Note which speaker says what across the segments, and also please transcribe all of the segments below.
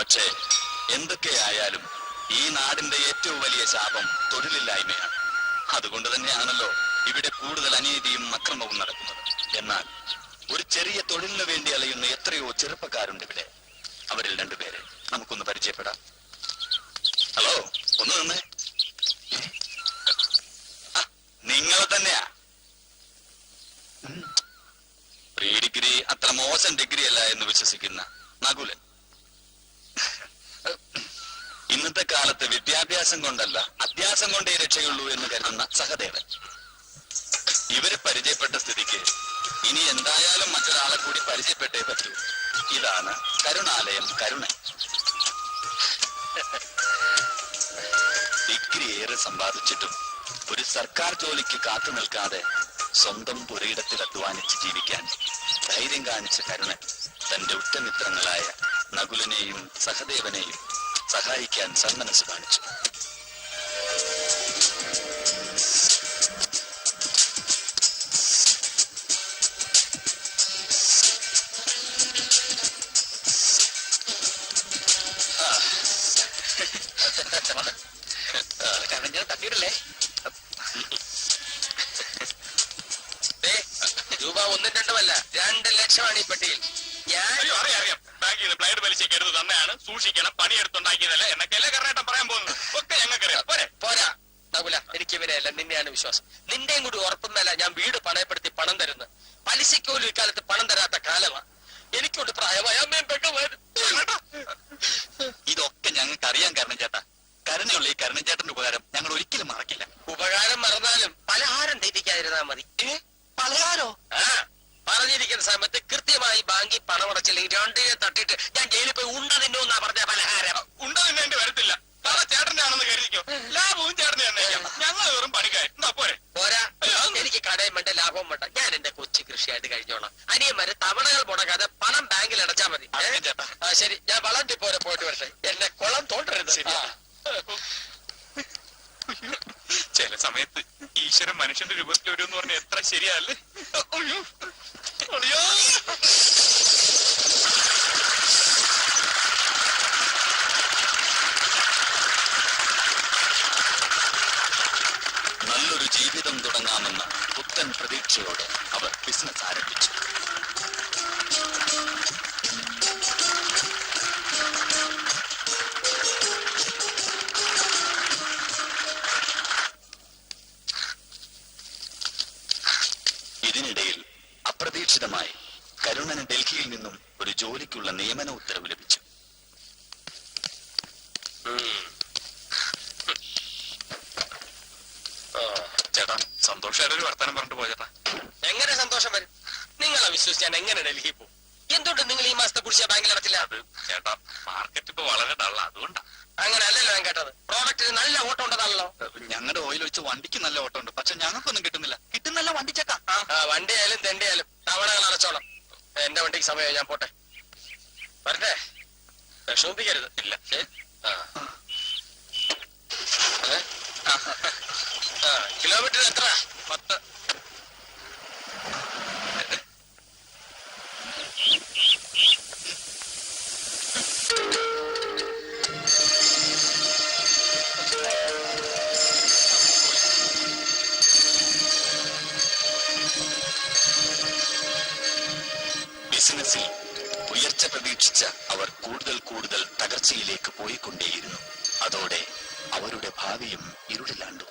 Speaker 1: പക്ഷേ എന്തൊക്കെയായാലും ഈ നാടിന്റെ ഏറ്റവും വലിയ ശാപം തൊഴിലില്ലായ്മയാണ്. അതുകൊണ്ട് തന്നെയാണല്ലോ ഇവിടെ കൂടുതൽ അനീതിയും അക്രമവും നടക്കുന്നത്. എന്നാൽ ഒരു ചെറിയ തൊഴിലിനു വേണ്ടി അലയുന്ന എത്രയോ ചെറുപ്പക്കാരുണ്ട് ഇവിടെ. അവരിൽ രണ്ടുപേരെ നമുക്കൊന്ന് പരിചയപ്പെടാം. ഹലോ, ഒന്ന് നിന്നേ. നിങ്ങളെ തന്നെയാ. പ്രീ ഡിഗ്രി അത്ര മോശം ഡിഗ്രി അല്ല എന്ന് വിശ്വസിക്കുന്ന നകുലൻ. ഇന്നത്തെ കാലത്ത് വിദ്യാഭ്യാസം കൊണ്ടല്ല അഭ്യാസം കൊണ്ടേ രക്ഷയുള്ളൂ എന്ന് കരുതുന്ന സഹദേവൻ. ഇവരെ പരിചയപ്പെട്ട സ്ഥിതിക്ക് ഇനി എന്തായാലും മറ്റൊരാളെ കൂടി പരിചയപ്പെട്ടേ പറ്റൂ. ഇതാണ് കരുണാലയം കരുണൻ. ഡിഗ്രി ഏറെ സമ്പാദിച്ചിട്ടും ഒരു സർക്കാർ ജോലിക്ക് കാത്തു നിൽക്കാതെ സ്വന്തം പുരയിടത്തിൽ അധ്വാനിച്ച് ജീവിക്കാൻ ധൈര്യം കാണിച്ച കരുണൻ തന്റെ ഉറ്റമിത്രങ്ങളായ നകുലനെയും സഹദേവനെയും സഹായിക്കാൻ സന്മനസ് കാണിച്ചു.
Speaker 2: തട്ടിയിടല്ലേ? രൂപ 1 2 2 ലക്ഷമാണ് ഈ പെട്ടിയിൽ.
Speaker 3: അറിയാം, ബാങ്കിൽ നിന്ന് ബ്ലൈഡ് പലിശയ്ക്ക് എടുത്ത് തന്നെയാണ്, സൂക്ഷിക്കണം, പണിയെടുത്തുണ്ടാക്കിയതല്ല എന്നൊക്കെയല്ലേ കറക്റ്റായിട്ട് പറയാൻ പോകുന്നത്. ഒക്കെ ഞങ്ങൾക്കറിയാം.
Speaker 2: പോരാ നകുല, എനിക്ക് ഇവരെയല്ല നിന്നെയാണ് വിശ്വാസം. നിന്റെയും കൂടി ഉറപ്പുന്നല്ല ഞാൻ വീട് പണയപ്പെടുത്തി പണം തരുന്നത്. പലിശയ്ക്ക് പോലും ഇക്കാലത്ത് പണം തരാത്ത കാലമാണ്. എനിക്കൊണ്ട് പ്രായമായ അമ്മയും പെങ്ങളുമായിരുന്നു.
Speaker 1: ഇതൊക്കെ ഞങ്ങൾക്ക് അറിയാൻ കാരണം ചേട്ടാ. കരുണയുള്ള ഈ കരുണൻ ചേട്ടന്റെ ഉപകാരം ഞങ്ങൾ ഒരിക്കലും മറക്കില്ല.
Speaker 2: ഉപകാരം മറന്നാലും പലഹാരം തെറ്റിക്കാതിരുന്നാ മതി.
Speaker 1: പലഹാരോ?
Speaker 2: പറഞ്ഞിരിക്കുന്ന സമയത്ത് കൃത്യമായി ബാങ്കിൽ പണം അടച്ചില്ലെങ്കിൽ 2 തട്ടിയിട്ട് ഞാൻ ജയിലിൽ പോയി ഉണ്ട തിന്നോന്നാ പറഞ്ഞ പലഹാരം.
Speaker 3: ഉണ്ട തിന്നേണ്ടി വരത്തില്ല. കട ചേട്ടന്റെ ആണെന്ന് കരുതിക്കോ. ലാഭവും ചേട്ടനെ തന്നേക്കാം. ഞങ്ങൾ വെറും പണിക്കാർ. എന്താ പോരെ?
Speaker 2: പോരാ, എനിക്ക് കടയും വേണ്ട ലാഭവും വേണ്ട. ഞാൻ എന്റെ കൊച്ചു കൃഷിയായിട്ട് കഴിഞ്ഞോളാം. അനിയന്മാര് തവണകൾ മുടങ്ങാതെ പണം ബാങ്കിൽ അടച്ചാ മതി. ശരി, ഞാൻ വളം ടിപ്പോരെ പോയിട്ട് വരട്ടെ. എന്നെ കുളം തോണ്ടരുത്.
Speaker 3: ചില സമയത്ത് ഈശ്വരൻ മനുഷ്യന്റെ രൂപത്തിൽ വരുമെന്ന് പറഞ്ഞ എത്ര ശരിയല്ലേ?
Speaker 1: നല്ലൊരു ജീവിതം തുടങ്ങാമെന്ന പുത്തൻ പ്രതീക്ഷയോടെ അവർ ബിസിനസ് ആരംഭിച്ചു. ഇതിനിടയിൽ അപ്രതീക്ഷിതമായി കരുണന് ഡൽഹിയിൽ നിന്നും ഒരു ജോലിക്കുള്ള നിയമന ഉത്തരവ് ലഭിച്ചു.
Speaker 3: ചേട്ടാ, സന്തോഷമായിട്ടൊരു വർത്തമാനം പറഞ്ഞിട്ട് പോയ ചേട്ടാ.
Speaker 2: എങ്ങനെ സന്തോഷം വരും? നിങ്ങളെ വിശ്വസിച്ച് ഞാൻ എങ്ങനെ ഡൽഹിയിൽ പോകും? എന്തുകൊണ്ട് നിങ്ങൾ ഈ മാസത്തെ കുറിച്ച് ബാങ്കിൽ അടച്ചില്ല?
Speaker 3: അത് ചേട്ടാ, മാർക്കറ്റ് ഇപ്പൊ വളരെ ഡള്ള, അതുകൊണ്ടാ.
Speaker 2: അങ്ങനെ അല്ലല്ലോ ഞാൻ കേട്ടത്. പ്രോഡക്റ്റിന് നല്ല ഓട്ടം ഉണ്ടതാണല്ലോ.
Speaker 1: ഞങ്ങളുടെ ഓയിൽ വെച്ച് വണ്ടിക്ക് നല്ല ഓട്ടമുണ്ട്. പക്ഷെ ഞങ്ങൾക്കൊന്നും കിട്ടുന്നില്ല. കിട്ടുന്നല്ല വണ്ടി ചേട്ടാ.
Speaker 2: വണ്ടി ആയാലും തെണ്ടിയാലും തവണകൾ അടച്ചോളാം. എന്റെ വണ്ടിക്ക് സമയം, ഞാൻ പോട്ടെ. വരട്ടെ, വിഷമിപ്പിക്കരുത്.
Speaker 3: ഇല്ല.
Speaker 2: കിലോമീറ്റർ എത്ര?
Speaker 3: 10.
Speaker 1: ബിസിനസ്സിൽ ഉയർച്ച പ്രതീക്ഷിച്ച അവർ കൂടുതൽ കൂടുതൽ തകർച്ചയിലേക്ക് പോയിക്കൊണ്ടേയിരുന്നു. അതോടെ അവരുടെ ഭാവിയും ഇരുളിലാണ്ടു.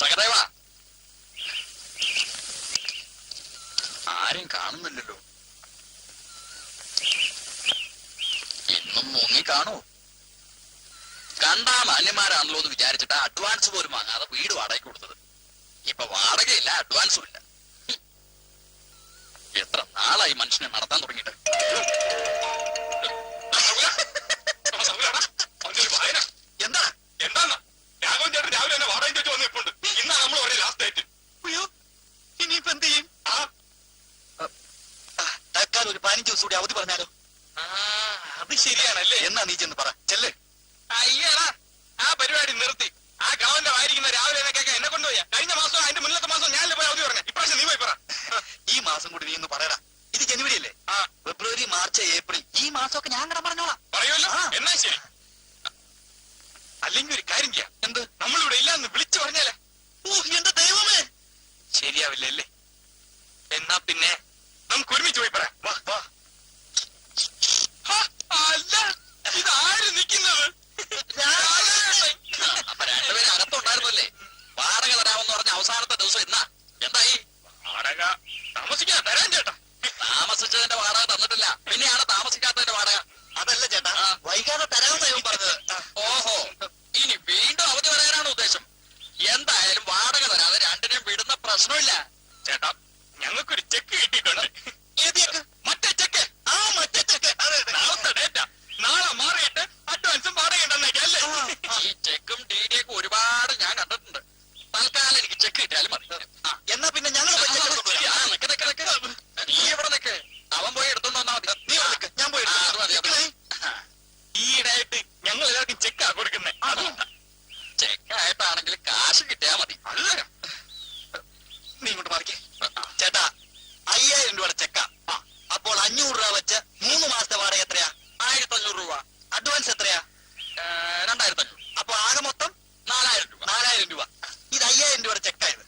Speaker 1: സഹദേവ, ആരും കാണുന്നില്ലല്ലോ. ഇന്നും മുങ്ങി കാണൂ. കണ്ടാ മാന്യന്മാരാണല്ലോ എന്ന് വിചാരിച്ചിട്ട് അഡ്വാൻസ് പോലും വാങ്ങാതെ വീട് വാടകയ്ക്ക് കൊടുത്തത്. ഇപ്പൊ വാടകയില്ല, അഡ്വാൻസും ഇല്ല. എത്ര നാളായി മനുഷ്യനെ നടത്താൻ തുടങ്ങിയിട്ട്.
Speaker 3: എന്താ എന്താന്നാ രാഘവൻ ചേട്ടൻ രാവിലെ തന്നെ വാടക ചോദിച്ചു വന്നിട്ടുണ്ട്. ഇന്നാ നമ്മൾ ഒരേ ലാസ്റ്റ് ഡേറ്റ്.
Speaker 1: അയ്യോ, ഇനിയിപ്പോ എന്ത് ചെയ്യും? തൽക്കാലം ഒരു 15 ദിവസം കൂടി അവധി പറഞ്ഞാലോ?
Speaker 3: അത് ശരിയാണല്ലേ.
Speaker 1: എന്നാ നീ ചെന്ന് പറ. ചെല്ല്.
Speaker 3: അയ്യടാ, ആ പരിപാടി നിർത്തി. ആ ഗവന്റെ വായിരിക്കുന്ന രാവിലെ കേൾക്കാൻ എന്നെ കൊണ്ടുപോയാ. കഴിഞ്ഞ മാസം അതിന്റെ മുന്നത്തെ മാസം ഞാനല്ലേ പോയി അവധി പറഞ്ഞ. ഇപ്രാവശ്യം നീ പോയി പറ.
Speaker 1: ഈ മാസം കൂടി നീ ഒന്ന് പറയടാ. ഇത് ജനുവരി അല്ലേ? ഫെബ്രുവരി, മാർച്ച്, ഏപ്രിൽ, ഈ മാസമൊക്കെ ഞാൻ കടം പറഞ്ഞോളാം.
Speaker 3: പറയുമല്ലോ. എന്നാ ശരി. അല്ലെങ്കിൽ ഒരു കാര്യം ചെയ്യാം. എന്ത്? നമ്മളിവിടെ ഇല്ലാന്ന് വിളിച്ചു പറഞ്ഞാലേ.
Speaker 1: എന്റെ ദൈവമേ,
Speaker 3: ശരിയാവില്ല അല്ലേ? എന്നാ പിന്നെ നമുക്ക് ഒരുമിച്ച് പോയി പറയാം. വാ വാ. അല്ല, ഇതാര് നിൽക്കുന്നത്?
Speaker 1: അപ്പൊ രണ്ടുപേരും അകത്തുണ്ടായിരുന്നല്ലേ? വാടക തരാമെന്ന് പറഞ്ഞ അവസാനത്തെ ദിവസം എന്നാ? എന്തായി?
Speaker 3: വാടക താമസിക്കാൻ തരാൻ ചേട്ടാ.
Speaker 1: താമസിച്ചതിന്റെ വാടക തന്നിട്ടില്ല, പിന്നെയാണ് താമസിക്കാത്തതിന്റെ വാടക. അതല്ല ചേട്ടാ, വൈകാതെ തരാമെന്ന് ഞാൻ പറഞ്ഞത്. ഓഹോ, ഇനി വീണ്ടും അവധി പറയാനാണ് ഉദ്ദേശം. എന്തായാലും വാടക തരാതെ രണ്ടിനെയും വിടുന്ന പ്രശ്നമില്ല.
Speaker 3: ചേട്ടാ, ഞങ്ങൾക്കൊരു ചെക്ക് കിട്ടിയിട്ടുണ്ട്. മറ്റേ ചെക്ക്. മറ്റേ ചെക്ക്. നാളത്തെ ഡേറ്റാ. നാളെ മാറിയിട്ട് അഡ്വാൻസും വാടകയുണ്ടെന്നേക്കല്ലേ?
Speaker 1: ഈ ചെക്കും ഡിഡിയൊക്കെ ഒരുപാട് ഞാൻ കണ്ടിട്ടുണ്ട്. തൽക്കാലം എനിക്ക് ചെക്ക് കിട്ടിയാലും മതി. എന്നാ പിന്നെ ഞങ്ങൾ നീ ഇവിടെ നിൽക്ക്. അവൻ പോയി എടുത്തോണ്ട് വന്നാ മതി. നീ നിൽക്ക്, ഞാൻ പോയി
Speaker 3: ഈയിടെയായിട്ട് ഞങ്ങൾ എല്ലാവർക്കും ചെക്കാ കൊടുക്കുന്നേ. അതുകൊണ്ടാ.
Speaker 1: ചെക്കായിട്ടാണെങ്കിൽ കാശ് കിട്ടിയാ മതി.
Speaker 3: അല്ല,
Speaker 1: നീ ഇങ്ങോട്ട് മാറിക്കേ. ചേട്ടാ, 5000 രൂപയുടെ ചെക്കാ. അപ്പോൾ 500 രൂപ വെച്ച് 3 മാസത്തെ വാടക എത്രയാ? 1500 രൂപ. അഡ്വാൻസ് എത്രയാ? 2500. അപ്പൊ ആകെ മൊത്തം 4000 രൂപ. 4000 രൂപ. ഇത് 5000 രൂപയുടെ ചെക്കായത്.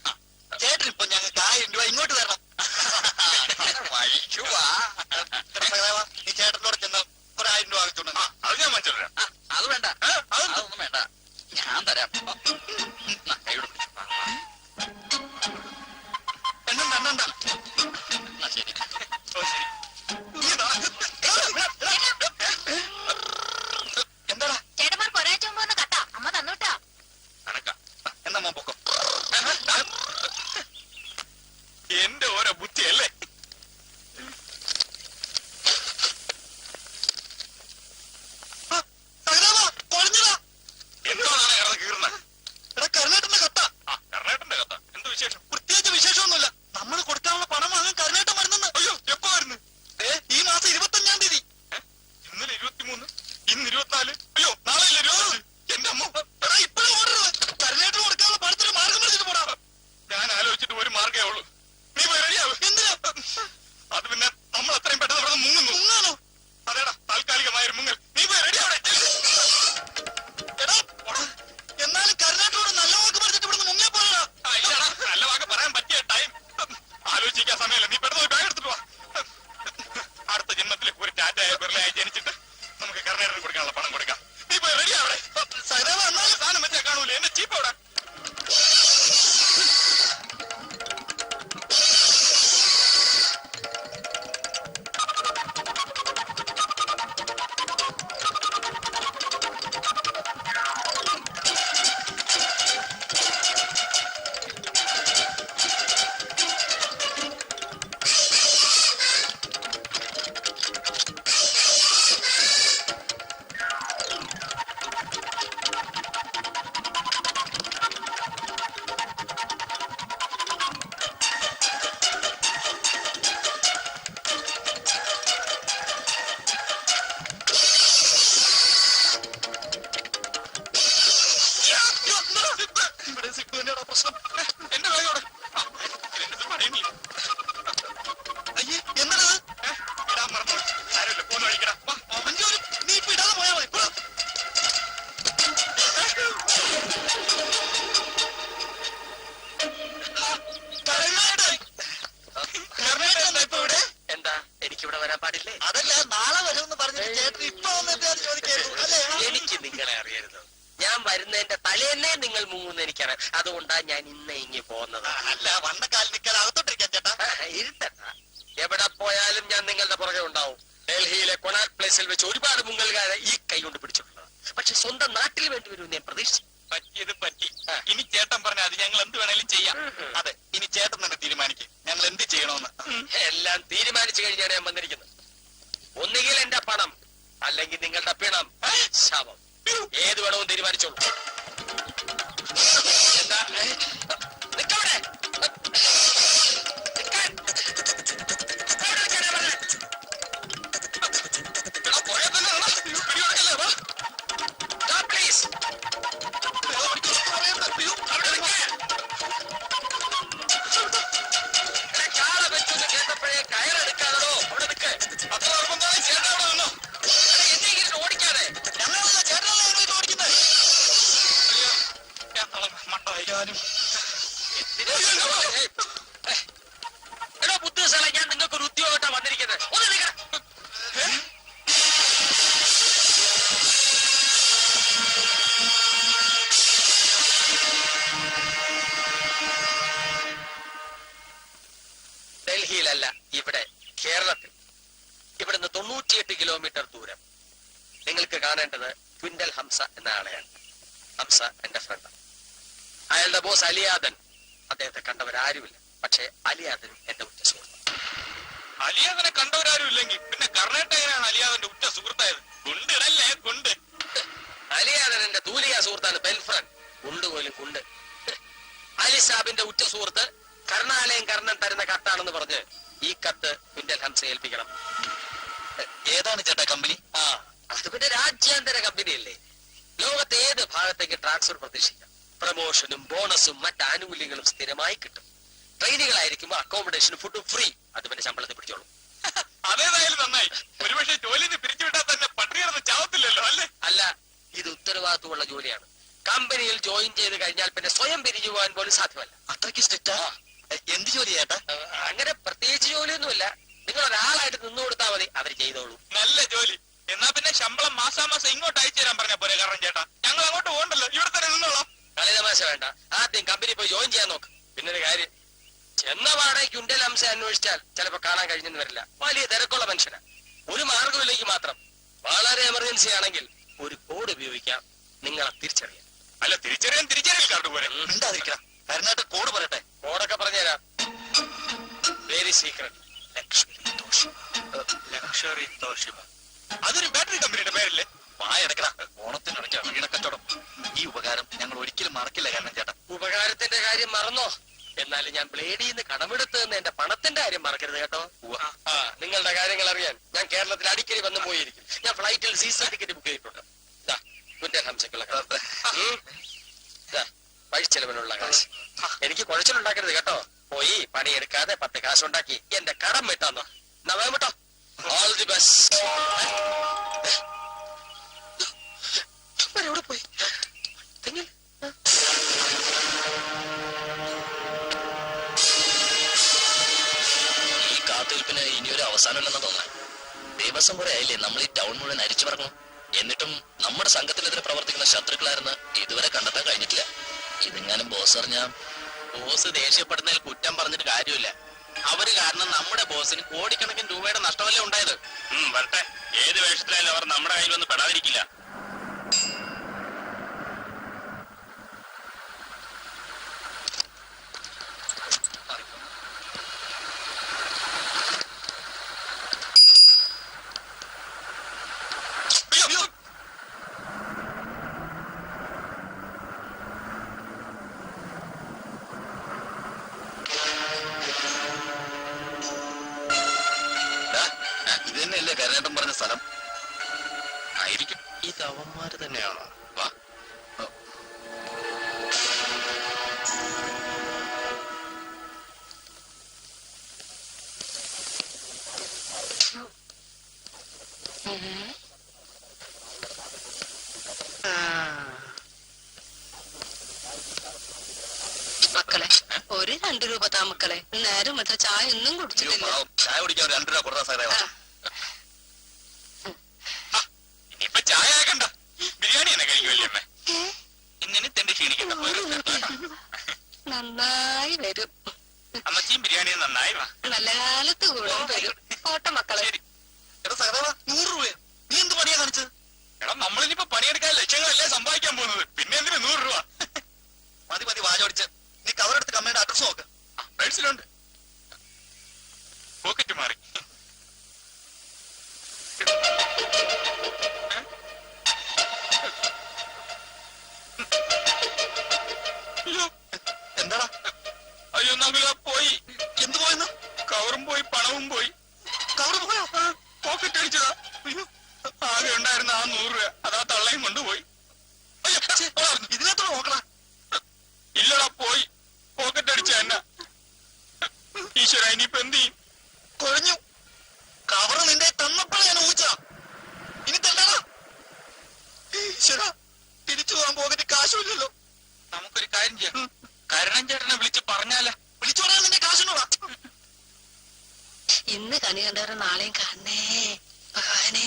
Speaker 2: അതുകൊണ്ടാ ഞാൻ ഇന്ന് ഇങ്ങി പോകുന്നത്.
Speaker 3: അല്ല വന്ന കാലിൽ നിൽക്കാതെ അകത്തോട്ടിരിക്കാൻ ചേട്ടാ.
Speaker 2: ഇരുത്തട്ട. എവിടെ പോയാലും ഞാൻ നിങ്ങളുടെ പുറകെ ഉണ്ടാവും. ഡൽഹിയിലെ കൊണാർട്ട് പ്ലേസിൽ വെച്ച് ഒരുപാട് മുങ്ങൽകാരെ ഈ കൈ കൊണ്ട് പിടിച്ചിട്ടുള്ളത്. പക്ഷെ സ്വന്തം നാട്ടിൽ വേണ്ടി വരും ഞാൻ പ്രതീക്ഷിച്ചു.
Speaker 3: പറ്റിയത് പറ്റി. ഇനി ചേട്ടൻ പറഞ്ഞ അത് ഞങ്ങൾ എന്ത് വേണേലും ചെയ്യാം. അതെ, ഇനി ചേട്ടൻ തന്നെ തീരുമാനിക്കും ഞങ്ങൾ എന്ത് ചെയ്യണമെന്ന്.
Speaker 2: എല്ലാം തീരുമാനിച്ചു കഴിഞ്ഞാണ് ഞാൻ വന്നിരിക്കുന്നത്. ഒന്നുകിൽ എന്റെ പണം, അല്ലെങ്കിൽ നിങ്ങളുടെ പിണം, ശവം. ഏത് വേണവും തീരുമാനിച്ചോളൂ. എന്താ നിക്കവിടെ? നിക്കാൻ. അവിടെ നിൽക്കാനാ പറഞ്ഞെ. എടാ, പോയാ തന്നെ എടാ, പിടികൊടുക്കല്ലേ, വാ. ദാ, please. അവിടെ നിൽക്കാൻ. എടാ, കാള വെച്ചൊന്ന് കേട്ടപ്പോഴേ കയറെടുക്കാതോ. അവിടെ നിൽക്ക്.
Speaker 3: അത്ര ഉറപ്പൊന്നും ചേട്ടൻ അവിടെ നിന്നോ.
Speaker 2: എടാ, എന്തെങ്കിലും ഓടിക്കാതെ.
Speaker 3: ഞങ്ങളല്ല ചേട്ടനല്ല ഞങ്ങൾ ഓടിക്കുന്നത്. അയ്യോ, ഞാൻ നാളെ മണ്ട വൈകാനും.
Speaker 2: എടാ ബുദ്ധിസാളെ, ഞാൻ നിങ്ങൾക്ക് ഒരു ഉദ്യോഗമായിട്ടാണ് വന്നിരിക്കുന്നത്. ഒന്ന് നിൽക്കണം. ഡൽഹിയിലല്ല, ഇവിടെ കേരളത്തിൽ. ഇവിടുന്ന് 98 കിലോമീറ്റർ ദൂരം. നിങ്ങൾക്ക് കാണേണ്ടത് ക്വിൻഡൽ ഹംസ എന്ന ആളെയാണ്. ഹംസ എന്റെ ഫ്രണ്ട്. അയാളുടെ ബോസ് അലിയാദൻ. അദ്ദേഹത്തെ കണ്ടവരാരുമില്ല. പക്ഷേ അലിയാദൻ എന്റെ ഉറ്റ സുഹൃത്ത്.
Speaker 3: അലിയാദനെ കണ്ടവരാരും ഇല്ലെങ്കിൽ പിന്നെ കർണാടകനാണ് അലിയാദന്റെ ഉറ്റ സുഹൃത്തായത്. കുണ്ടിടല്ലേ കുണ്ട്.
Speaker 2: അലിയാദൻ എന്റെ തൂലിക സുഹൃത്താണ്, ബെൽഫ്രണ്ട്. കുണ്ട് പോലും കുണ്ട്. അലി സാബിന്റെ ഉറ്റ സുഹൃത്ത് കർണാലയം കർണൻ തരുന്ന കത്താണെന്ന് പറഞ്ഞ് ഈ കത്ത് ക്വിൻഡൽ ഹംസ ഏൽപ്പിക്കണം.
Speaker 1: ഏതാണ് ചേട്ടാ കമ്പനി?
Speaker 2: അത് പിന്നെ രാജ്യാന്തര കമ്പനിയല്ലേ. ലോകത്തെ ഏത് ഭാഗത്തേക്ക് ട്രാൻസ്ഫർ പ്രതീക്ഷിക്കാം. പ്രമോഷനും ബോണസും മറ്റ് ആനുകൂല്യങ്ങളും സ്ഥിരമായി കിട്ടും. ട്രെയിനുകളായിരിക്കുമ്പോൾ അക്കോമഡേഷനും ഫുഡും ഫ്രീ. അത് പിന്നെ ശമ്പളത്തിൽ പിടിച്ചോളൂ.
Speaker 3: അതേതായാലും നന്നായി. ഒരുപക്ഷെ ജോലിന്ന് പിരിച്ചുവിട്ടാൽ തന്നെ പട്ടിണികിടന്ന് ചാവത്തില്ലല്ലോ അല്ലേ?
Speaker 2: അല്ല, ഇത് ഉത്തരവാദിത്വമുള്ള ജോലിയാണ്. കമ്പനിയിൽ ജോയിൻ ചെയ്ത് കഴിഞ്ഞാൽ പിന്നെ സ്വയം പിരിഞ്ഞു പോകാൻ പോലും സാധ്യമല്ല.
Speaker 1: അത്രയ്ക്ക് സ്ട്രിക്റ്റാ? എന്ത് ജോലി ചേട്ടാ?
Speaker 2: അങ്ങനെ പ്രത്യേകിച്ച് ജോലിയൊന്നുമില്ല. നിങ്ങൾ ഒരാളായിട്ട് നിന്നു കൊടുത്താൽ മതി, അവർ ചെയ്തോളൂ.
Speaker 3: നല്ല ജോലി. എന്നാ പിന്നെ ശമ്പളം മാസാമാസം ഇങ്ങോട്ട് അയച്ചു തരാൻ പറഞ്ഞ പോലെ. കാരണം ചേട്ടാ, ഞങ്ങൾ അങ്ങോട്ട് പോകണ്ടല്ലോ, ഇവിടെ തന്നെ നിന്നോളാം.
Speaker 2: കളിതമാശ വേണ്ട. ആദ്യം കമ്പനി പോയി ജോയിൻ ചെയ്യാൻ നോക്ക്. പിന്നൊരു കാര്യം, ചെന്ന പാടെ ക്വിൻഡൽ ഹംസ അന്വേഷിച്ചാൽ ചിലപ്പോ കാണാൻ കഴിഞ്ഞെന്ന് വരില്ല. വലിയ തിരക്കുള്ള മനുഷ്യനാ. ഒരു മാർഗമില്ലെങ്കിൽ മാത്രം വളരെ എമർജൻസി ആണെങ്കിൽ ഒരു കോഡ് ഉപയോഗിക്കാം നിങ്ങളെ തിരിച്ചറിയാം.
Speaker 3: അല്ല, തിരിച്ചറിയൽ കാർഡ് പോലെ.
Speaker 1: മിണ്ടാതിരിക്കണം. കർണാടക കോഡ് പറയട്ടെ.
Speaker 2: കോഡൊക്കെ പറഞ്ഞുതരാം. Very secret.
Speaker 3: Luxury Toshiba. അതൊരു ബാറ്ററി കമ്പനിയുടെ പേരല്ലേ?
Speaker 1: വായടക്കടാ. ഓണത്തിനിടയ്ക്ക് വീണക്കച്ചവടം. ഈ ഉപകാരം ഞങ്ങൾ ഒരിക്കലും മറക്കില്ല കാരണം ചേട്ടാ.
Speaker 2: ഉപകാരത്തിന്റെ കാര്യം മറന്നോ? എന്നാലും ഞാൻ ബ്ലേഡിൽ നിന്ന് കടമെടുത്തെന്ന് എന്റെ പണത്തിന്റെ കാര്യം മറക്കരുത് കേട്ടോ. നിങ്ങളുടെ കാര്യങ്ങൾ അറിയാൻ ഞാൻ കേരളത്തിൽ അടിക്കടി വന്നു പോയിരിക്കും. ഞാൻ ഫ്ലൈറ്റിൽ സീസൺ ടിക്കറ്റ് ബുക്ക് ചെയ്തിട്ടുണ്ട്. ക്വിൻഡൽ ഹംസക്കുള്ള വഴിച്ചെലവിനുള്ള കാശ്. എനിക്ക് കുഴച്ചിലുണ്ടാക്കരുത് കേട്ടോ. പോയി പണിയെടുക്കാതെ 10 കാശ് ഉണ്ടാക്കി എന്റെ കടം വിട്ടാന്നോ. കേട്ടോ. All the best. എവിടെ പോയി?
Speaker 1: ഈ കാത്തിരിപ്പിന് ഇനിയൊരു അവസാനമില്ലെന്ന് തോന്നാൻ. ദിവസം കുറെ ആയില്ലേ നമ്മൾ ഈ ടൗൺ മുഴുവൻ അരിച്ചു പറക്കണം. എന്നിട്ടും നമ്മുടെ സംഘത്തിനെതിരെ പ്രവർത്തിക്കുന്ന ശത്രുക്കളായിരുന്ന ഇതുവരെ കണ്ടെത്താൻ കഴിഞ്ഞിട്ടില്ല. ഇതെങ്ങാനും ബോസ് അറിഞ്ഞാ. ബോസ് ദേഷ്യപ്പെടുന്നതിൽ കുറ്റം പറഞ്ഞിട്ട് കാര്യമില്ല. അവര് കാരണം നമ്മുടെ ബോസിന് കോടിക്കണക്കിന് രൂപയുടെ നഷ്ടമല്ലേ ഉണ്ടായത്.
Speaker 3: വരട്ടെ. ഏത് വേഷത്തിലായാലും അവർ നമ്മുടെ കയ്യിലൊന്നും പെടാതിരിക്കില്ല.
Speaker 1: ഇത് തന്നെയല്ലേ കരുണേട്ടൻ പറഞ്ഞ സ്ഥലം?
Speaker 3: ആയിരിക്കും.
Speaker 1: ഇത് അവന്മാര് തന്നെയാണോ? വാ.
Speaker 4: മക്കളെ, ഒരു 2 രൂപ താ മക്കളെ. നേരം എത്ര ചായ ഒന്നും കുടിച്ചിട്ടില്ല.
Speaker 1: ചായ കുടിക്കാൻ 2 രൂപ കൊടുത്താ സാറേ.
Speaker 3: ഇനിയിപ്പൊ ചായ ആക്കണ്ട, ബിരിയാണി തന്നെ കഴിക്കുമല്ലേ അമ്മേ? ഇന്നിന് തന്റെ ക്ഷീണിക്കണ്ട പോയി rest എടുത്തോ കേട്ടോ.
Speaker 4: നന്നായി വരും.
Speaker 3: അമ്മച്ചിയും ബിരിയാണിയും നന്നായി വാ.
Speaker 4: നല്ല കാലത്ത് കൂടെ വരും. ഓട്ട മക്കളെ.
Speaker 3: ശരി.
Speaker 1: എടാ സഹദേവ 100 രൂപ നീ എന്ത് പണിയാ കാണിച്ചത്?
Speaker 3: എടാ നമ്മളിനിപ്പോ പണിയെടുക്കാൻ ലക്ഷ്യങ്ങളല്ലേ സമ്പാദിക്കാൻ പോകുന്നത്, പിന്നെ എന്തിനു 100 രൂപ?
Speaker 1: മതി മതി വാചോടിച്ച് നീ കവറെടുത്ത് കമ്മയുടെ അഡ്രസ് നോക്ക്.
Speaker 3: പേഴ്സിലുണ്ട്. പോക്കറ്റ് മാറി. അയ്യോ
Speaker 1: എന്താടാ
Speaker 3: അയ്യോ നകുല പോയി.
Speaker 1: എന്ത് പോയെന്ന്?
Speaker 3: കവറും പോയി പണവും പോയി.
Speaker 1: കവറ് പോയോ?
Speaker 3: പോക്കറ്റ് അടിച്ചതാ.
Speaker 1: അയ്യോ
Speaker 3: ആകെ ഉണ്ടായിരുന്ന ആ 100 രൂപ അതാ തള്ളയും കൊണ്ടുപോയി.
Speaker 1: അയ്യോ ഛെ, ഇതിനകത്തോടെ നോക്കടാ.
Speaker 3: ഇല്ലടാ പോയി. പോക്കറ്റ് അടിച്ച എന്നാ ഈശ്വര ഇനിയിപ്പോ എന്ത് ചെയ്യും?
Speaker 1: കുഴഞ്ഞു. കവറ് നിന്റെ തന്നപ്പോഴേ ഞാൻ ഊഹിച്ചാ. ഇനി തല്ലടാ. ഈശ്വരാ തിരിച്ചു പോകാൻ പോകറ്റ് കാശുമില്ലല്ലോ.
Speaker 3: നമുക്കൊരു കാര്യം ചെയ്യാം. കരുണൻ ചേട്ടനെ വിളിച്ച് പറഞ്ഞാല.
Speaker 1: വിളിച്ചു പറയാൻ നിന്റെ കാശിനോടാ.
Speaker 4: ഇന്ന് കണി കണ്ടവരെ നാളെയും കാണണേ ഭഗവാനേ.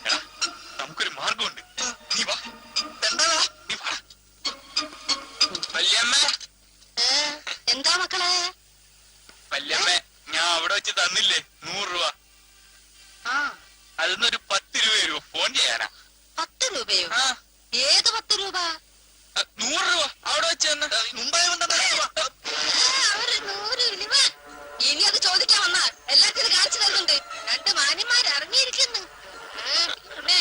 Speaker 3: എടാ നമുക്കൊരു മാർഗമുണ്ട്. നീ വാ.
Speaker 1: എന്താടാ?
Speaker 3: നീ വാ. വല്യമ്മ
Speaker 4: എന്താ മക്കളെ?
Speaker 3: വല്യമ്മ ഞാൻ അവിടെ വെച്ച് തന്നില്ലേ 100 രൂപ,
Speaker 4: ആ
Speaker 3: അതിന്നൊരു 10 രൂപ തരുമോ? ഫോൺ ചെയ്യാനാ.
Speaker 4: 10 രൂപയോ?
Speaker 3: ആ
Speaker 4: ഏത് 10 രൂപ?
Speaker 3: 100 രൂപ അവിടെ വെച്ച് തന്നെ.
Speaker 1: മുമ്പായി
Speaker 4: അവര് 100 രൂപ. ഇനി അത് ചോദിക്കാൻ വന്നാൽ എല്ലാത്തിനും കാണിച്ചു തരുന്നുണ്ട്. 2 മാന്യന്മാർ ഇറങ്ങിയിരിക്കുന്നു. പിന്നെ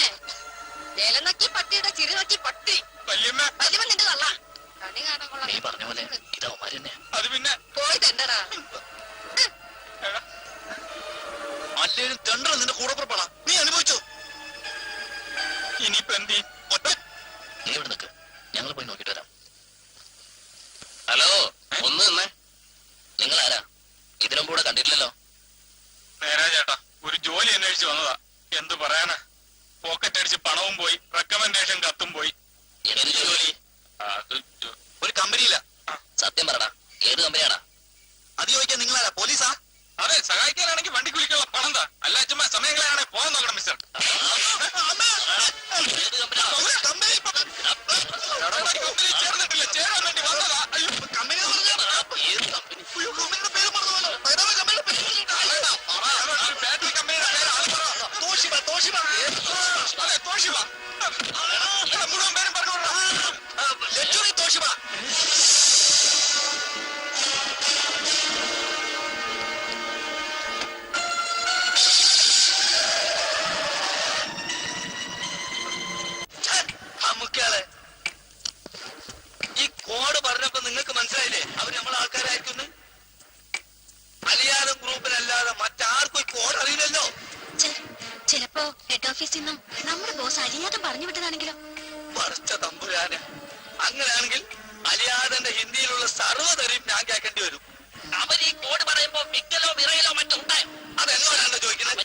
Speaker 4: നില നോക്കി പട്ടിയുടെ ചിരി നോക്കി പട്ടി.
Speaker 3: വല്യമ്മ
Speaker 4: വലിയ നിന്റെ തള്ള കണി കാണാൻ കൊള്ളാം.
Speaker 2: നീ പറഞ്ഞ പോലെ ഇതവന്മാര് തന്നെ.
Speaker 3: അത് പിന്നെ
Speaker 4: പോയി തന്നെടാ.
Speaker 3: എടാ,
Speaker 1: അല്ലേലും തെണ്ടറ നിന്റെ കൂടെ പുറപ്പെടാ. നീ അനുഭവിച്ചോ?
Speaker 3: ഇനിയിപ്പോ എന്ത് ചെയ്യും?
Speaker 1: ഒറ്റ
Speaker 2: നീ ഇവിടെ നിൽക്ക്, ഞങ്ങൾ പോയി നോക്കിട്ട് വരാം. ഹലോ, ഒന്ന് നിന്നേ. നിങ്ങൾ ആരാ? ഇതിനും കൂടെ കണ്ടിട്ടില്ലല്ലോ.
Speaker 3: നേരാ ചേട്ടാ, ഒരു ജോലി അന്വേഷിച്ച് വന്നതാ. എന്ത് പറയാനാ, പോക്കറ്റ് അടിച്ച് പണവും പോയി, റെക്കമെൻഡേഷൻ കത്തും പോയി.
Speaker 2: എന്ത് ജോലി?
Speaker 3: അത്
Speaker 1: ഒരു കമ്പനിയില്ല.
Speaker 2: സത്യം പറടാ, ഏത് കമ്പനിയാടാ?
Speaker 1: അത് ചോദിക്കാൻ നിങ്ങളാരാ? പോലീസാ?
Speaker 3: അതെ, സഹായിക്കാനാണെങ്കിൽ വണ്ടി കുലിക്കുള്ള പണം താ. അല്ല ചുമ്മാ സമയങ്ങളാണെ പോകാൻ നോക്കണം മിസ്റ്റർ.
Speaker 2: ഏത് കമ്പനിയാ?
Speaker 1: കമ്പനി
Speaker 3: കമ്പനി ചേർന്നിട്ടില്ല, ചേരാൻ വേണ്ടി വന്നതാ. അയ്യോ
Speaker 1: കമ്പനി എന്ന് പറഞ്ഞാ
Speaker 2: ഏത് കമ്പനി?
Speaker 1: അയ്യോ, കമ്പനിയുടെ പേര് മറന്നുപോയല്ലോ. സഹദേവ കമ്പനിയുടെ പേര്
Speaker 3: ഒരു ബാറ്ററി കമ്പനിയുടെ പേര് ആള് പറ.
Speaker 1: തോഷിബ. തോഷിബ
Speaker 3: അതെ തോഷിബ. മുഴുവൻ പേരും പറഞ്ഞോളാം.
Speaker 1: Luxury Toshiba. മുഖ്യാളെ ഈ കോഡ് പറഞ്ഞപ്പോ നിങ്ങൾക്ക് മനസ്സിലായില്ലേ അവർ നമ്മളെ ആൾക്കാരായിരിക്കുന്നു? അലിയാദം ഗ്രൂപ്പിനല്ലാതെ മറ്റാർക്കും ഈ കോഡ് അറിയില്ലല്ലോ.
Speaker 4: ചിലപ്പോ ഹെഡ് ഓഫീസിൽ നിന്നും നമ്മുടെ ബോസ് അറിയാതെ പറഞ്ഞു വിട്ടതാണെങ്കിലോ?
Speaker 1: പറിച്ച തമ്പുരാന്. അങ്ങനെയാണെങ്കിൽ അലിയാദന്റെ ഹിന്ദിയിലുള്ള സർവ്വതരെയും ഞാൻ കേൾക്കേണ്ടി വരും.
Speaker 2: അവൻ ഈ കോഡ് പറയുമ്പോ മിക്കലോ വിറയിലോ മറ്റോ ഉണ്ടായോ?
Speaker 1: അതെന്നോടാണോ ചോദിക്കുന്നത്?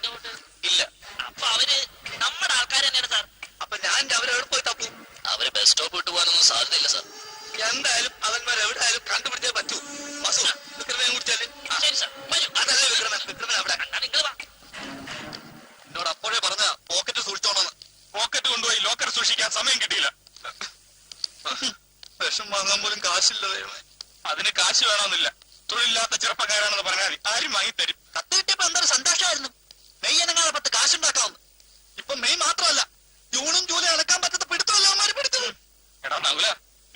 Speaker 1: ഇല്ല.
Speaker 2: അപ്പൊ അവര് നമ്മുടെ ആൾക്കാർ തന്നെയാണ് സാർ.
Speaker 1: അപ്പൊ ഞാൻ അവരെവിടെ പോയി തപ്പും?
Speaker 2: അവര് ബസ് സ്റ്റോപ്പ് വിട്ടു പോകാനൊന്നും സാധ്യതയില്ല സാർ.
Speaker 1: എന്തായാലും അവന്മാർ എവിടെയായാലും കണ്ടുപിടിച്ചേ പറ്റൂ. വസു വിക്രമനെ കുറിച്ചാല്
Speaker 2: ശരി സാർ, വരൂ.
Speaker 1: അതല്ല വിക്രമൻ അവിടെ
Speaker 2: എന്നാ നിങ്ങൾ വാ.
Speaker 1: എന്നോട് അപ്പോഴേ പറഞ്ഞ പോക്കറ്റ് സൂക്ഷിച്ചോണെന്ന്.
Speaker 3: പോക്കറ്റ് കൊണ്ടുപോയി ലോക്കർ സൂക്ഷിക്കാൻ സമയം കിട്ടിയില്ല.
Speaker 1: വിഷം വാങ്ങാൻ പോലും കാശില്ല ദൈവമേ.
Speaker 3: അതിന് കാശ് വേണമെന്നില്ല. തൊഴിലില്ലാത്ത ചെറുപ്പക്കാരാണെന്ന് പറഞ്ഞാൽ മതി, ആരും വാങ്ങിത്തരും.
Speaker 1: കത്ത് കിട്ടിയപ്പോ എന്തൊരു സന്തോഷമായിരുന്നു. മെയ് അനങ്ങാതെ 10 കാശുണ്ടാക്കാവുന്നു. ഇപ്പൊ മെയ് മാത്രമല്ല, ജൂണും ജൂലൈ അടക്കാൻ പറ്റാത്ത പിടുത്തമല്ല അവന്മാര് പിടിച്ചത്.
Speaker 3: എടാ നകുല,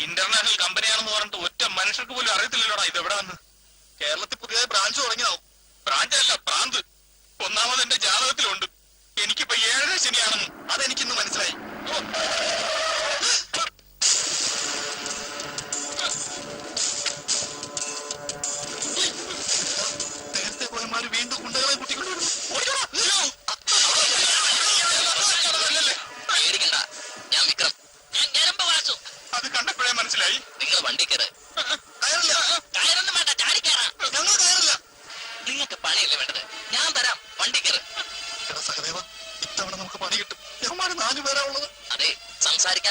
Speaker 3: ഇന്റർനാഷണൽ കമ്പനിയാണെന്ന് പറഞ്ഞിട്ട് ഒറ്റ മനുഷ്യർക്ക് പോലും അറിയത്തില്ലല്ലോടാ ഇത് എവിടാന്ന്.
Speaker 1: കേരളത്തിൽ പുതിയ ബ്രാഞ്ച് തുടങ്ങിയാവും.
Speaker 3: ബ്രാഞ്ചല്ല, പ്രാന്ത്. ഒന്നാമത് എന്റെ ജാതകത്തിലുണ്ട് എനിക്കിപ്പോ 7 ശനിയാണെന്ന്.
Speaker 1: അതെനിക്കിന്ന് മനസ്സിലായി. നേരത്തെ പോയമാര് വീണ്ടും കുണ്ടകളെ കൂട്ടിക്കൊണ്ടുവരുന്നു.
Speaker 2: പേടിക്കണ്ട, ഞാൻ വിക്രം. ഞാൻ ഞരമ്പ് വാസു.
Speaker 3: അത് കണ്ടപ്പോഴേ മനസ്സിലായി.
Speaker 2: നിങ്ങൾ വണ്ടി കയറ്.
Speaker 1: കയറില്ല.
Speaker 2: കയറൊന്നും വേണ്ട, ചാടിക്കയറാ.
Speaker 1: ഞങ്ങൾ കയറില്ല.
Speaker 2: നിങ്ങൾക്ക് പണിയല്ലേ വേണ്ടത്, ഞാൻ തരാം. വണ്ടി കയറ്.
Speaker 1: എടാ സഹദേവ, ഇത്തവണ നമുക്ക് പണി കിട്ടും. ഞമ്മമാര് 4 പേരാ ഉള്ളത്.
Speaker 2: അതെ, സംസാരിക്കാൻ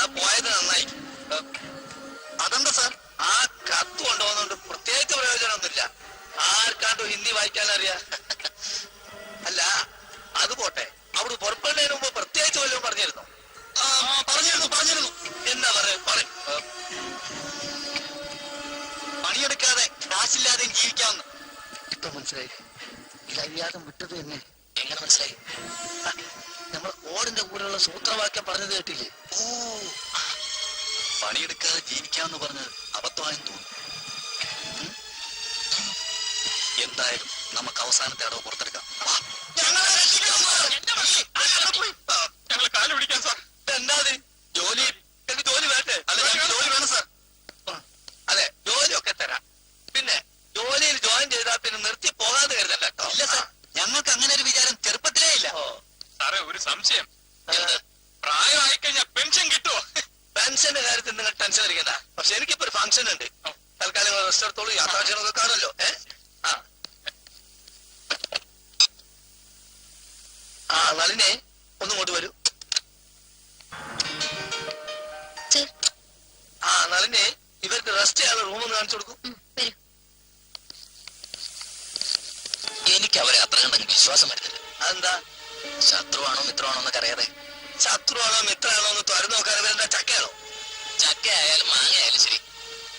Speaker 1: എന്നാ പോയത് നന്നായി. അതെന്താ സാർ? ആ കത്ത് കൊണ്ടുപോകുന്നോണ്ട് പ്രത്യേകിച്ച് പ്രയോജനമൊന്നുമില്ല. ആർക്കാണ്ടോ ഹിന്ദി വായിക്കാൻ അറിയാ. അല്ല അത് പോട്ടെ, അവിടെ പുറപ്പെടുന്നതിന് മുമ്പ് പ്രത്യേകിച്ച് വല്ലതും പറഞ്ഞിരുന്നു? പറഞ്ഞിരുന്നു. എന്താ പറയും? പണിയെടുക്കാതെ കാശില്ലാതെ ജീവിക്കാവുന്ന. ഇപ്പൊ മനസ്സിലായി. ഇതറിയാതെ വിട്ടത് തന്നെ. എങ്ങനെ മനസ്സിലായി? നമ്മൾ ഓടിന്റെ കൂടെയുള്ള സൂത്രവാക്യം പറഞ്ഞത് കേട്ടില്ലേ? ഓ, പണിയെടുക്കാതെ ജീവിക്കാമെന്ന് പറഞ്ഞത് അബദ്ധമായെന്ന് തോന്നുന്നു. എന്തായാലും നമുക്ക് അവസാനത്തെ അടവ് പുറത്തെടുക്കാം.
Speaker 3: ഞങ്ങൾ കാല് പിടിക്കാൻ സാർ.
Speaker 1: എന്താ ജോലി? എനിക്ക് ജോലി വേണ്ടേ? ജോലി വേണം സാർ. അതെ, ജോലിയൊക്കെ തരാം. പിന്നെ ജോലിയിൽ ജോയിൻ ചെയ്താൽ പിന്നെ നിർത്തി പോകാതെ കരുതല്ല കേട്ടോ. ഇല്ല സാർ, ഞങ്ങൾക്ക് അങ്ങനെ ഒരു വിചാരം ചെറുപ്പത്തിലേ ഇല്ല.
Speaker 3: സാറേ, ഒരു സംശയം. പ്രായമായി കഴിഞ്ഞാൽ പെൻഷൻ കിട്ടുമോ?
Speaker 1: പെൻഷന്റെ കാര്യത്തിൽ നിങ്ങൾ ടെൻഷൻ അടിക്കണ്ട. പക്ഷെ എനിക്കിപ്പോ ഒരു ഫംഗ്ഷൻ ഉണ്ട്. തൽക്കാലം റെസ്റ്റ് എടുത്തോളൂ. യാത്രാക്ഷണമൊക്കെ കാണുമല്ലോ. നളിനെ ഒന്നും കൊണ്ട് വരൂ. നളിനെ ഇവർക്ക് റെസ്റ്റ് ചെയ്യാനുള്ള റൂം ഒന്ന് കാണിച്ചു കൊടുക്കും. എനിക്ക് അവരെ അത്ര കണ്ടെങ്കിൽ വിശ്വാസം വരുന്നില്ല. അതെന്താ? ശത്രുവാണോ മിത്രമാണോ എന്നൊക്കെ അറിയാതെ. ശത്രുവാണോ മിത്രമാണോ എന്ന് തുറന്നു നോക്കാൻ ഇവരെന്താ ചക്കയാണോ? ചക്ക ആയാലും മാങ്ങ ആയാലും ശരി,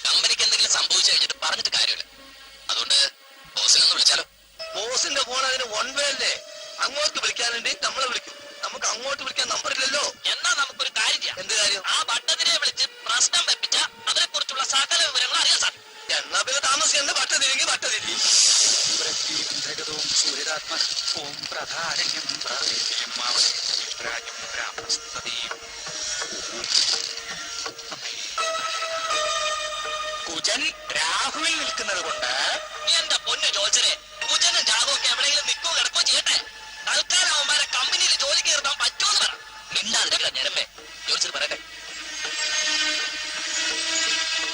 Speaker 1: കമ്പനിക്ക് എന്തെങ്കിലും സംഭവിച്ചു കഴിഞ്ഞിട്ട് പറഞ്ഞിട്ട് കാര്യമില്ല. അതുകൊണ്ട് ബോസിനൊന്ന് വിളിച്ചാലോ? ബോസിന്റെ ഫോൺ അതിന് വൺ വേ അല്ലേ? അങ്ങോട്ട് വിളിക്കാനുണ്ട്, നമ്മളെ വിളിക്കും. നമുക്ക് അങ്ങോട്ട് വിളിക്കാൻ നമ്പറില്ലല്ലോ. എന്നാ നമുക്കൊരു കാര്യം ചെയ്യാം. എന്ത് കാര്യം? ആ ഭട്ടതിരെ വിളിച്ച് പ്രശ്നം വെപ്പിച്ച അതിനെ കുറിച്ചുള്ള സകല വിവരങ്ങൾ അറിയാം സാർ. എന്നാ പിന്നെ താമസിക്കേണ്ട. ഭട്ടതിരിങ്ങി ഭട്ടതിരി.
Speaker 3: കുജൻ രാഹുവിൽ നിൽക്കുന്നത് കൊണ്ട്
Speaker 1: എന്റെ പൊന്നു ജോത്സനെ, കുജനും ജാതകമൊക്കെ എവിടെയെങ്കിലും നിൽക്കോ കിടക്കോ ചെയ്യട്ടെ. തൽക്കാലം അവന്മാരെ കമ്പനിയിൽ ജോലി കയറാൻ പറ്റുമെന്ന് പറ. മിണ്ടാതിരിക്കില്ല ഞരമ്പേ. ജോത്സന് പറയട്ടെ.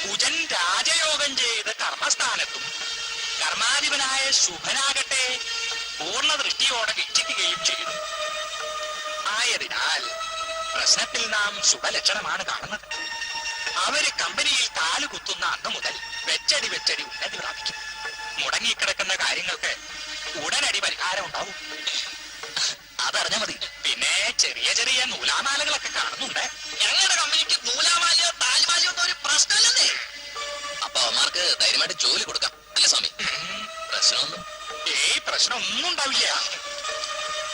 Speaker 3: കുജൻ രാജയോഗം ചെയ്ത് കർമ്മസ്ഥാനത്തും കർമാധിപനായ ശുഭനാകട്ടെ പൂർണ്ണ ദൃഷ്ടിയോടെ വീക്ഷിക്കുകയും ചെയ്തു. ആയതിനാൽ പ്രശ്നത്തിൽ നാം ശുഭലക്ഷണമാണ് കാണുന്നത്. അവര് കമ്പനിയിൽ കാലുകുത്തുന്ന അന്ന് മുതൽ വെച്ചടി ഉന്നതി പ്രാപിക്കും. മുടങ്ങിക്കിടക്കുന്ന കാര്യങ്ങൾക്ക് ഉടനടി പരിഹാരം ഉണ്ടാവും.
Speaker 1: അതറിഞ്ഞാ മതി.
Speaker 3: പിന്നെ ചെറിയ ചെറിയ നൂലാമാലകളൊക്കെ കാണുന്നുണ്ട്.
Speaker 1: ഞങ്ങളുടെ കമ്പനിക്ക് നൂലാമാലയോ താലിമാലയോ ഒന്നും ഒരു പ്രശ്നമല്ലേ? അപ്പൊ അവന്മാർക്ക് ധൈര്യമായിട്ട് ജോലി കൊടുക്കാം അല്ലേ സ്വാമി? പ്രശ്നമൊന്നും
Speaker 3: പ്രശ്നമൊന്നും ഉണ്ടാവില്ല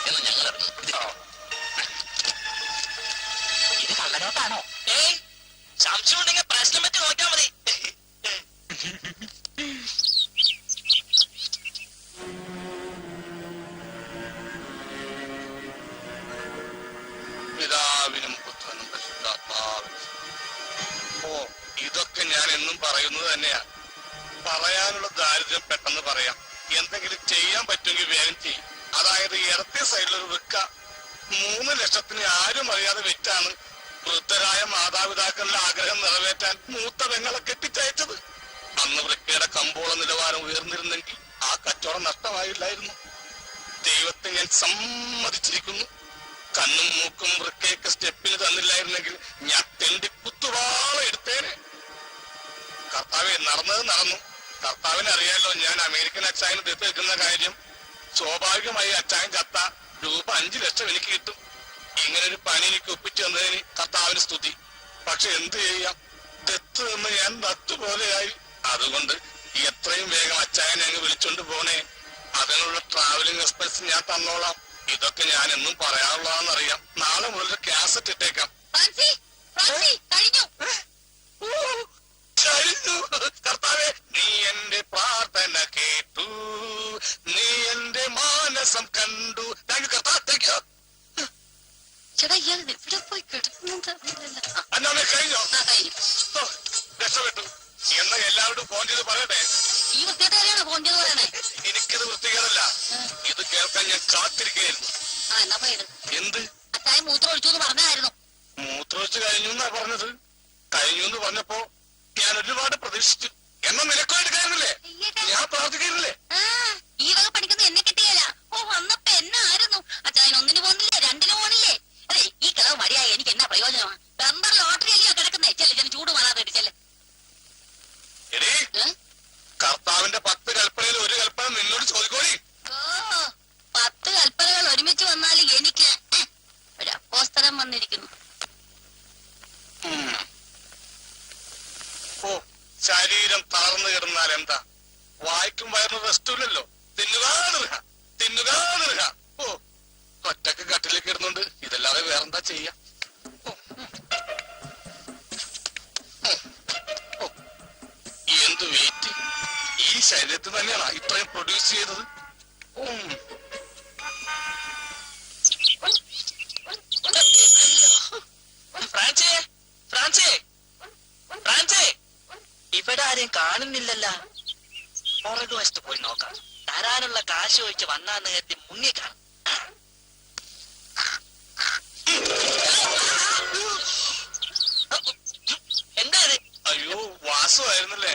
Speaker 1: എന്ന് ഞങ്ങൾ അറിഞ്ഞു.
Speaker 3: ഇത് കള്ളനോട്ടാണോ?
Speaker 1: സംശയം ഉണ്ടെങ്കിൽ പ്രശ്നം പറ്റി നോക്കിയാൽ മതി. പിതാവിനും പുത്രനും പരിശുദ്ധാത്മാവിനും. ഓ, ഇതൊക്കെ ഞാൻ എന്നും പറയുന്നത് തന്നെയാ. പറയാനുള്ള ദാരിദ്ര്യം പെട്ടെന്ന് പറയാം. എന്തെങ്കിലും ചെയ്യാൻ പറ്റുമെങ്കിൽ വേഗം ചെയ്യും. അതായത് ഇടത്തെ സൈഡിലൊരു വൃക്ക 3 ലക്ഷത്തിന് ആരും അറിയാതെ വെച്ചാണ് വൃദ്ധരായ മാതാപിതാക്കളുടെ ആഗ്രഹം നിറവേറ്റാൻ മൂത്ത പെങ്ങളെ കെട്ടിച്ചയച്ചത്. അന്ന് വൃക്കയുടെ കമ്പോള നിലവാരം ഉയർന്നിരുന്നെങ്കിൽ ആ കച്ചവടം നഷ്ടമായില്ലായിരുന്നു. ദൈവത്തെ ഞാൻ സമ്മതിച്ചിരിക്കുന്നു. കണ്ണും മൂക്കും വൃക്കയൊക്കെ സ്റ്റെപ്പിന് തന്നില്ലായിരുന്നെങ്കിൽ ഞാൻ തെണ്ടി കുത്തുവാള എടുത്തേനെ. കർത്താവെ, നടന്നത് നടന്നു. കർത്താവിന് അറിയാലോ ഞാൻ അമേരിക്കൻ അച്ചായന് ദത്ത് വെക്കുന്ന കാര്യം. സ്വാഭാവികമായി അച്ചായൻ ചത്ത രൂപ 5 ലക്ഷം എനിക്ക് കിട്ടും. ഇങ്ങനെ ഒരു പണി എനിക്ക് ഒപ്പിച്ചു തന്നതിന് കർത്താവിന് സ്തുതി. പക്ഷെ എന്ത് ചെയ്യാം, ദത്ത് നിന്ന് ഞാൻ നത്തുപോലെയായി. അതുകൊണ്ട് എത്രയും വേഗം അച്ചായനെ അങ്ങ് വിളിച്ചോണ്ട് പോണേ. അതിനുള്ള ട്രാവലിംഗ് എക്സ്പെൻസ് ഞാൻ തന്നോളാം. ഇതൊക്കെ ഞാൻ എന്നും പറയാറുള്ളതാണെന്നറിയാം. നാളെ മുതൽ കാസറ്റ് ഇട്ടേക്കാം. കഴിഞ്ഞു. കർത്താവേ, നീ എന്റെ പ്രാർത്ഥന കേട്ടു, നീ എന്റെ മാനസം കണ്ടു. താങ്ക് യു കർത്താവ്, താങ്ക് യു.
Speaker 4: ചേട്ടാ, ഇയാൾ എവിടെ പോയി കിടക്കുന്നുണ്ട്?
Speaker 1: അന്നമ്മേ, കഴിഞ്ഞോ? രക്ഷപ്പെട്ടു. എന്നാ എല്ലാവരോടും ഫോൺ ചെയ്ത് പറയട്ടെ.
Speaker 4: ഈ വൃത്തികേടാണ് ഫോൺ ചെയ്ത് പറയണേ.
Speaker 1: എനിക്കിത് വൃത്തികേടല്ല, ഇത് കേൾക്കാൻ ഞാൻ കാത്തിരിക്കുകയായിരുന്നു.
Speaker 4: എന്നാ പോയത്?
Speaker 1: എന്ത്?
Speaker 4: അച്ചായ മൂത്രം ഒഴിച്ചു എന്ന് പറഞ്ഞായിരുന്നു.
Speaker 1: മൂത്രമൊഴിച്ച് കഴിഞ്ഞു എന്നാ പറഞ്ഞത്. കഴിഞ്ഞു എന്ന് പറഞ്ഞപ്പോ ഞാൻ ഒരുപാട് പ്രതീക്ഷിച്ചു. എന്നാ നിനക്കും എടുക്കായിരുന്നില്ലേ? ഞാൻ പ്രാർത്ഥിക്കായിരുന്നില്ലേ?
Speaker 4: ഈ വക പണിക്കൊന്നും എന്നെ കിട്ടിയല്ല. ഓ, വന്നപ്പോ എന്നെ ആയിരുന്നു. അച്ചായൻ 1 പോകുന്നില്ലേ, 2 പോണില്ലേ? അതെ, ഈ കിളവ് മടിയായി എനിക്ക് എന്നാ പ്രയോജനമാണ്? ബമ്പർ ലോട്ടറി
Speaker 1: ശരീരം തളർന്നു കിടന്നാൽ എന്താ? വായിക്കും വയറിന് റെസ്റ്റില്ലല്ലോ. തിന്നുക തിന്നുക. ഓ, ഒറ്റക്ക് കട്ടിലേക്ക് ഇടുന്നുണ്ട്. ഇതല്ലാതെ വേറെന്താ ചെയ്യാ? എന്ത് വെയിറ്റ്! ഈ ശരീരത്തിൽ തന്നെയാണ് ഇത്രയും പ്രൊഡ്യൂസ് ചെയ്തത്.
Speaker 3: ഫ്രാൻസേ, ഫ്രാൻസേ, ഫ്രാൻസേ, ഇവിടെ ആരെയും കാണുന്നില്ലല്ല. പുറകുവശത്ത് പോയി നോക്കാം. തരാനുള്ള കാശ് ചോദിച്ച് വന്നാന്ന് കരുതി മുങ്ങിക്കാണും. എന്താ ഇത്?
Speaker 1: അയ്യോ, വാസുവായിരുന്നല്ലേ?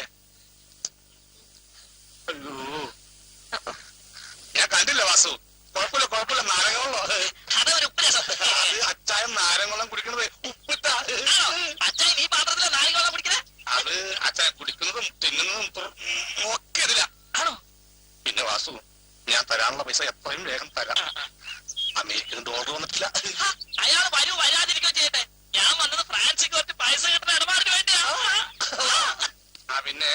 Speaker 1: അയ്യോ, ഞാൻ കണ്ടില്ല വാസു. കുഴപ്പമില്ല, നാരങ്ങളുള്ളോ?
Speaker 3: അതൊരു ഉപ്പുരസം.
Speaker 1: അത് അച്ചായം നാരങ്ങളും കുടിക്കണത് ഉപ്പിട്ടാ.
Speaker 3: അച്ഛൻ ഈ പാത്രത്തിലെ നാളികോളം കുടിക്കണേ?
Speaker 1: അത് അച്ചായം കുടിക്കുന്നതും തിന്നുന്നതും ഒക്കെ ഇതില്ല.
Speaker 3: ആണോ?
Speaker 1: പിന്നെ വാസു, ഞാൻ തരാനുള്ള പൈസ എത്രയും വേഗം തരാം. അമേരിക്കൻ ഡോളർ വന്നിട്ടില്ല.
Speaker 3: അയാൾ വരൂ, വരാതിരിക്കോ ചെയ്യട്ടെ. ഞാൻ വന്നത് ഫ്രാൻസിക്ക് കുറച്ച് പൈസ കിട്ടുന്ന ഇടപാടിന് വേണ്ടിയാ.
Speaker 1: പിന്നെ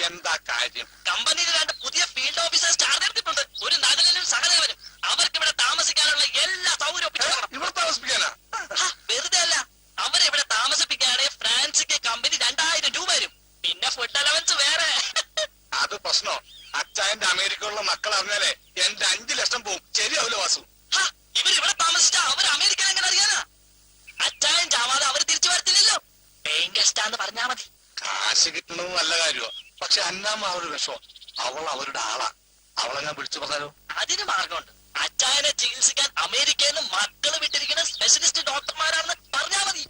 Speaker 1: എന്താ കാര്യം?
Speaker 3: കമ്പനിയിൽ 2 പുതിയ ഫീൽഡ് ഓഫീസേഴ്സ് ചാർജ് എടുത്തിട്ടുണ്ട്. ഒരു നഗരനും സഹദേവനും. അവർക്ക് ഇവിടെ താമസിക്കാനുള്ള എല്ലാ സൗകര്യവും
Speaker 1: ഇവിടെ താമസിപ്പിക്കാനാ?
Speaker 3: വെറുതെ അല്ല, അവരെ ഇവിടെ താമസിപ്പിക്കുകയാണെങ്കിൽ ഫ്രാൻസിക്ക് കമ്പനി 2000 രൂപ വരും. പിന്നെ ഫുഡ് അലവൻസ് വേറെ.
Speaker 1: അത് പ്രശ്നോ? അച്ചായന്റെ അമേരിക്കയിലുള്ള മക്കൾ അറിഞ്ഞാലേ എന്റെ 5 ലക്ഷം പോവും. ശരിയാവില്ല വാസു?
Speaker 3: ഇവരിവിടെ താമസിച്ചാ അവർ അമേരിക്ക എങ്ങനെ അറിയാനാ? അച്ചായൻ ചാവാതെ അവർ തിരിച്ചു വരത്തില്ലല്ലോ. പേയിങ് ഗസ്റ്റാന്ന് പറഞ്ഞാ മതി.
Speaker 1: കാശ് കിട്ടുന്നത് നല്ല കാര്യമാ. പക്ഷെ അന്നാമ്മ ഒരു വിഷമം. അവൾ അവരുടെ ആളാ. അവളെ ഞാൻ വിളിച്ചു പറഞ്ഞാലോ?
Speaker 3: അതിന് മാർഗമുണ്ട്. അച്ചായനെ ചികിത്സിക്കാൻ അമേരിക്കയിൽ നിന്ന് മക്കള് വിട്ടിരിക്കുന്ന സ്പെഷ്യലിസ്റ്റ് ഡോക്ടർമാരാണെന്ന് പറഞ്ഞാ മതി.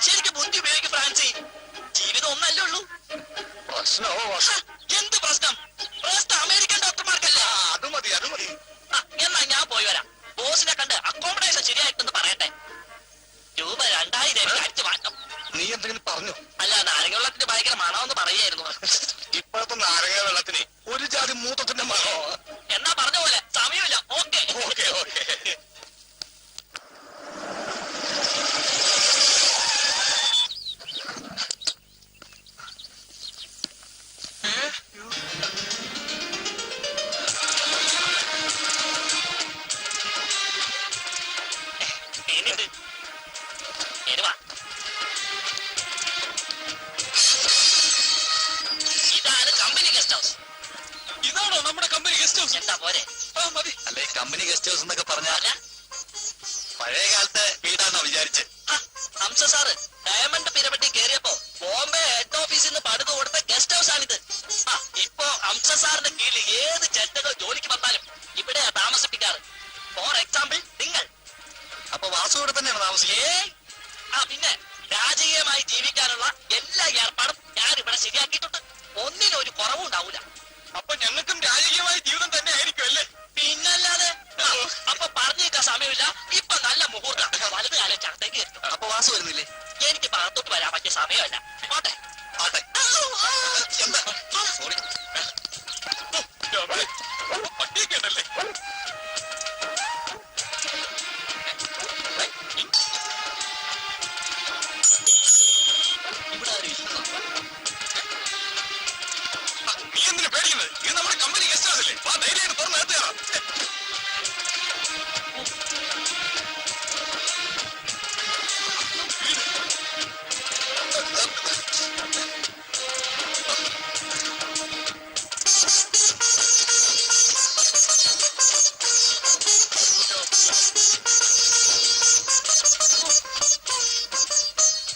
Speaker 3: ശരിക്കും ബുദ്ധി ഉപയോഗിക്കും ഫ്രാൻസി. ജീവിതം ഒന്നല്ലേ ഉള്ളൂ.
Speaker 1: പ്രശ്നോ?
Speaker 3: എന്ത് പ്രശ്നം? പ്രശ്നം അമേരിക്കൻ ഡോക്ടർമാർക്കല്ല.
Speaker 1: അത് മതി.
Speaker 3: എന്നാ ഞാൻ പോയി വരാം. ബോസിനെ കണ്ട് അക്കോമഡേഷൻ ശരിയായിട്ടെന്ന് പറയട്ടെ. രൂപ 2000 അടിച്ചു മാറ്റം.
Speaker 1: നീ എന്തെങ്കിലും പറഞ്ഞു?
Speaker 3: അല്ല, നാരങ്ങ വെള്ളത്തിന് ഭയങ്കര മണമെന്ന് പറയായിരുന്നു.
Speaker 1: ഇപ്പോഴത്തെ നാരങ്ങ വെള്ളത്തിന് ഒരു ജാതി മൂത്തത്തിന്റെ മണോ?
Speaker 3: എന്നാ പറഞ്ഞ പോലെ സമയമില്ല. ഓക്കെ. ഇതാണ് കമ്പനി ഗസ്റ്റ് ഹൗസ്.
Speaker 1: ഇതാണോ നമ്മുടെ കമ്പനി ഗസ്റ്റ് ഹൗസ്?
Speaker 3: എന്താ പോരെ?
Speaker 1: മതി. അല്ല, ഈ കമ്പനി ഗസ്റ്റ് ഹൗസ് എന്നൊക്കെ പറഞ്ഞാൽ പഴയ കാലത്തെ വീടാണോ വിചാരിച്ച്?
Speaker 3: ഹംസ സാറ് ഡയമണ്ട് പിരമിഡിൽ കയറിയപ്പോ ബോംബെ ഹെഡ് ഓഫീസിൽ നിന്ന് പണിത് കൊടുത്ത ഗസ്റ്റ് ഹൗസ് ആണിത്. ഇപ്പോ ഹംസ സാറിന്റെ കീഴിൽ ഏത് ചെറ്റകൾ ജോലിക്ക് വന്നാലും ഇവിടെയാ താമസിപ്പിക്കാറ്. ഫോർ എക്സാമ്പിൾ നിങ്ങൾ.
Speaker 1: അപ്പൊ വാസു ഇവിടെ തന്നെയാണ് താമസിക്കുന്നത്?
Speaker 3: പിന്നെ രാജകീയമായി ജീവിക്കാനുള്ള എല്ലാ ഏർപ്പാടും ഞാൻ ഇവിടെ ശരിയാക്കിയിട്ടുണ്ട്. ഒന്നിനും ഒരു കുറവും ഉണ്ടാവൂല.
Speaker 1: അപ്പൊ ഞങ്ങൾക്കും രാജകീയമായ ജീവിതം തന്നെ ആയിരിക്കും അല്ലേ?
Speaker 3: പിന്നല്ലാതെ. അപ്പൊ പറഞ്ഞേക്കാൻ സമയമില്ല. ഇപ്പൊ നല്ല മുഹൂർത്തം. വലത് കാലം ചടത്തേക്ക് എത്തും.
Speaker 1: അപ്പൊ വാസു വരുന്നില്ലേ?
Speaker 3: എനിക്ക് ഭാഗത്തോട്ട് വരാൻ പറ്റിയ സമയമല്ല. പോട്ടെ.
Speaker 1: എന്താ? സോറി. പട്ടിയൊക്കെയുണ്ടല്ലേ?
Speaker 3: ഇവിടെ ആരും ഇല്ലെന്നോ?
Speaker 1: നീ എന്തിനു പേടിക്കുന്നത്? ഇത് നമ്മുടെ കമ്പനി ഗസ്റ്റ് ഹൗസ് അല്ലേ? ആ ധൈര്യമായിട്ട് തുറന്ന് നിർത്തുകയാണ്.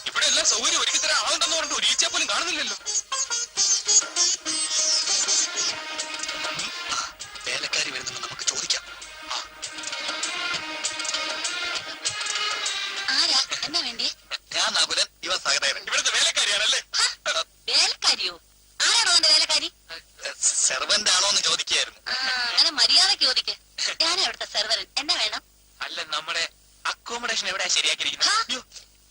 Speaker 1: ഇവിടെ എല്ലാം സൗകര്യം ഒരുക്കി തരാൻ ആളുണ്ടെന്ന് പറഞ്ഞിട്ട് ഒരു ഈച്ച പോലും കാണുന്നില്ലല്ലോ. വേലക്കാരി വരുന്നുണ്ട്, നമുക്ക് ചോദിക്കാം.
Speaker 4: ആരാ? എന്നാ വേണ്ടേ?
Speaker 1: ഞാൻ നകുലൻ, ഇവൻ സഹദേവൻ. ഇവിടുത്തെ വേലക്കാരിയാണല്ലേ?
Speaker 4: വേലക്കാരിയോ? ആരാണോ എന്റെ വേലക്കാരി?
Speaker 1: സെർവന്റ് ആണോ എന്ന് ചോദിക്കുകയായിരുന്നു.
Speaker 4: അങ്ങനെ മര്യാദക്ക് ചോദിക്ക്. ഞാനാ ഇവിടുത്തെ സെർവറൻ. എന്നാ വേണം?
Speaker 3: അല്ല, നമ്മുടെ അക്കോമഡേഷൻ എവിടെയാ ശരിയാക്കിയിരിക്കുന്നത്?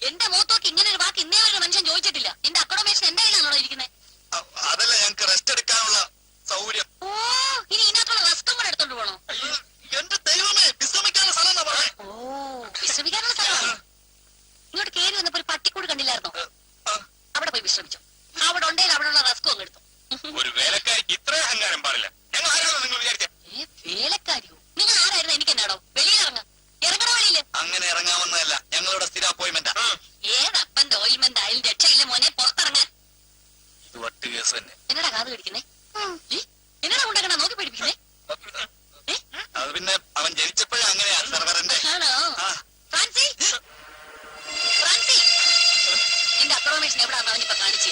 Speaker 4: എന്റെ മൂത്തോക്ക് ഇങ്ങനെ ഒരു വാക്ക് ഇന്നേ ഒരു മനുഷ്യൻ ചോദിച്ചിട്ടില്ല. നിന്റെ അക്കോമഡേഷൻ എന്റെ കയ്യിലാണോ ഇരിക്കുന്നത്?
Speaker 1: അതല്ല, ഞങ്ങൾക്ക് റെസ്റ്റ് എടുക്കാനുള്ള സൗകര്യം.
Speaker 4: ഓ, ഇനി ഇതിനകത്തുള്ള റെസ്റ്റും കൂടെ എടുത്തോണ്ട് പോണോ?
Speaker 1: എന്റെ ദൈവമേ, വിശ്രമിക്കാനുള്ള സ്ഥലം എന്നാ പറഞ്ഞേ.
Speaker 4: ഓ, വിശ്രമിക്കാനുള്ള സ്ഥലമാണ്. ഇങ്ങോട്ട് കേറി വന്നപ്പോ ഒരു പട്ടിക്കൂട് കണ്ടില്ലായിരുന്നോ? അവിടെ അവിടെ പോയി വിശ്രമിച്ചു. അവിടെ ഉണ്ടെങ്കിൽ അവിടെ ഉള്ള റസ്കും അങ്ങ് എടുത്തു.
Speaker 3: ഒരു വേലക്കാരിക്ക് ഇത്രയും അഹങ്കാരം പാടില്ല. ഞങ്ങൾ ആരാണോ നിങ്ങൾ വിചാരിച്ച?
Speaker 4: വേലക്കാരിയോ? നിങ്ങൾ ആരായിരുന്നു? എനിക്ക് എന്നാടോ? വെളിയിലിറങ്ങ, ഇറങ്ങണ വെളിയില്.
Speaker 1: അങ്ങനെ ഇറങ്ങാവുന്നതല്ല, ഞങ്ങളുടെ സ്ഥിര അപ്പോയിന്റ്മെന്റാ.
Speaker 4: ഏതപ്പന്റെ ഓയിൽമെന്റ് ആയാലും രക്ഷയില്ല മോനെ, പുറത്തിറങ്ങാൻ.
Speaker 1: ഇത് വട്ട് കേസ് തന്നെ.
Speaker 4: എന്നടാ കാത് കടിക്കുന്നേ? എന്നടാ കൊണ്ടേക്കണ നോക്കി പിടിപ്പിക്കുന്നേ?
Speaker 1: അത് പിന്നെ അവൻ ജനിച്ചപ്പോഴേ അങ്ങനെയാ സർവറിന്റെ.
Speaker 4: ആണോ? ഫ്രാൻസി, ഫ്രാൻസി, നിന്റെ അക്രോമേഷൻ എവിടാന്ന് അവനിപ്പോ കാണിച്ചു.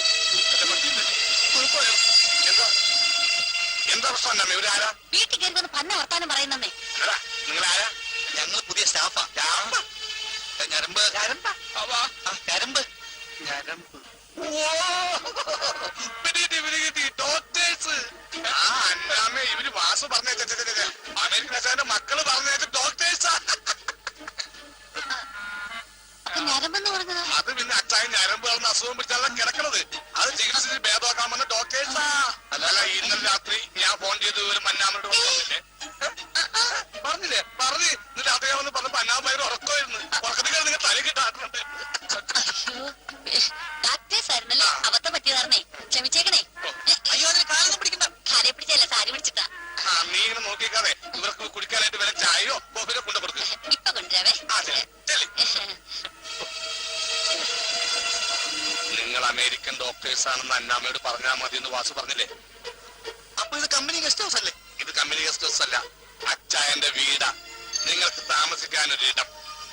Speaker 3: എന്താ പ്രശ്നം? ഇവരാരാ?
Speaker 4: വീട്ടിൽ കയറി വന്ന് പന്ന വർത്താനം പറയുന്നേ.
Speaker 3: നിങ്ങൾ ആരാ?
Speaker 1: ഞങ്ങൾ പുതിയ സ്റ്റാഫാ. ഞരമ്പ് ഞരമ്പ് ഞരമ്പ് ഞരമ്പ്.
Speaker 3: ഡോക്ടേഴ്സ്. ഇവര് വാസു പറഞ്ഞ അമേരിക്കൻ മക്കള് പറഞ്ഞ ഡോക്ടേഴ്സാ.
Speaker 4: അപ്പൊ ഞരമ്പെന്ന് പറഞ്ഞതാ?
Speaker 3: അത് പിന്നെ അച്ചായൻ ഞരമ്പ് പറഞ്ഞ അസുഖം പിടിച്ചാലും കിടക്കണത്. അത് ചികിത്സിച്ച് ഭേദമാക്കാൻ വന്ന ഡോക്ടേഴ്സാ. അല്ലല്ല, ഇന്നലെ രാത്രി ഞാൻ ഫോൺ ചെയ്ത് ഒരു മന്നാമനോട് പറഞ്ഞില്ലേ? പറഞ്ഞ് ഇന്ന് രാത്രി ഞാൻ വന്ന് പറഞ്ഞപ്പോ അന്നാമയുടെ ഉറക്കമായിരുന്നു. ഉറക്കത്തിൽ നിങ്ങൾ തല കിട്ടാറുണ്ട്.
Speaker 4: ഡാക്ടേഴ്സ് ആയിരുന്നല്ലേ? അബദ്ധം പറ്റിയതാർന്നേ, ക്ഷമിച്ചേക്കണേ.
Speaker 1: അയ്യോ, അതിന് കാലൊന്നും പിടിക്കണ്ട.
Speaker 4: കാലെ പിടിച്ചല്ല, സാരി പിടിച്ചിട്ടാ.
Speaker 3: നീ ഇങ്ങനെ നോക്കിക്കാതെ ഇവർക്ക് കുടിക്കാനായിട്ട് വല്ല ചായയോ കോഫിയോ കൊണ്ടു കൊടുക്കും.
Speaker 4: ഇപ്പൊ കൊണ്ടുവരാവേ.
Speaker 3: നിങ്ങൾ അമേരിക്കൻ ഡോക്ടേഴ്സ് ആണെന്ന് അന്നാമയോട് പറഞ്ഞാൽ മതി എന്ന് വാസു പറഞ്ഞില്ലേ?
Speaker 1: അപ്പൊ ഇത് കമ്പനി ഗസ്റ്റ് ഹൗസ് അല്ലേ?
Speaker 3: ഇത് കമ്പനി ഗസ്റ്റ് ഹൗസ് അല്ല, അച്ചായന്റെ വീടാ. നിങ്ങൾക്ക് താമസിക്കാനൊരു ഇടം.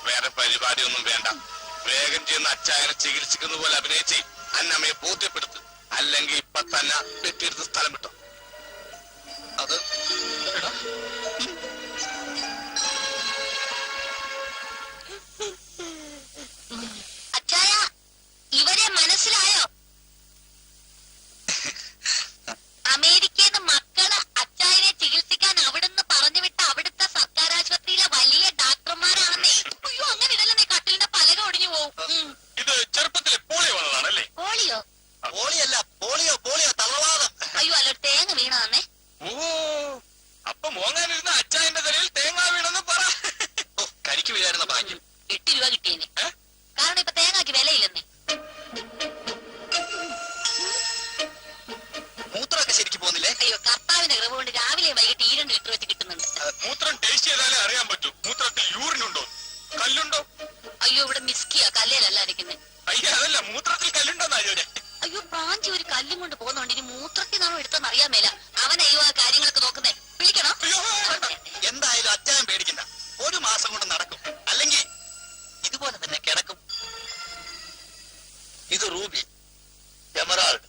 Speaker 3: വേറെ പരിപാടിയൊന്നും വേണ്ട. വേഗം ചെയ്യുന്ന അച്ചായനെ ചികിത്സിക്കുന്ന പോലെ അഭിനയിച്ച് അന്നമ്മയെ ബോധ്യപ്പെടുത്തു. അല്ലെങ്കിൽ ഇപ്പൊ തന്നെ പെട്ടിയെടുത്ത് സ്ഥലം വിട്ടോ.
Speaker 1: അത്
Speaker 4: അച്ചായ, ഇവരെ മനസ്സിലായോ? അമേരിക്കയിൽ മക്കള് അച്ചായനെ ചികിത്സിക്കാൻ അവിടുന്ന് പറഞ്ഞു വിട്ട അവിടുത്തെ സർക്കാർ ആശുപത്രിയിലെ വലിയ ഡാക്ടർമാരാണെന്നേ. അയ്യോ, അങ്ങനെ ഇടല്ലേ, കട്ടിലിന്റെ പലക ഒടിഞ്ഞു പോവും.
Speaker 3: ഇത് ചെറുപ്പത്തിലെ പോളിയോ വന്നതാണല്ലേ?
Speaker 4: പോളിയോ?
Speaker 1: പോളിയല്ല, പോളിയോ പോളിയോ തളവാദം.
Speaker 4: അയ്യോ, അല്ല, തേങ്ങ വീണതാന്നേ.
Speaker 3: ഓ, അപ്പൊ മോങ്ങാനിരുന്ന അച്ചായന്റെ തലയിൽ തേങ്ങ വീണെന്ന് പറ.
Speaker 1: കരിക്ക് വീഴായിരുന്ന ഭാഗ്യം.
Speaker 4: 8 രൂപ കിട്ടിയേനെ. കാരണം ഇപ്പൊ തേങ്ങാക്ക് വിലയില്ലെന്നേ.
Speaker 1: മൂത്രമൊക്കെ ശരിക്കും പോകുന്നില്ലേ?
Speaker 4: അയ്യോ, കർത്താവിന്റെ കൃപ കൊണ്ട് രാവിലെ വൈകിട്ട് 2 ലിറ്റർ വെച്ച് കിട്ടുന്നുണ്ട്.
Speaker 3: മൂത്രം ടേസ്റ്റ് ചെയ്താലേ അറിയാൻ പറ്റൂ മൂത്രത്തിൽ യൂറിനുണ്ടോ കല്ലുണ്ടോ.
Speaker 4: അയ്യോ, ഇവിടെ മിസ്കിയാ, കല്ലേലല്ല അരിക്കുന്നേ.
Speaker 3: അയ്യ, അതല്ല, മൂത്രത്തിൽ കല്ലുണ്ടോന്നാ ചോദിച്ചേ.
Speaker 4: അയ്യോ, പ്രാഞ്ചി ഒരു കല്ലും കൊണ്ട് പോകുന്നുണ്ട്. ഇനി മൂത്രത്തിനാണോ എടുത്തെന്ന് അറിയാൻ മേല. അവനയ്യോ ആ കാര്യങ്ങളൊക്കെ നോക്കുന്നേ. വിളിക്കണോ?
Speaker 1: എന്തായാലും അച്ചായൻ പേടിക്കണ്ട, 1 മാസം കൊണ്ട് നടക്കും. അല്ലെങ്കിൽ ഇതുപോലെ തന്നെ കിടക്കും. ഇത് റൂബി, എമറാൾഡ്,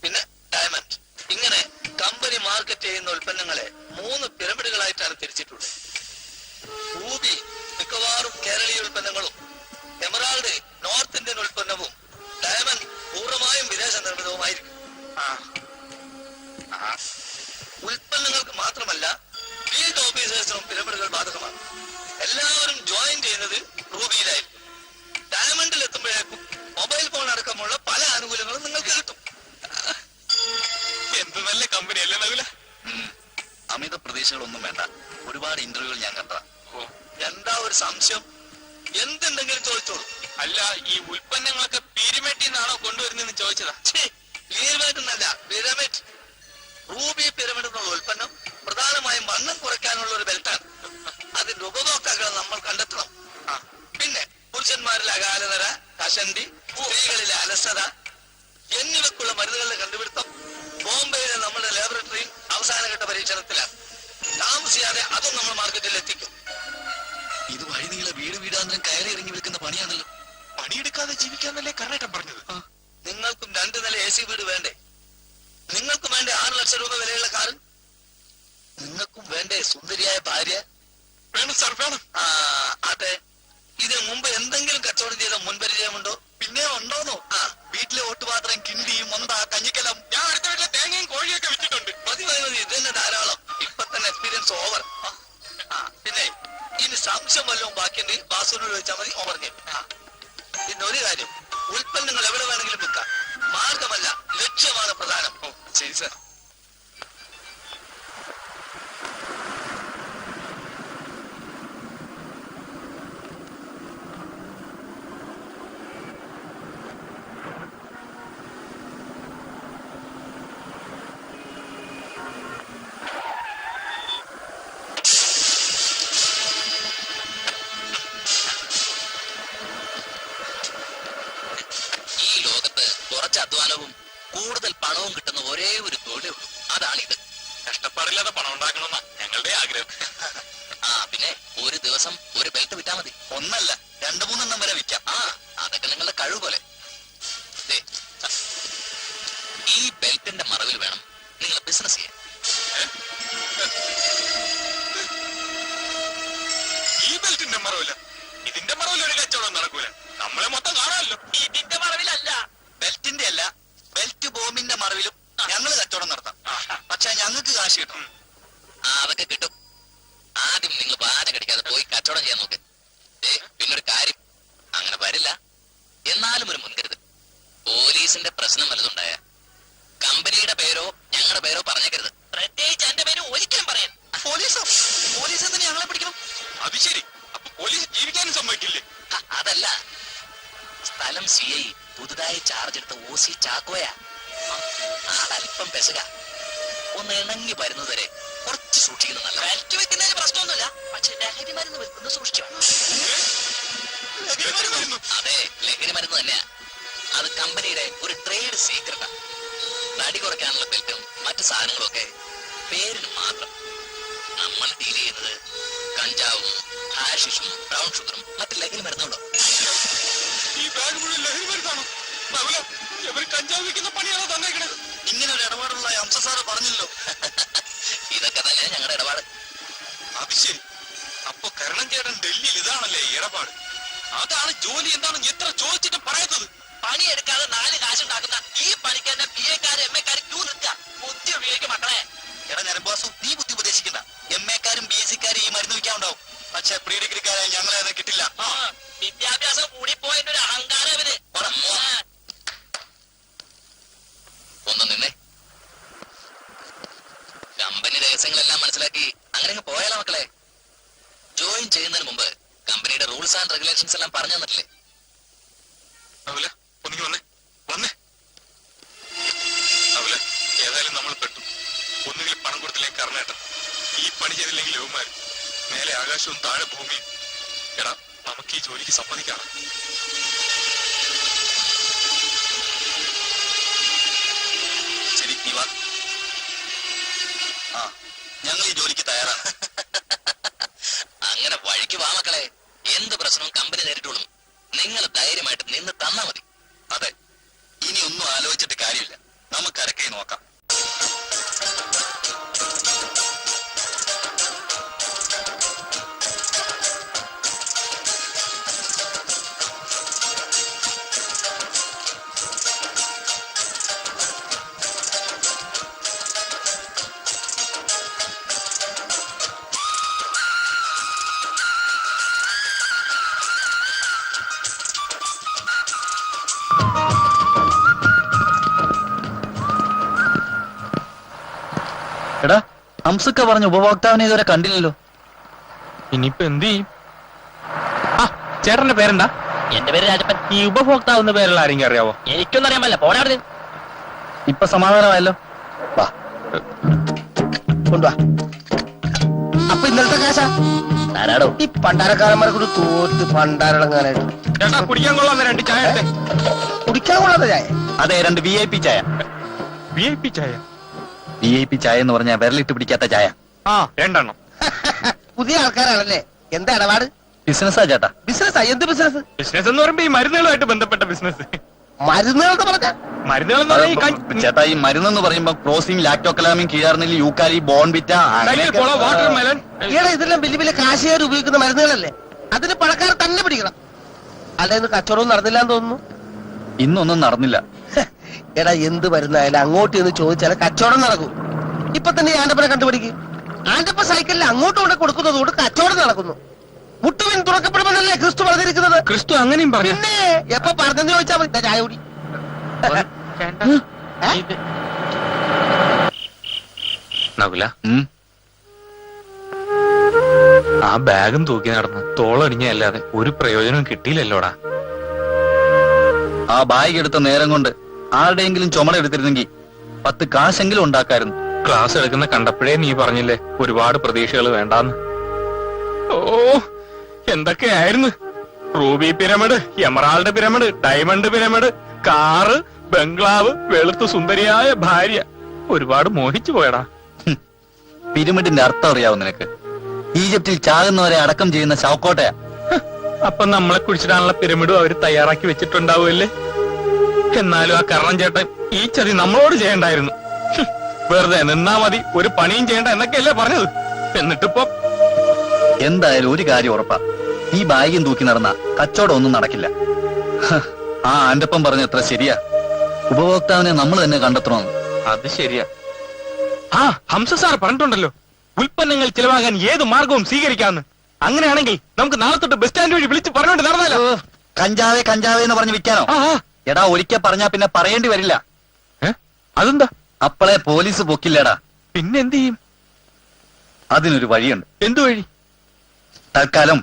Speaker 1: പിന്നെ ഡയമണ്ട്. ഇങ്ങനെ കമ്പനി മാർക്കറ്റ് ചെയ്യുന്ന ഉൽപ്പന്നങ്ങളെ 3 പിരമിഡുകളായിട്ടാണ് തിരിച്ചിട്ടുള്ളത്. റൂബി മിക്കവാറും കേരളീയ ഉൽപ്പന്നങ്ങളും, എമറാൾഡ് നോർത്ത് ഇന്ത്യൻ ഉൽപ്പന്നവും, ഡയമണ്ട് പൂർണ്ണമായും വിദേശ നിർമ്മിതവുമായിരിക്കും. ഉൽപ്പന്നങ്ങൾക്ക് മാത്രമല്ല, ഫീൽഡ് ഓഫീസേഴ്സിനും പിരമിഡുകൾ ബാധകമാണ്. എല്ലാവരും ജോയിൻ ചെയ്യുന്നത് റൂബിയിലായിരിക്കും. ഡയമണ്ടിൽ എത്തുമ്പോഴേക്കും മൊബൈൽ ഫോൺ അടക്കമുള്ള പല ആനുകൂല്യങ്ങളും നിങ്ങൾക്ക് കിട്ടും.
Speaker 3: എന്ത് നല്ല കമ്പനി അല്ലേ നകുല?
Speaker 1: അമിത പ്രതീക്ഷകളൊന്നും വേണ്ട. ഒരുപാട് ഇന്റർവ്യൂകൾ ഞാൻ കണ്ട. എന്താ ഒരു സംശയം? എന്തുണ്ടെങ്കിലും ചോദിച്ചോളൂ.
Speaker 3: അല്ല, ഈ ഉൽപ്പന്നങ്ങളൊക്കെ പിരമിഡിൽ നിന്നാണോ കൊണ്ടുവരുന്നതെന്ന് ചോദിച്ചതാ.
Speaker 1: പിരമിഡ് എന്നല്ല, പിരമിഡ്. റൂബി പിരമിഡ് എന്നുള്ള ഉൽപ്പന്നം പ്രധാനമായും വണ്ണം കുറയ്ക്കാനുള്ള ഒരു ബെൽറ്റാണ്. അതിന്റെ ഉപഭോക്താക്കളെ നമ്മൾ കണ്ടെത്തണം. പിന്നെ പുരുഷന്മാരിലെ അകാലനര, കഷണ്ടി, സ്ത്രീകളിലെ അലസത എന്നിവക്കുള്ള മരുന്നുകളുടെ കണ്ടുപിടുത്തം ബോംബെയിലെ നമ്മുടെ ലാബറട്ടറിയിൽ അവസാനഘട്ട പരീക്ഷണത്തിലാണ്. താമസിയാതെ അതും നമ്മൾ മാർക്കറ്റിൽ എത്തിക്കും. ഇത് വഴിനീള വീട് വീടാന്തരം കയറി ഇറങ്ങി വിൽക്കുന്ന പണിയാണല്ലോ.
Speaker 3: പണിയെടുക്കാതെ ജീവിക്കാന്നല്ലേ കർണേട്ടൻ പറഞ്ഞത്?
Speaker 1: നിങ്ങൾക്കും 2 നില AC വീട് വേണ്ടേ? നിങ്ങൾക്കും വേണ്ടേ 6 ലക്ഷം രൂപ വിലയുള്ള കാറ്? നിങ്ങൾക്കും വേണ്ടേ സുന്ദരിയായ ഭാര്യ?
Speaker 3: വേണം സാർ, വേണം.
Speaker 1: അതെ. ഇതിനു മുമ്പ് എന്തെങ്കിലും കച്ചവടം ചെയ്ത മുൻപരിചയമുണ്ടോ? പിന്നെ ഉണ്ടോന്നോ? വീട്ടിലെ ഓട്ടുപാത്രം, കിണ്ടി, മൊന്ത, കഞ്ഞിക്കലം.
Speaker 3: ഞാൻ അടുത്ത വീട്ടിലെ തേങ്ങയും കോഴിയൊക്കെ വിറ്റിട്ടുണ്ട്.
Speaker 1: മതി മതി മതി, ഇത് തന്നെ ധാരാളം. ഇപ്പൊ തന്നെ എക്സ്പീരിയൻസ് ഓവർ. പിന്നെ ഇനി സംശയം വല്ലതും ബാക്കിയുണ്ടെങ്കിൽ വാസുവിനോട് ചോദിച്ചാൽ മതി, ഓവർ ചെയ്യും. പിന്നെ ഒരു കാര്യം, ഉൽപ്പന്നങ്ങൾ എവിടെ വേണമെങ്കിലും വിൽക്കാം. മാർഗമല്ല, ലക്ഷ്യമാണ് പ്രധാനം.
Speaker 3: ശരി സാർ.
Speaker 1: കുറച്ച് അധ്വാനവും കൂടുതൽ പണവും കിട്ടുന്ന ഒരേ ഒരു തൊഴിലേ ഉള്ളൂ. അതാണിത്.
Speaker 3: കഷ്ടപ്പാടില്ലാതെ പണം ഉണ്ടാക്കണമെന്നാ ഞങ്ങളുടെ ആഗ്രഹം.
Speaker 1: പിന്നെ ഒരു ദിവസം ഒരു ബെൽറ്റ് വിറ്റാ മതി. ഒന്നല്ല 2-3 വരെ വിൽക്കാം. അതൊക്കെ നിങ്ങളുടെ കഴിവ് പോലെ. ദേ, ഈ ബെൽറ്റിന്റെ മറവിൽ വേണം നിങ്ങൾ ബിസിനസ് ചെയ്യാൻ.
Speaker 3: ഈ ബെൽറ്റിന്റെ മറവില്ല, ഇതിന്റെ മറവിൽ ഒരു കച്ചവടം നടക്കൂല. നമ്മളെ മൊത്തം കാണാമല്ലോ.
Speaker 2: ഇതിന്റെ മറവിലല്ല,
Speaker 1: ബെൽറ്റിന്റെ അല്ല, ബെൽറ്റ് ബോംബിന്റെ മറവിലും ഞങ്ങൾ കച്ചവടം നടത്താം. പക്ഷെ ഞങ്ങൾക്ക് കാശ് കിട്ടും. അതൊക്കെ കിട്ടും. ആദ്യം നിങ്ങൾ വാചകടിക്കാതെ പോയി കച്ചവടം ചെയ്യാൻ നോക്ക്. പിന്നൊരു കാര്യം, അങ്ങനെ വരില്ല, എന്നാലും ഒരു മുൻകരുതൽ. പോലീസിന്റെ പ്രശ്നം വലുതുണ്ടായ കമ്പനിയുടെ പേരോ ഞങ്ങളുടെ പേരോ പറഞ്ഞേക്കരുത്.
Speaker 2: പ്രത്യേകിച്ച് എന്റെ പേര് ഒരിക്കലും പറയാൻ.
Speaker 1: പോലീസോ? പോലീസ് എന്തിനാ ഞങ്ങളെ പിടിക്കണം?
Speaker 3: അത് ശരി, അപ്പൊ പോലീസ് ജീവിക്കാനും സമ്മതിക്കില്ലേ?
Speaker 1: അതല്ല, സ്ഥലം CI പുതുതായി ചാർജ് എടുത്ത OC ചാക്കോയാ. ആളല്പം പെശക. ഒന്ന് ഇണങ്ങി വരുന്നതുവരെ കുറച്ച് സൂക്ഷിക്കുന്നത് നല്ല.
Speaker 2: ബെൽറ്റ് വെക്കുന്നതിന് പ്രശ്നമൊന്നുമില്ല, പക്ഷെ ലഹരി മരുന്ന് വെക്കുന്നത് സൂക്ഷിച്ചു.
Speaker 1: അതെ, ലഹരി മരുന്ന് തന്നെയാ. അത് കമ്പനിയുടെ ഒരു ട്രേഡ് സീക്രട്ടാ. തടി കുറയ്ക്കാനുള്ള ബെൽറ്റും മറ്റു സാധനങ്ങളും ഒക്കെ പേരിന് മാത്രം. നമ്മൾ ഡീൽ ചെയ്യുന്നത് കഞ്ചാവും ഹാഷിഷും ബ്രൗൺ ഷുഗറും മറ്റു ലഹരി മരുന്നുകളോ.
Speaker 3: ഈ ബാഗ് മുഴുവൻ ലഹരി മരുന്നാണോ? ഇവർ കഞ്ചാവ് വിൽക്കുന്ന പണിയാണോ തന്നേക്കണത്?
Speaker 1: ഇങ്ങനെ ഒരു ഇടപാടുള്ള ഹംസ സാറ് പറഞ്ഞല്ലോ. ഇതൊക്കെ തന്നെ ഞങ്ങളുടെ ഇടപാട്.
Speaker 3: അത് ശരി, അപ്പൊ കരണം ചേട്ടൻ ഡൽഹിയിൽ ഇതാണല്ലേ ഇടപാട്? അതാണ് ജോലി എന്താണെന്ന് എത്ര ചോദിച്ചിട്ടും പറയാത്തത്.
Speaker 2: പണിയെടുക്കാതെ 4 കാശുണ്ടാക്കുന്ന ഈ പണിക്ക് തന്നെ PA-ക്കാര് MA-ക്കാര് ക്യൂ നിൽക്കുക. ബുദ്ധി ഉപയോഗിക്കും മക്കളെ.
Speaker 1: എടാ ഞരമ്പാസു, നീ ബുദ്ധി ഉപദേശിക്കണ്ട. MA-ക്കാരും BSc-ക്കാരും ഈ മരുന്ന് വിൽക്കാനുണ്ടാവും. പക്ഷെ പ്രീ ഡിഗ്രിക്കാരെ ഞങ്ങളെ അത് കിട്ടില്ല.
Speaker 2: വിദ്യാഭ്യാസം കൂടിപ്പോയതിന്റെ ഒരു അഹങ്കാരം ഇവര്.
Speaker 1: ഒന്നും നിന്നെ. കമ്പനി രഹസ്യങ്ങളെല്ലാം മനസ്സിലാക്കി അങ്ങനെ പോയാലോ മക്കളെ. ജോയിൻ ചെയ്യുന്നതിന് മുമ്പ് കമ്പനിയുടെ റൂൾസ് ആൻഡ് റെഗുലേഷൻസ് എല്ലാം പറഞ്ഞു തന്നിട്ടില്ലേ?
Speaker 3: അവല ഒന്നിങ്ങി വന്നേ വന്നേ. അവല ഏതായാലും നമ്മൾ പെട്ടു. ഒന്നുകിൽ പണം കൊടുത്തില്ലെങ്കിൽ കർണേട്ടൻ, ഈ പണി ചെയ്തില്ലെങ്കിൽ യവന്മാർ, മേലെ ആകാശവും താഴെ ഭൂമിയും. എടാ, നമുക്ക് ഈ ജോലിക്ക് സമ്മതിക്കാം.
Speaker 1: ശരി, നീ വാ. ഞങ്ങൾ ഈ ജോലിക്ക് തയ്യാറാണ്. അങ്ങനെ വഴിക്ക് വാ മക്കളെ. എന്ത് പ്രശ്നവും കമ്പനി നേരിട്ടോളും. നിങ്ങൾ ധൈര്യമായിട്ട് നിന്ന് തന്നാ മതി. അതെ, ഇനി ഒന്നും ആലോചിച്ചിട്ട് കാര്യമില്ല. നമുക്ക് അരക്കൈ നോക്കാം. എടാ, ഹംസക്ക പറഞ്ഞ ഉപഭോക്താവിനെ ഇതുവരെ കണ്ടില്ലല്ലോ.
Speaker 3: ഇനിയിപ്പോ എന്ത് ചെയ്യും? ചേട്ടന്റെ പേരെന്താ?
Speaker 2: എന്റെ പേര് രാജപ്പൻ.
Speaker 3: ഈ ഉപഭോക്താവ് പേരുള്ള ആരെങ്കിലും അറിയാവോ?
Speaker 2: എനിക്കൊന്നും അറിയാൻ പറ്റില്ല. പോരാ.
Speaker 1: ഇപ്പൊ സമാധാനമായല്ലോ. വാ, കൊണ്ടുവാ.
Speaker 5: അപ്പൊ ഇന്നലത്തെ കാശാ
Speaker 1: ആരാടോ?
Speaker 5: ഈ പണ്ടാരക്കാരന്മാരെ കൂടി തോറ്റ് പണ്ടാരടങ്ങാനായിട്ട്.
Speaker 3: ചേട്ടാ, കുടിക്കാൻ കൊള്ളാന്ന 2 ചായ.
Speaker 5: കുടിക്കാൻ കൊള്ളാത്ത ചായ?
Speaker 1: അതെ, 2 VIP ചായ.
Speaker 3: VIP ചായ?
Speaker 1: VIP ചായ എന്ന് പറഞ്ഞാൽ വിരലിട്ട് പിടിക്കാത്ത ചായ.
Speaker 3: 2 എണ്ണം.
Speaker 5: പുതിയ ആൾക്കാരാണല്ലേ? എന്താ ഇടപാട്?
Speaker 1: ബിസിനസ്സാ ചേട്ടാ.
Speaker 5: ബിസിനസ്സാ? എന്ത് ബിസിനസ്?
Speaker 3: ബിസിനസ് എന്ന് പറയുമ്പോ ഈ മരുന്നുകളുമായിട്ട് ബന്ധപ്പെട്ട ബിസിനസ്.
Speaker 5: മരുന്നുകളെന്ന് പറഞ്ഞ
Speaker 3: മരുന്നുകൾ എന്ന് പറഞ്ഞാൽ
Speaker 1: ചേട്ടാ, ഈ മരുന്നെന്ന് പറയുമ്പോ ക്രോസിംഗ്, ലാക്ടോകലാമിൻ, കീഴാർനെല്ലി, യൂക്കാലി, ബോൺവിറ്റ,
Speaker 3: വാട്ടർ മെലൻ.
Speaker 5: ഈടെ ഇതെല്ലാം വലിയ വലിയ കാശുകാർ ഉപയോഗിക്കുന്ന മരുന്നുകളല്ലേ? അതിന് പണക്കാർ തന്നെ പിടിക്കണം. അല്ല, ഇന്ന് കച്ചവടവും നടന്നില്ലാന്ന് തോന്നുന്നു.
Speaker 1: ഇന്നൊന്നും നടന്നില്ല.
Speaker 5: എടാ, എന്ത് മരുന്നായാലും അങ്ങോട്ട് എന്ന് ചോദിച്ചാൽ കച്ചവടം നടക്കും. ഇപ്പൊ തന്നെ ആന്റപ്പനെ കണ്ടുപിടിക്കും. ആന്റപ്പ സൈക്കിളിൽ അങ്ങോട്ടും കൊണ്ട് കൊടുക്കുന്നതുകൊണ്ട് കച്ചവടം നടക്കുന്നു. മുട്ടുവിൻ തുറക്കപ്പെടുമെന്നല്ലേ ക്രിസ്തു പറഞ്ഞിരിക്കുന്നത്?
Speaker 3: ക്രിസ്തു അങ്ങനെയും പറഞ്ഞു.
Speaker 5: പിന്നെ എപ്പോ പറഞ്ഞെന്ന് ചോദിച്ചാൽ മതി. ചായ കൂടി.
Speaker 3: നകുല, ആ ബാഗും തൂക്കി നടന്ന് തോളടിഞ്ഞല്ലാതെ ഒരു പ്രയോജനം കിട്ടിയില്ലല്ലോടാ.
Speaker 1: ആ ബാഗ് എടുത്ത നേരം കൊണ്ട് ആരുടെയെങ്കിലും ചുമട എടുത്തിരുന്നെങ്കിൽ 10 കാശെങ്കിലും ഉണ്ടാക്കായിരുന്നു.
Speaker 3: ക്ലാസ് എടുക്കുന്ന കണ്ടപ്പോഴേ നീ പറഞ്ഞില്ലേ ഒരുപാട് പ്രതീക്ഷകൾ വേണ്ടാന്ന്. ഓ, എന്തൊക്കെയായിരുന്നു! Ruby pyramid, emerald pyramid, diamond pyramid, car, ബംഗ്ലാവ്, വെളുത്തു സുന്ദരിയായ ഭാര്യ. ഒരുപാട് മോഹിച്ചു പോയടാ.
Speaker 1: പിരമിഡിന്റെ അർത്ഥം അറിയാവോ നിനക്ക്? ഈജിപ്തിൽ ചാകുന്നവരെ അടക്കം ചെയ്യുന്ന ശവക്കോട്ടയാ.
Speaker 3: അപ്പൊ നമ്മളെ കുറിച്ചിട്ടാണുള്ള പിരമിഡും അവര് തയ്യാറാക്കി വെച്ചിട്ടുണ്ടാവുമല്ലേ? എന്നാലും ആ കർണൻ ചേട്ടൻ ഈ ചതി നമ്മളോട് ചെയ്യണ്ടായിരുന്നു. വെറുതെ നിന്നാ മതി, ഒരു പണിയും ചെയ്യണ്ട എന്നൊക്കെയല്ലേ പറഞ്ഞത്. എന്നിട്ടിപ്പോ
Speaker 1: എന്തായാലും ഒരു കാര്യം ഉറപ്പാ, ഈ ബാഗും തൂക്കി നടന്ന കച്ചവടം ഒന്നും നടക്കില്ല. ആ ആന്റപ്പം പറഞ്ഞ എത്ര ശരിയാ. ഉപഭോക്താവിനെ നമ്മൾ തന്നെ കണ്ടെത്തണമെന്ന്.
Speaker 3: അത് ശരിയാ. ആ ഹംസ സാർ പറഞ്ഞിട്ടുണ്ടല്ലോ, ഉൽപ്പന്നങ്ങൾ ചിലവാകാൻ ഏത് മാർഗവും സ്വീകരിക്കാന്ന്. അങ്ങനെയാണെങ്കിൽ നമുക്ക് നാളെ തൊട്ട് ബസ് സ്റ്റാൻഡ് വഴി വിളിച്ച് പറഞ്ഞുകൊണ്ട് നടന്നാലോ?
Speaker 1: കഞ്ചാവേ കഞ്ചാവേ എന്ന് പറഞ്ഞ് വിൽക്കാനോ? എടാ, ഒരിക്കൽ പറഞ്ഞാ പിന്നെ പറയേണ്ടി വരില്ല.
Speaker 3: അതെന്താ?
Speaker 1: അപ്പളെ പോലീസ് പൊക്കില്ലടാ.
Speaker 3: പിന്നെ എന്ത് ചെയ്യും?
Speaker 1: അതിനൊരു വഴിയുണ്ട്.
Speaker 3: എന്തു വഴി?
Speaker 1: തൽക്കാലം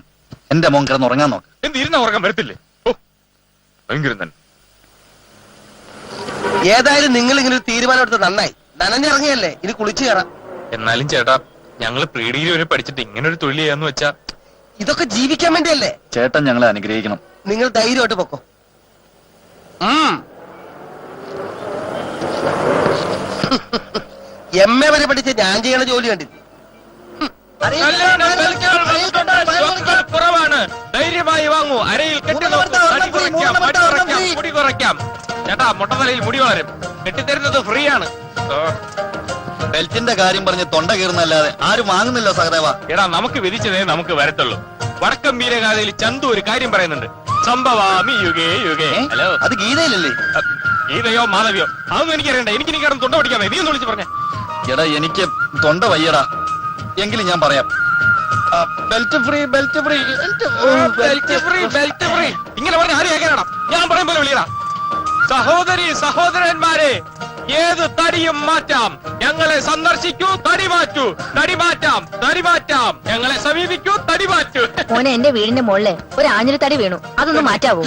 Speaker 1: എന്റെ മോൻ കിടന്ന് ഉറങ്ങാൻ നോക്ക്.
Speaker 3: എന്ത് ഇരുന്ന ഉറങ്ങാൻ വരത്തില്ലേ? ഓ, ഭയങ്കരം തന്നെ.
Speaker 5: ഏതായാലും നിങ്ങൾ ഇങ്ങനെ ഒരു തീരുമാനം എടുത്ത് നന്നായി. നനഞ്ഞിറങ്ങിയല്ലേ, ഇനി കുളിച്ചു കയറാം.
Speaker 3: എന്നാലും ചേട്ടാ, ഞങ്ങള് പ്രീ ഡിഗ്രി വരെ പഠിച്ചിട്ട് ഇങ്ങനെ ഒരു തൊഴിൽ ചെയ്യാന്ന് വെച്ചാ
Speaker 5: ഇതൊക്കെ ജീവിക്കാൻ വേണ്ടിയല്ലേ.
Speaker 1: ചേട്ടൻ ഞങ്ങളെ അനുഗ്രഹിക്കണം.
Speaker 5: നിങ്ങൾ ധൈര്യമായിട്ട് പൊക്കോ. MA വരെ പഠിച്ച ഞാൻ ചെയ്യണ ജോലി കണ്ടില്ല.
Speaker 3: കുറവാണ്. ധൈര്യമായി വാങ്ങൂ. അരയിൽ കെട്ടി മുടി കുറയ്ക്കാം. ചേട്ടാ, മുട്ടത്തലയിൽ മുടി വളരും. കെട്ടിത്തരുന്നത് ഫ്രീ ആണ്.
Speaker 1: ബെൽറ്റിന്റെ കാര്യം പറഞ്ഞ് തൊണ്ട കീറുന്നല്ലാതെ ആരും വാങ്ങുന്നില്ല സഹദേവ.
Speaker 3: എടാ, നമുക്ക് വിധിച്ചതേ നമുക്ക് വരത്തുള്ളൂ. വടക്കം വീരഗാഥയിൽ ചന്തു ഒരു കാര്യം പറയുന്നുണ്ട്. സംഭവാമി യുഗേ യുഗേ.
Speaker 1: ഹലോ, അത് ഗീതയിലല്ലേ?
Speaker 3: ഗീതയോ മാധവിയോ അതൊന്നും എനിക്കറിയണ്ട. എനിക്ക് നീ കിടന്ന് തൊണ്ട പിടിക്കാൻ നീ ഒന്ന് വിളിച്ച് പറഞ്ഞേ.
Speaker 1: എടാ, എനിക്ക് തൊണ്ട വയ്യടാ. എങ്കിലും ഞാൻ പറയാം. Belt free, belt free,
Speaker 3: belt free, belt free. ഇങ്ങനെ പറഞ്ഞ ആരും കേൾക്കാനാ? ഞാൻ പറയും പോലെ വിളിയടാ. സഹോദരി സഹോദരന്മാരെ, ഏത് തടിയും മാറ്റാം. ഞങ്ങളെ സന്ദർശിക്കൂ, തടി മാറ്റൂ. തടി മാറ്റാം, തടി മാറ്റാം. ഞങ്ങളെ സമീപിക്കൂ, തടി മാറ്റൂ.
Speaker 4: മോനെ, എന്റെ വീടിന്റെ മുകളില് ഒരു ആഞ്ഞിലി തടി വീണു, അതൊന്ന് മാറ്റാവോ?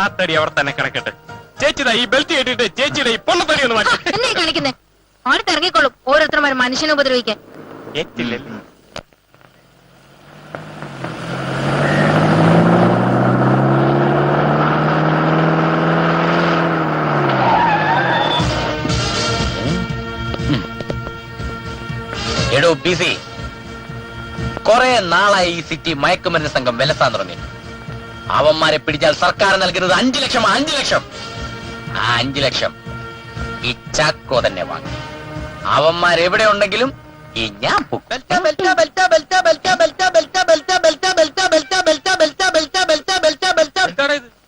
Speaker 3: ആ തടി അവർ തന്നെ കിടക്കട്ടെ. ചേച്ചിതാ ഈ ബെൽറ്റ് കേട്ടിട്ട് ചേച്ചിയുടെ ഈ പൊണ്ണത്തടി ഒന്ന് മാറ്റി.
Speaker 4: എന്നെ കാണിക്കുന്നേ? അടുത്ത് ഇറങ്ങിക്കോളും ഓരോരുത്തരും മനുഷ്യനെ ഉപദ്രവിക്കാൻ.
Speaker 3: ഏറ്റില്ലല്ലേ?
Speaker 2: എടോ ബിസി, കുറെ നാളായി ഈ സിറ്റി മയക്കുമരുന്ന് സംഘം വിലസാൻ തുടങ്ങി. അവന്മാരെ പിടിച്ചാൽ സർക്കാർ നൽകുന്നത് 5 ലക്ഷം. 5 ലക്ഷം. ആ 5 ലക്ഷം ഈ ചാക്കോ തന്നെ വാങ്ങി. അവന്മാരെവിടെ ഉണ്ടെങ്കിലും ഈ ഞാൻ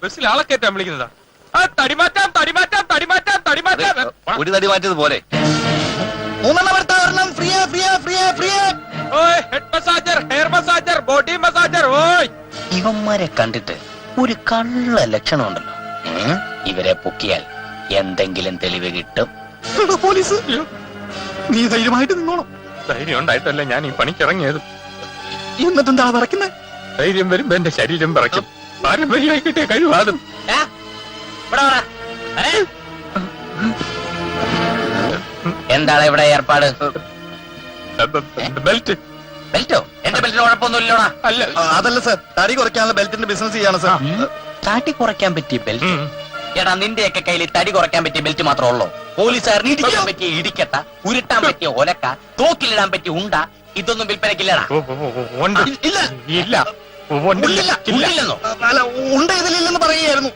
Speaker 3: ബസ്സിൽ ആളെ കയറ്റാൻ വിളിക്കുന്നതാ. ആ തടി മാറ്റാം, തടി മാറ്റാം, തടി മാറ്റാം, തടി മാറ്റാം.
Speaker 1: ഒരു തടി മാറ്റിയത് പോലെ. 3 ഒരെണ്ണം ഫ്രീയാ, ഫ്രീയാ, ഫ്രീയാ, ഫ്രീയാ.
Speaker 3: ഓയ്, head massager, hair massager, body massager. ഓയ്,
Speaker 2: ഇവന്മാരെ കണ്ടിട്ട് ഒരു കള്ള ലക്ഷണമുണ്ടല്ലോ. ഇവരെ പൊക്കിയാൽ എന്തെങ്കിലും തെളിവ് കിട്ടും.
Speaker 1: പോലീസ്, നീ ധൈര്യമായിട്ട് നിന്നോണം.
Speaker 3: ധൈര്യം ഉണ്ടായിട്ടല്ല ഞാൻ ഈ പണിക്കിറങ്ങിയത്.
Speaker 1: എന്നിട്ടെന്താ നടക്കുന്നത്?
Speaker 3: ധൈര്യം വരുമ്പോ എന്റെ ശരീരം പറയ്ക്കും. പാരമ്പര്യമായി കിട്ടിയ കഴിവാതും.
Speaker 2: എന്താണ് ഇവിടെ ഏർപ്പാട്?
Speaker 3: ബെൽറ്റ്.
Speaker 2: ബെൽറ്റോ? എന്റെ ബെൽറ്റിന് കുഴപ്പമൊന്നുമില്ലോടാ.
Speaker 3: അല്ല,
Speaker 1: അതല്ല സാർ, തടി കുറയ്ക്കാനുള്ള ബെൽറ്റിന്റെ ബിസിനസ് ചെയ്യാണ് സാർ.
Speaker 2: തടി കുറയ്ക്കാൻ പറ്റിയ ബെൽറ്റ്? എടാ, നിന്റെയൊക്കെ കയ്യിൽ തടി കുറയ്ക്കാൻ പറ്റിയ ബെൽറ്റ് മാത്രമേ ഉള്ളൂ. പോലീസുകാരന് ഇടിക്കാൻ പറ്റിയ ഇടിക്കട്ട, ഉരുട്ടാൻ പറ്റിയ ഒലക്ക, തോക്കിലിടാൻ പറ്റിയ ഉണ്ട, ഇതൊന്നും വിൽപ്പനക്കില്ലടാ.
Speaker 3: ഇല്ല, ഇല്ല,
Speaker 2: ഉണ്ടില്ലെന്നോ?
Speaker 1: അല്ല, ഉണ്ട ഇതിലില്ലെന്ന് പറയുകയായിരുന്നു.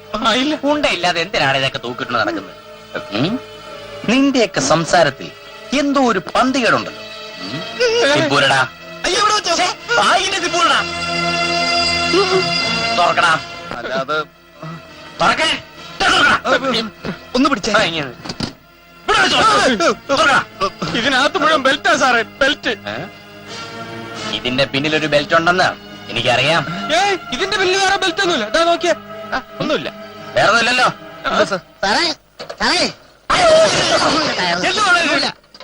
Speaker 2: ഉണ്ട ഇല്ലാതെ എന്തിനാണ് ഇതൊക്കെ തൂക്കിട്ട് നടക്കുന്നത്? നിന്റെയൊക്കെ സംസാരത്തിൽ എന്തോ ഒരു പന്തികേടുണ്ടല്ലോ. സിപ്പൂരടാ, തുറക്കടാ.
Speaker 1: അല്ലാതെ
Speaker 2: തുറക്കാൻ
Speaker 1: ഒന്ന് പിടിച്ചേ.
Speaker 3: ഇതിനകത്ത് മുഴുവൻ ബെൽറ്റാ സാറേ, ബെൽറ്റ്.
Speaker 2: ഇതിന്റെ പിന്നിലൊരു ബെൽറ്റ് ഉണ്ടെന്ന് എനിക്കറിയാം.
Speaker 3: ഇതിന്റെ പിന്നിൽ വേറെ ബെൽറ്റ് ഒന്നുമില്ല. ഇതാ നോക്കിയേ, ഒന്നുമില്ല.
Speaker 2: വേറെ ഒന്നുമില്ലല്ലോ.
Speaker 5: സാറേ, സാറേ,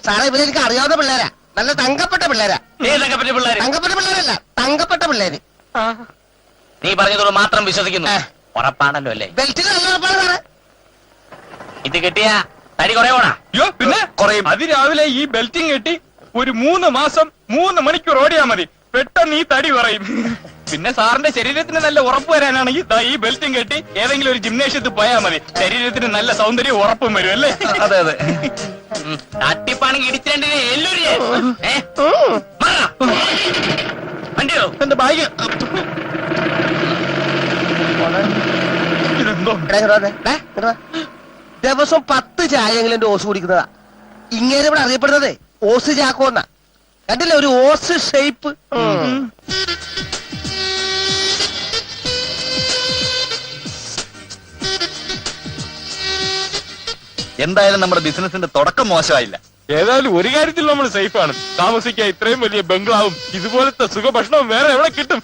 Speaker 5: സാറേ, ഇവരെനിക്ക് അറിയാവുന്ന പിള്ളേരാ. നല്ല തങ്കപ്പെട്ട പിള്ളേരാ.
Speaker 2: ഏതൊക്കെ പറ്റിയ പിള്ളേര്?
Speaker 5: തങ്കപ്പെട്ട പിള്ളേരല്ല, തങ്കപ്പെട്ട പിള്ളേര്.
Speaker 2: നീ പറഞ്ഞതോട് മാത്രം വിശ്വസിക്കുന്നു. ഉറപ്പാണല്ലോ അല്ലേ?
Speaker 5: ബെൽറ്റിന് നല്ല ഉറപ്പാണ് സാറേ.
Speaker 2: ഇത് കിട്ടിയ തടി കുറയോണാ?
Speaker 3: അയ്യോ, പിന്നെ അതിരാവിലെ ഈ ബെൽറ്റിങ് കെട്ടി ഒരു 3 മാസം 3 മണിക്കൂർ ഓടിയാ മതി. പെട്ടെന്ന് ഈ തടി കുറയും. പിന്നെ സാറിന്റെ ശരീരത്തിന് നല്ല ഉറപ്പ് വരാനാണെങ്കിൽ ദാ ഈ ബെൽറ്റും കെട്ടി ഏതെങ്കിലും ഒരു ജിംനേഷ്യത്തിൽ പോയാൽ മതി. ശരീരത്തിന് നല്ല സൗന്ദര്യവും ഉറപ്പും വരും അല്ലേ?
Speaker 5: അതെ അതെ.
Speaker 3: തട്ടിപ്പാണെങ്കിൽ ഇടിച്ചേണ്ടത് എല്ലൊരു വണ്ടിയോ
Speaker 5: എന്റെ ബാഗ്
Speaker 3: ഇതെന്തോ
Speaker 5: ദിവസം 10 ചായയെങ്കിലും എന്റെ ഓസ് കുടിക്കുന്നതാ. ഇങ്ങനെ ഇവിടെ അറിയപ്പെടുന്നതേ ഓസ് ചാക്കോന്നാ. കണ്ടില്ലേ ഒരു ഓസ് ഷേപ്പ്.
Speaker 1: എന്തായാലും നമ്മുടെ ബിസിനസിന്റെ തുടക്കം മോശമായില്ല.
Speaker 3: ഏതായാലും ഒരു കാര്യത്തിൽ നമ്മൾ സേഫാണ്. താമസിക്കാൻ ഇത്രയും വലിയ ബംഗ്ലാവും ഇതുപോലത്തെ സുഖഭക്ഷണവും വേറെ എവിടെ കിട്ടും?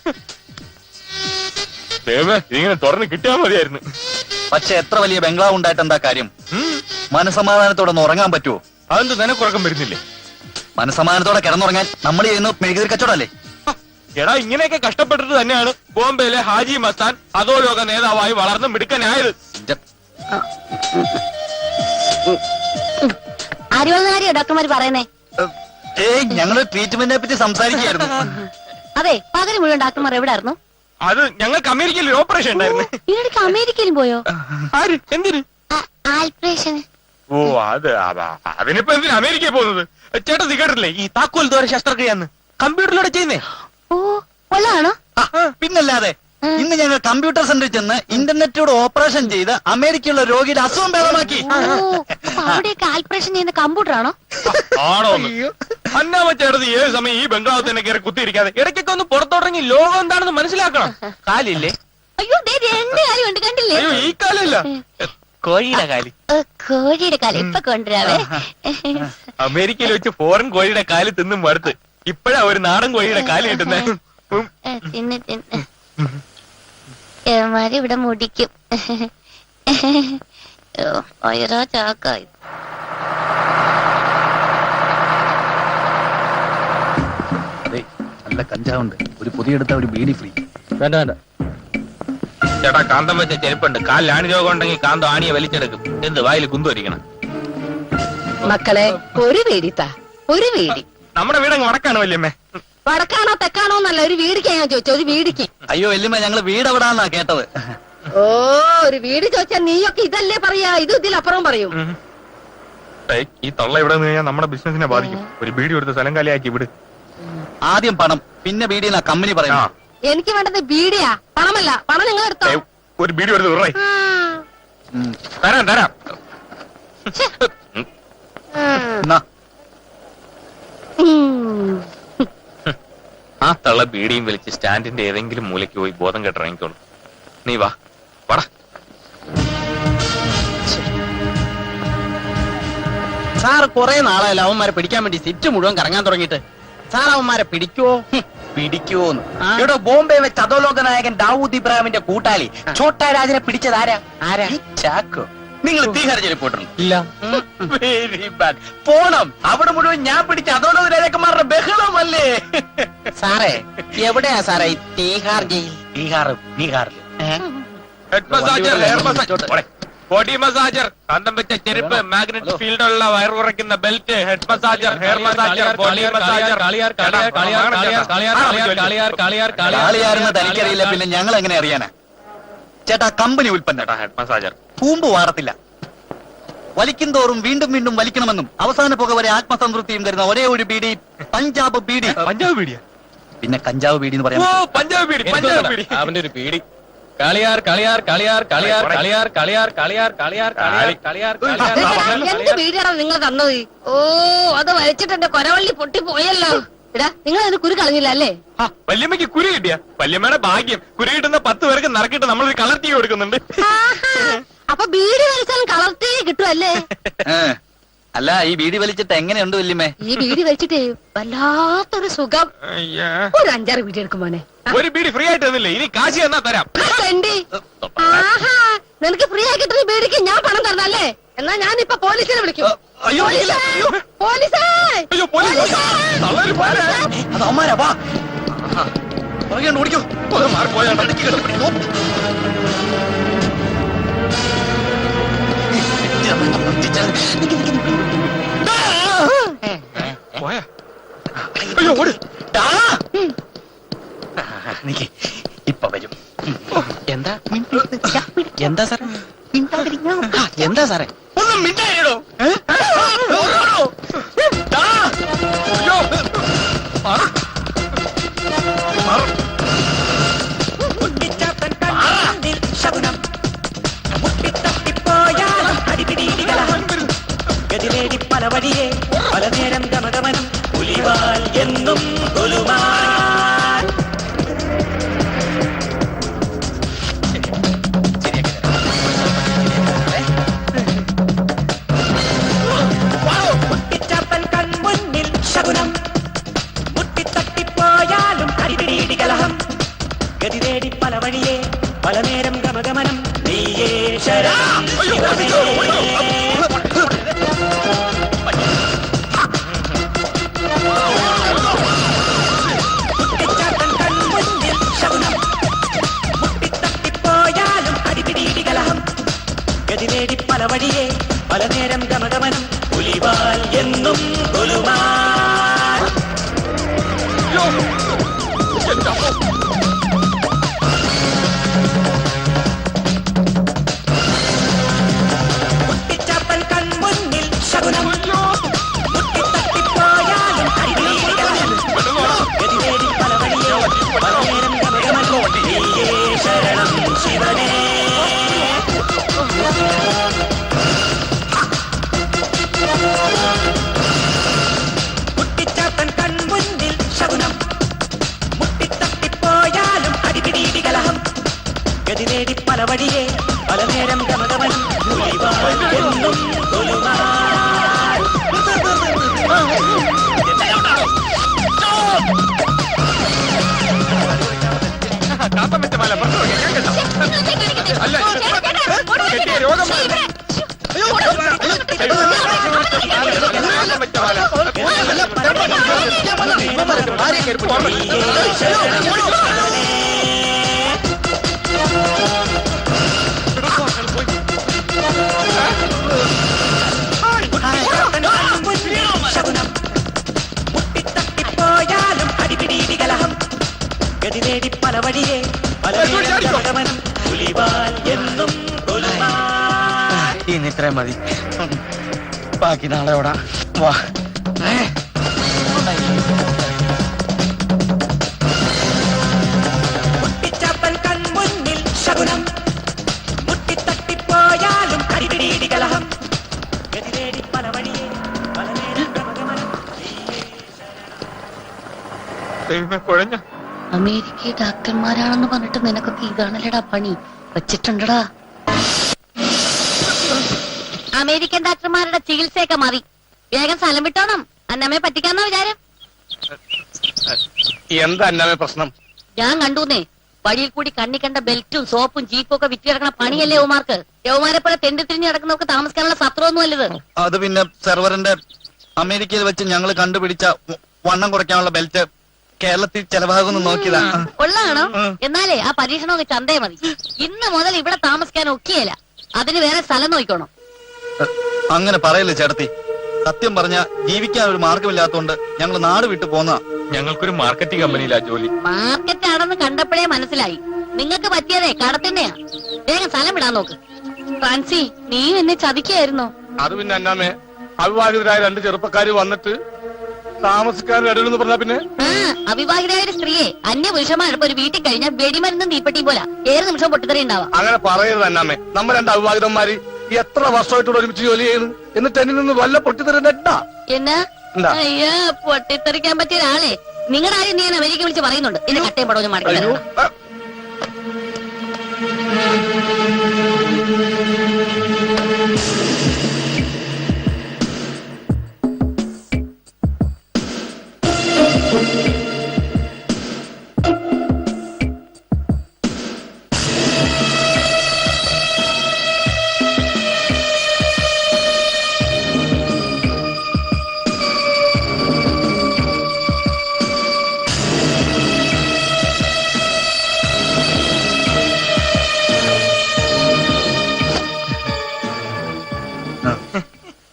Speaker 3: ഇങ്ങനെ തുറന്ന് കിട്ടിയാൽ മതിയായിരുന്നു.
Speaker 1: പക്ഷെ എത്ര വലിയ ബംഗ്ലാവ് ഉണ്ടായിട്ട് എന്താ കാര്യം? മനസമാധാനത്തോടെ ഒന്ന് ഉറങ്ങാൻ പറ്റുമോ?
Speaker 3: അതെന്ത് നിനക്കുറക്കം വരുന്നില്ലേ?
Speaker 1: മനസമാധാനത്തോടെ കിടന്നുറങ്ങാൻ നമ്മൾ ചെയ്യുന്ന മെഴുകുതിരി കച്ചവടമല്ലേ?
Speaker 3: എടാ ഇങ്ങനെയൊക്കെ കഷ്ടപ്പെട്ടിട്ട് തന്നെയാണ് ബോംബെയിലെ ഹാജി മസ്താൻ അധോലോക നേതാവായി വളർന്ന് മിടുക്കനായത്.
Speaker 4: ആര്യോ ഡോക്ടർമാര് പറയുന്നേ?
Speaker 1: ഞങ്ങള് ട്രീറ്റ്മെന്റിനെ പറ്റി സംസാരിക്കുകയായിരുന്നു.
Speaker 4: അതെ, പകരം മുഴുവൻ ഡോക്ടർമാർ എവിടെ ആയിരുന്നു?
Speaker 3: അത് ഞങ്ങൾക്ക് അമേരിക്കയിൽ ഒരു ഓപ്പറേഷൻ ഉണ്ടായിരുന്നു.
Speaker 4: ഈയിടയ്ക്ക് അമേരിക്കയിലും പോയോ?
Speaker 3: ആര്? എന്തിന്?
Speaker 4: ആൽപ്രേഷൻ.
Speaker 3: ഓ അത് അതിനിപ്പോ എന്തിനാ അമേരിക്കയിൽ പോകുന്നത്? ചേട്ടാ കേട്ടില്ലേ ഈ താക്കോൽ ദ്വാര ശസ്ത്രക്രിയാന്ന് കമ്പ്യൂട്ടറിലൂടെ ചെയ്യുന്നേ?
Speaker 4: ഓ കൊള്ളാണോ?
Speaker 1: പിന്നല്ലാതെ ഇന്ന് ഞങ്ങൾ കമ്പ്യൂട്ടർ സെന്ററിൽ ചെന്ന് ഇന്റർനെറ്റിലൂടെ ഓപ്പറേഷൻ ചെയ്ത് അമേരിക്കയുള്ള രോഗിയുടെ അസുഖം ഭേദമാക്കി.
Speaker 4: അവിടെയൊക്കെ ആൽപ്രേഷൻ ചെയ്യുന്ന കമ്പ്യൂട്ടർ ആണോ?
Speaker 3: ആണോ? അന്നാമ ചേട്ടത് ഏത് സമയം ഈ ബംഗ്ലാവ് തന്നെ കയറി കുത്തിയിരിക്കാതെ ഇടയ്ക്കൊക്കെ ഒന്ന് പുറത്തോട്ടിറങ്ങി ലോകം എന്താണെന്ന് മനസ്സിലാക്കണം. കാലില്ലേ?
Speaker 4: അയ്യോ എന്റെ കാലുണ്ട്, കണ്ടില്ലേ?
Speaker 3: അയ്യോ ഈ കാലല്ല, കോഴിയുടെ കാലി.
Speaker 4: കോഴിയുടെ കാല് ഇപ്പൊ കൊണ്ടുവരാവേ.
Speaker 3: അമേരിക്കയിൽ വെച്ച് ഫോറിൻ കോഴിയുടെ കാല് തിന്നും മടുത്ത് ഇപ്പഴാ ഒരു നാടൻ കോഴിയുടെ കാല് കിട്ടുന്നേ.
Speaker 4: തിന്ന് തിന്ന് ഏമാരി ഇവിടെ മുടിക്കും. ഓരോ ചാക്കായി.
Speaker 1: നല്ല കഞ്ചാവുണ്ട്, ഒരു പുതിയ എടുത്ത ഒരു ബീഡി ഫ്രീ.
Speaker 3: വേണ്ട വേണ്ട ചേട്ടാ, കാന്തം വെച്ച ചെരുപ്പുണ്ട്. കാലിൽ ആണി രോഗം ഉണ്ടെങ്കിൽ കാന്തം ആണിയെ വലിച്ചെടുക്കും. എന്ത് വായിൽ കുന്തുവരിക്കണം?
Speaker 4: മക്കളെ ഒരു വീടിത്താ, ഒരു വീടി.
Speaker 3: നമ്മുടെ വീടങ്ങ് വടക്കാണ് വല്യമ്മേ.
Speaker 4: വടക്കാണോ തെക്കാണോ എന്നല്ല, ഒരു വീടിക്കാ ഞാൻ ചോദിച്ചു. ഒരു വീടിക്ക്.
Speaker 1: അയ്യോ വല്യമ്മ, ഞങ്ങള് വീട് എവിടാന്നാ കേട്ടത്.
Speaker 4: ഓ ഒരു വീട് ചോദിച്ചാ നീയൊക്കെ ഇതല്ലേ പറയാ, ഇത് ഇതിലപ്പുറം പറയും.
Speaker 3: ഈ തള്ള ഇവിടെ നിന്ന് കഴിഞ്ഞാൽ നമ്മുടെ ബിസിനസിനെ ബാധിക്കും. ഒരു ബീഡി കൊടുത്ത് സ്ഥലം കാലിയാക്കി വിട്.
Speaker 1: ആദ്യം പണം, പിന്നെ ബീഡി എന്നാ കമ്പനി പറയാ.
Speaker 4: എനിക്ക് വേണ്ടത് ബീഡിയാ, പണമല്ല. പണം നിങ്ങൾ എടുത്തോ.
Speaker 3: ഒരു ബീഡി കൊടുത്ത് വിടറേ. തരാം തരാം. ആ തള്ള ബീഡിയും വലിച്ച് സ്റ്റാൻഡിന്റെ ഏതെങ്കിലും മൂലയ്ക്ക് പോയി ബോധം കെട്ടിറങ്ങിക്കോളൂ. നീ വാ വാ.
Speaker 5: സാർ കുറെ നാളായല്ലോ അവന്മാരെ പിടിക്കാൻ വേണ്ടി സിറ്റ് മുഴുവൻ കറങ്ങാൻ തുടങ്ങിയിട്ട്. സാർ അവന്മാരെ പിടിക്കുവോ?
Speaker 1: പിടിക്കുവോന്ന്? ഇവിടെ ബോംബെ വെച്ച് അധോലോക നായകൻ ദാവൂദ് ഇബ്രാഹിമിന്റെ കൂട്ടാളി ഛോട്ടാ രാജനെ പിടിച്ചത് ആരാ? ഈ ചാക്കോ. നിങ്ങൾ തീഹാർ ജയിലിൽ പോയിട്ടുണ്ട്?
Speaker 5: ഇല്ല.
Speaker 1: Very bad. പോണം. അവിടെ മുഴുവൻ ഞാൻ പിടിച്ച അധോലോക രാജാക്കന്മാരുടെ ബഹളമല്ലേ?
Speaker 5: സാറേ എവിടെയാ സാറേ ഈ തീഹാർ ജയിൽ?
Speaker 1: ബീഹാറിൽ
Speaker 3: head massager, hair massager, body massager, കാന്തം വെച്ച ചെരുപ്പ്, മാഗ്നറ്റിക് ഫീൽഡുള്ള വയർ കുറയ്ക്കുന്ന belt, head massager, hair massager, body massager.
Speaker 1: കാളിയാരെന്ന് തനിക്കറിയില്ല, പിന്നെ ഞങ്ങൾ എങ്ങനെ അറിയാനാ? ചേട്ടാ കമ്പനി ഉൽപ്പന്നം
Speaker 3: ഹെഡ് മസാജർ
Speaker 1: കൂമ്പ് വാറത്തില്ല. വലിക്കും തോറും വീണ്ടും വീണ്ടും വലിക്കണമെന്നും അവസാന പുക വരെ ആത്മസംതൃപ്തിയും തരുന്ന ഒരേ ഒരു ബീഡി പഞ്ചാബ് ബീഡി.
Speaker 3: പഞ്ചാബ് ബീഡിയാ?
Speaker 1: പിന്നെ കഞ്ചാവ് ബീഡി എന്ന് പറയാം.
Speaker 3: പഞ്ചാബ് ബീഡി, പഞ്ചാബ് ബീഡി. അവന്റെ ഒരു ബീഡി. കളിയാർ കളിയാർ കളിയാർ കളിയാർ കളിയാർ കളിയാർ കളിയാർ കളിയാർ കളിയാർ കളിയാർ.
Speaker 4: എന്ത് വീടാണ് നിങ്ങൾ തന്നത്? ഓ അത് വലിച്ചിട്ട് എന്റെ കൊരവള്ളി പൊട്ടി പോയല്ലോ. ഇടാ നിങ്ങൾ അതിന് കുരു കളഞ്ഞില്ല അല്ലേ?
Speaker 3: വല്യമ്മയ്ക്ക് കുരു കിട്ടിയ വല്യമ്മയുടെ ഭാഗ്യം. കുരു കിട്ടുന്ന 10 പേർക്ക് നറുക്കിട്ട് നമ്മളൊരു കളർ ടീ കൊടുക്കുന്നുണ്ട്.
Speaker 4: അപ്പൊ ബീഡി വലിച്ചാലും കളർ ടീ കിട്ടുമല്ലേ?
Speaker 1: അല്ല ഈ ബീഡി വലിച്ചിട്ട് എങ്ങനെയുണ്ട് വല്യമ്മേ?
Speaker 4: ഈ ബീഡി വലിച്ചിട്ടേ വല്ലാത്തൊരു സുഖം. ഒരു 5-6 ബീഡി എടുക്കുമ്പോനെ.
Speaker 3: ഒരു ബീഡി ഫ്രീ ആയിട്ട് തന്നില്ലേ? ഇനി കാശി എന്നാ തരാം.
Speaker 4: ആഹാ നിനക്ക് ഫ്രീ ആയി കിട്ടുന്ന ബീഡിക്ക് ഞാൻ പണം തരണല്ലേ? എന്നാ ഞാനിപ്പൊ പോലീസിനെ വിളിക്കും.
Speaker 1: അയ്യോ
Speaker 4: പോലീസേ!
Speaker 3: അയ്യോ പോലീസ്
Speaker 1: അത് അമ്മാരാ. വാ പറയാണ്ട് ഓടിക്കോ.
Speaker 3: മാറിപ്പോയാ പോയാ. അയ്യോ ഓട്. എന്താ സാറേ?
Speaker 5: എന്താ സാറേ?
Speaker 3: ഒന്നും മിണ്ടായിടോ.
Speaker 6: ഗതിവേടി പല വഴിയെ പല നേരം ഗമഗമനം പുലിവാൽ എന്നും കൊലുമാൻ. മുട്ടിച്ചാപ്പൻ കൺമുന്നിൽ ശകുനം മുട്ടിത്തട്ടിപ്പോയാലും അടിപിടിയിടി കലഹം. ഗതിവേടി പല വഴിയെ പല നേരം ഗമഗമനം നീയേ ശരണം ശിവനേ. മുട്ടിച്ചാട്ടൻ കൺമുന്നിൽ ശകുനം മുട്ടിത്തട്ടിപ്പോയാലും അടിപിടിയിടി കലഹം. ഗതിവേടി പല വഴിയെ പല നേരം ഗമഗമനം പുലിവാൽ എന്നും കൊലുമാൻ. മുട്ടിച്ചാപ്പൻ കൺമുന്നിൽ ശകുനം മുട്ടിത്തട്ടിപ്പോയാലും അടിപിടിയിടി കലഹം. ഗതിവേടി പല വഴിയെ പല നേരം ഗമഗമനം നീയേ ശരണം ശിവനേ. മുട്ടിച്ചാപ്പൻ കൺമുന്നിൽ ശകുനം മുട്ടിത്തട്ടിപ്പോയാലും അടിപിടിയിടി കലഹം. ഗതിവേടി പല വഴിയെ പല നേരം ഗമഗമനം പുലിവാൽ എന്നും കൊലുമാൻ. ശകുനം മുട്ടിത്തട്ടിപ്പോയാലും അടിപിടിയിടി കലഹം. ഗതിവേടി പല വഴിയെ പല നേരം ഗമഗമനം പുലിവാൽ എന്നും കൊലുമാൻ.
Speaker 3: ഇനി ഇത്രയും മതി. ബാക്കി നാളെ ഓടാ. വാ.
Speaker 6: മുട്ടിച്ചാപ്പൻ കൺമുന്നിൽ ശകുനം മുട്ടിത്തട്ടിപ്പോയാലും അടിപിടിയിടി കലഹം. ഗതിവേടി പല വഴിയെ പല നേരം ഗമഗമനം
Speaker 3: കുഴഞ്ഞ
Speaker 4: അമേരിക്ക ഡാക്ടർമാരാണെന്ന് പറഞ്ഞിട്ട് നിനക്കൊക്കെ ഇതാണല്ലേടാ പണി വെച്ചിട്ടുണ്ടടാ. അമേരിക്കൻ ഡാക്ടർമാരുടെ ചികിത്സയൊക്കെ മതി. വേഗം സ്ഥലം വിട്ടോണം. അന്നമ്മയെ പറ്റിക്കാന്നാ വിചാരം?
Speaker 3: എന്താ അന്നമേ പ്രശ്നം?
Speaker 4: ഞാൻ കണ്ടൂന്നേ, വഴിയിൽ കൂടി കണ്ണി കണ്ട ബെൽറ്റും സോപ്പും ജീപ്പും ഒക്കെ വിറ്റ് കിടക്കണ പണിയല്ലേ യവമാർക്ക്. യവമാരെ പോലെ തെണ്ടി തിരിഞ്ഞ് കിടക്കുന്നവർക്ക് താമസിക്കാനുള്ള സത്രമൊന്നും അല്ലത്.
Speaker 1: അത് പിന്നെ സെർവറിന്റെ അമേരിക്കയിൽ വെച്ച് ഞങ്ങൾ കണ്ടുപിടിച്ച വണ്ണം കുറയ്ക്കാനുള്ള ബെൽറ്റ് കേരളത്തിൽ ചെലവാകുന്നു നോക്കിയതാ.
Speaker 4: കൊള്ളാണോ? എന്നാലേ ആ പരീക്ഷണമൊക്കെ ചന്തേ മതി. ഇന്ന് മുതൽ ഇവിടെ താമസിക്കാൻ ഒക്കെയല്ല, അതിന് വേറെ സ്ഥലം നോക്കണം.
Speaker 1: അങ്ങനെ പറയല്ലേ ചേട്ടത്തി. സത്യം പറഞ്ഞ ജീവിക്കാൻ ഒരു മാർഗമില്ലാത്തോണ്ട് ഞങ്ങൾ നാട് വിട്ടു പോന്ന.
Speaker 3: ഞങ്ങൾക്കൊരു മാർക്കറ്റിംഗ് കമ്പനിയിലാ ജോലി.
Speaker 4: മാർക്കറ്റ് ആണെന്ന് കണ്ടപ്പോഴേ മനസ്സിലായി. നിങ്ങൾക്ക് പറ്റിയതേ കടത്തിന്റെയാ. വേഗം സ്ഥലം വിടാൻ നോക്ക്. ഫ്രാൻസി, നീ എന്നെ ചതിക്കായിരുന്നോ?
Speaker 3: അത് പിന്നെ അന്നാമേ, അവിവാഹിതരായ രണ്ട് ചെറുപ്പക്കാര് വന്നിട്ട് താമസിക്കാനും ഇടയിലെന്ന് പറഞ്ഞാ പിന്നെ
Speaker 4: ആ, അവിവാഹിതയായ ഒരു സ്ത്രീയെ അന്യ പുരുഷന്മാരൊപ്പം ഒരു വീട്ടിൽ കഴിഞ്ഞാൽ വെടിമരുന്നും തീപ്പെട്ടിയും പോലെ ഏത് നിമിഷം പൊട്ടിത്തെറി ഉണ്ടാവാം.
Speaker 3: അങ്ങനെ പറയരുത് അന്നാമേ. നമ്മൾ രണ്ട് അവിവാഹിതന്മാര് എത്ര വർഷമായിട്ടൂടെ ഒരുമിച്ച് ജോലി ചെയ്യുന്നു. എന്നിട്ട് എന്നിൽ നിന്ന് വല്ല പൊട്ടിത്തെറിണ്ടാ?
Speaker 4: എന്നാ
Speaker 3: എന്താ?
Speaker 4: അയ്യോ, പൊട്ടിത്തെറിക്കാൻ പറ്റിയ ഒരാളെ നിങ്ങളുടെ ആരും ഞാൻ അമേരിക്ക വിളിച്ച് പറയുന്നുണ്ട്. എന്നെ കട്ടയും പടവും മടക്കി
Speaker 3: അയ്യോ,
Speaker 4: തരണം.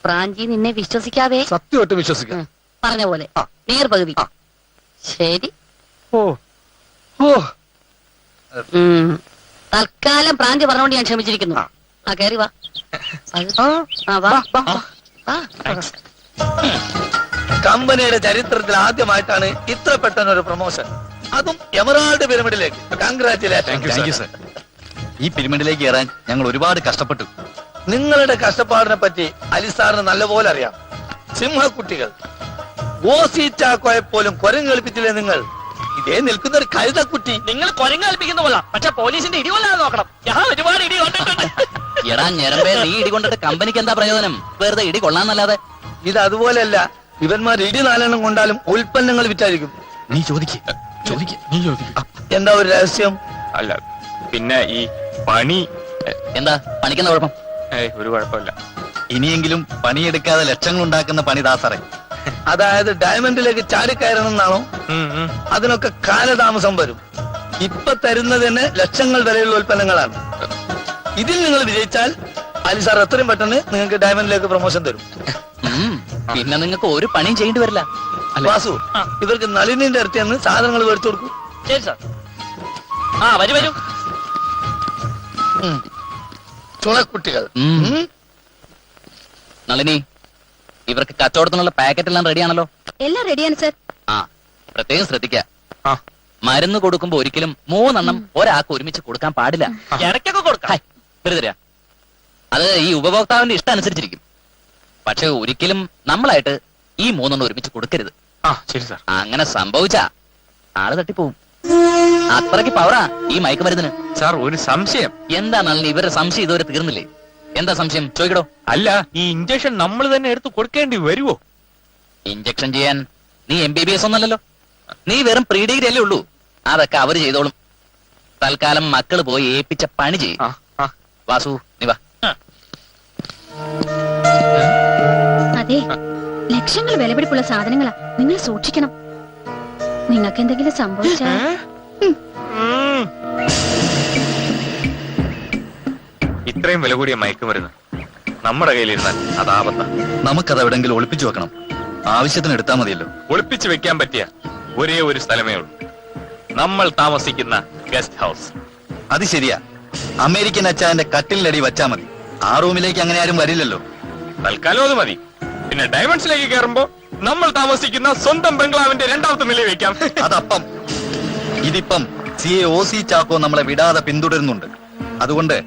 Speaker 4: പ്രാഞ്ചി നിന്നെ വിശ്വസിക്കാവേ?
Speaker 3: സത്യമായിട്ട് വിശ്വസിക്കാം.
Speaker 4: പറഞ്ഞ പോലെ
Speaker 3: ആ.
Speaker 4: നേർപകുതി.
Speaker 3: ആ.
Speaker 4: ശരി.
Speaker 3: ഓ ഓ
Speaker 4: ഉം. തൽക്കാലം പ്രാന്തി പറഞ്ഞുകൊണ്ട് ഞാൻ ക്ഷമിച്ചിരിക്കുന്നു. ആ കേറി വാ. ആ വാ.
Speaker 7: കമ്പനിയുടെ ചരിത്രത്തിൽ ആദ്യമായിട്ടാണ് ഇത്ര പെട്ടെന്ന് ഒരു പ്രൊമോഷൻ, അതും എമറാൾഡ് പിരമിഡിലേക്ക്. കൺഗ്രാറ്റുലേഷൻ.
Speaker 1: ഈ പിരമിഡിലേക്ക് കയറാൻ ഞങ്ങൾ ഒരുപാട് കഷ്ടപ്പെട്ടു.
Speaker 7: നിങ്ങളുടെ കഷ്ടപ്പാടിനെ പറ്റി അലിസാറിന് നല്ലപോലെ അറിയാം. സിംഹക്കുട്ടികൾ ഓസി ചാക്കോയെ പോലും കുരങ്ങ് കളിപ്പിച്ചില്ലേ നിങ്ങൾ? ഇതേ നിൽക്കുന്ന ഒരു കഴുതക്കുട്ടി.
Speaker 5: നിങ്ങൾ കുരങ്ങ് കളിപ്പിക്കുന്ന പോലെ, പക്ഷെ പോലീസിന്റെ ഇടി കൊല്ലാതെ നോക്കണം. ഞാൻ ഒരുപാട് ഇടി കൊണ്ടിട്ടുണ്ട്.
Speaker 8: എടാ ഞരമ്പേ, നീ ഇടി കൊണ്ടിട്ട് കമ്പനിക്ക് എന്താ പ്രയോജനം? വെറുതെ ഇടി കൊള്ളാന്നല്ലാതെ.
Speaker 7: ഇത് അതുപോലെയല്ല, ഇവന്മാർ ഇടി 4 എണ്ണം കൊണ്ടാലും ഉൽപ്പന്നങ്ങൾ വിറ്റായിരിക്കും.
Speaker 1: നീ ചോദിക്ക്.
Speaker 7: എന്താ ഒരു രഹസ്യം?
Speaker 9: അല്ല പിന്നെ ഈ പണി
Speaker 8: എന്താ പണിക്കുന്ന കുഴപ്പം?
Speaker 9: ഒരു കുഴപ്പമില്ല.
Speaker 1: ഇനിയെങ്കിലും പണിയെടുക്കാതെ ലക്ഷങ്ങൾ ഉണ്ടാക്കുന്ന പണി ദാസറേ.
Speaker 7: അതായത് ഡയമണ്ടിലേക്ക് ചാടിക്കയറണം എന്നാണോ? അതിനൊക്കെ കാലതാമസം വരും. ഇപ്പൊ തരുന്നത് തന്നെ ലക്ഷങ്ങൾ വിലയുള്ള ഉൽപ്പന്നങ്ങളാണ്. ഇതിൽ നിങ്ങൾ വിജയിച്ചാൽ അലിസാർ എത്രയും പെട്ടെന്ന് നിങ്ങൾക്ക് ഡയമണ്ടിലേക്ക് പ്രൊമോഷൻ തരും.
Speaker 8: പിന്നെ നിങ്ങൾക്ക് ഒരു പണിയും ചെയ്യേണ്ടി വരില്ല.
Speaker 7: വാസു, ഇവർക്ക് നളിനിന്റെ അടുത്ത് നിന്ന് സാധനങ്ങൾ മേടിച്ചു കൊടുക്കും.
Speaker 5: ശരി സാർ. ആ വരൂ.
Speaker 7: ചുണക്കുട്ടികൾ.
Speaker 8: നളിനി, ഇവർക്ക് കച്ചവടത്തിനുള്ള പാക്കറ്റ് എല്ലാം റെഡിയാണല്ലോ?
Speaker 4: എല്ലാം റെഡിയാണ് സർ.
Speaker 8: ആ, പ്രത്യേകം ശ്രദ്ധിക്കുക. മരുന്ന് കൊടുക്കുമ്പോ ഒരിക്കലും 3 എണ്ണം ഒരാൾക്ക് ഒരുമിച്ച് കൊടുക്കാൻ പാടില്ല.
Speaker 5: ഇടയ്ക്കൊക്കെ കൊടുക്കാം.
Speaker 8: വെറുതെ അത് ഈ ഉപഭോക്താവിന്റെ ഇഷ്ടം അനുസരിച്ചിരിക്കും. പക്ഷെ ഒരിക്കലും നമ്മളായിട്ട് ഈ 3 എണ്ണം ഒരുമിച്ച് കൊടുക്കരുത്.
Speaker 9: ശരി സാർ.
Speaker 8: അങ്ങനെ സംഭവിച്ചാ ആള് തട്ടിപ്പോവും. അത്രയ്ക്ക് പവറാ ഈ മയക്കുമരുന്നിന്.
Speaker 9: സാർ ഒരു സംശയം.
Speaker 8: എന്താ നളിനി, ഇവരുടെ സംശയം ഇതുവരെ തീർന്നില്ലേ? എന്താ സംശയം? ചോദിക്കടോ.
Speaker 9: അല്ല, ഈ ഇഞ്ചക്ഷൻ നമ്മൾ തന്നെ എടുത്ത് കൊടുക്കേണ്ടി വരുവോ?
Speaker 8: ഇഞ്ചക്ഷൻ ചെയ്യാൻ നീ MBBS ഒന്നല്ലല്ലോ. നീ വെറും പ്രീ ഡിഗ്രി അല്ലേ ഉള്ളൂ. അതൊക്കെ അവര് ചെയ്തോളും. തൽക്കാലം മക്കള് പോയി ഏൽപ്പിച്ച പണി ചെയ്യും. വാസു, നീ വാ.
Speaker 10: അതെ, ലക്ഷങ്ങൾ വിലപിടിപ്പുള്ള സാധനങ്ങളാ, നിങ്ങൾ സൂക്ഷിക്കണം. നിങ്ങൾക്ക് എന്തെങ്കിലും സംഭവിച്ചാൽ
Speaker 9: ഇത്രയും വില കൂടിയ മയക്കുമരുന്ന് നമ്മുടെ കയ്യിലിരുന്നാൽ അത് ആപത്താ.
Speaker 1: നമുക്കത് എവിടെങ്കിലും ഒളിപ്പിച്ചു വെക്കണം. ആവശ്യത്തിന് എടുത്താൽ മതിയല്ലോ.
Speaker 9: ഒളിപ്പിച്ചു വെക്കാൻ പറ്റിയ ഒരേ ഒരു സ്ഥലമേ ഉള്ളൂ, നമ്മൾ താമസിക്കുന്ന ഗസ്റ്റ് ഹൗസ്.
Speaker 1: അത് ശരിയാ. അമേരിക്കൻ അച്ചായന്റെ കട്ടിലടി വച്ചാ മതി. ആ റൂമിലേക്ക് അങ്ങനെ ആരും വരില്ലല്ലോ.
Speaker 9: തൽക്കാലം അത് മതി. പിന്നെ ഡയമണ്ട്സിലേക്ക് കയറുമ്പോ നമ്മൾ താമസിക്കുന്ന സ്വന്തം ബംഗ്ലാവിന്റെ 2ാമത്തെ നില വെക്കാം.
Speaker 1: അതപ്പം ഇതിപ്പം CA OC ചാക്കോ നമ്മളെ വിടാതെ പിന്തുടരുന്നുണ്ട്. അതുകൊണ്ട്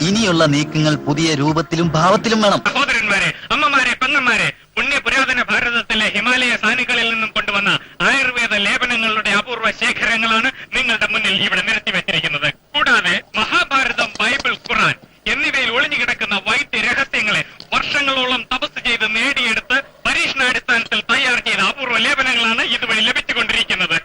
Speaker 1: ഇനിയുള്ള നീക്കങ്ങൾ പുതിയ രൂപത്തിലും ഭാവത്തിലും വേണം.
Speaker 3: സഹോദരന്മാരെ, അമ്മമാരെ, പെങ്ങന്മാരെ, പുണ്യ പുരാതന ഭാരതത്തിലെ ഹിമാലയ സാനുക്കളിൽ നിന്നും കൊണ്ടുവന്ന ആയുർവേദ ലേപനങ്ങളുടെ അപൂർവ ശേഖരങ്ങളാണ് നിങ്ങളുടെ മുന്നിൽ ഇവിടെ നിരത്തി വെച്ചിരിക്കുന്നത്. കൂടാതെ മഹാഭാരതം, ബൈബിൾ, ഖുർആൻ എന്നിവയിൽ ഒളിഞ്ഞു കിടക്കുന്ന വൈദ്യ രഹസ്യങ്ങളെ വർഷങ്ങളോളം തപസ് ചെയ്ത് നേടിയെടുത്ത് പരീക്ഷണാടിസ്ഥാനത്തിൽ തയ്യാർ ചെയ്ത അപൂർവ ലേപനങ്ങളാണ് ഇതുവഴി ലഭിച്ചുകൊണ്ടിരിക്കുന്നത്.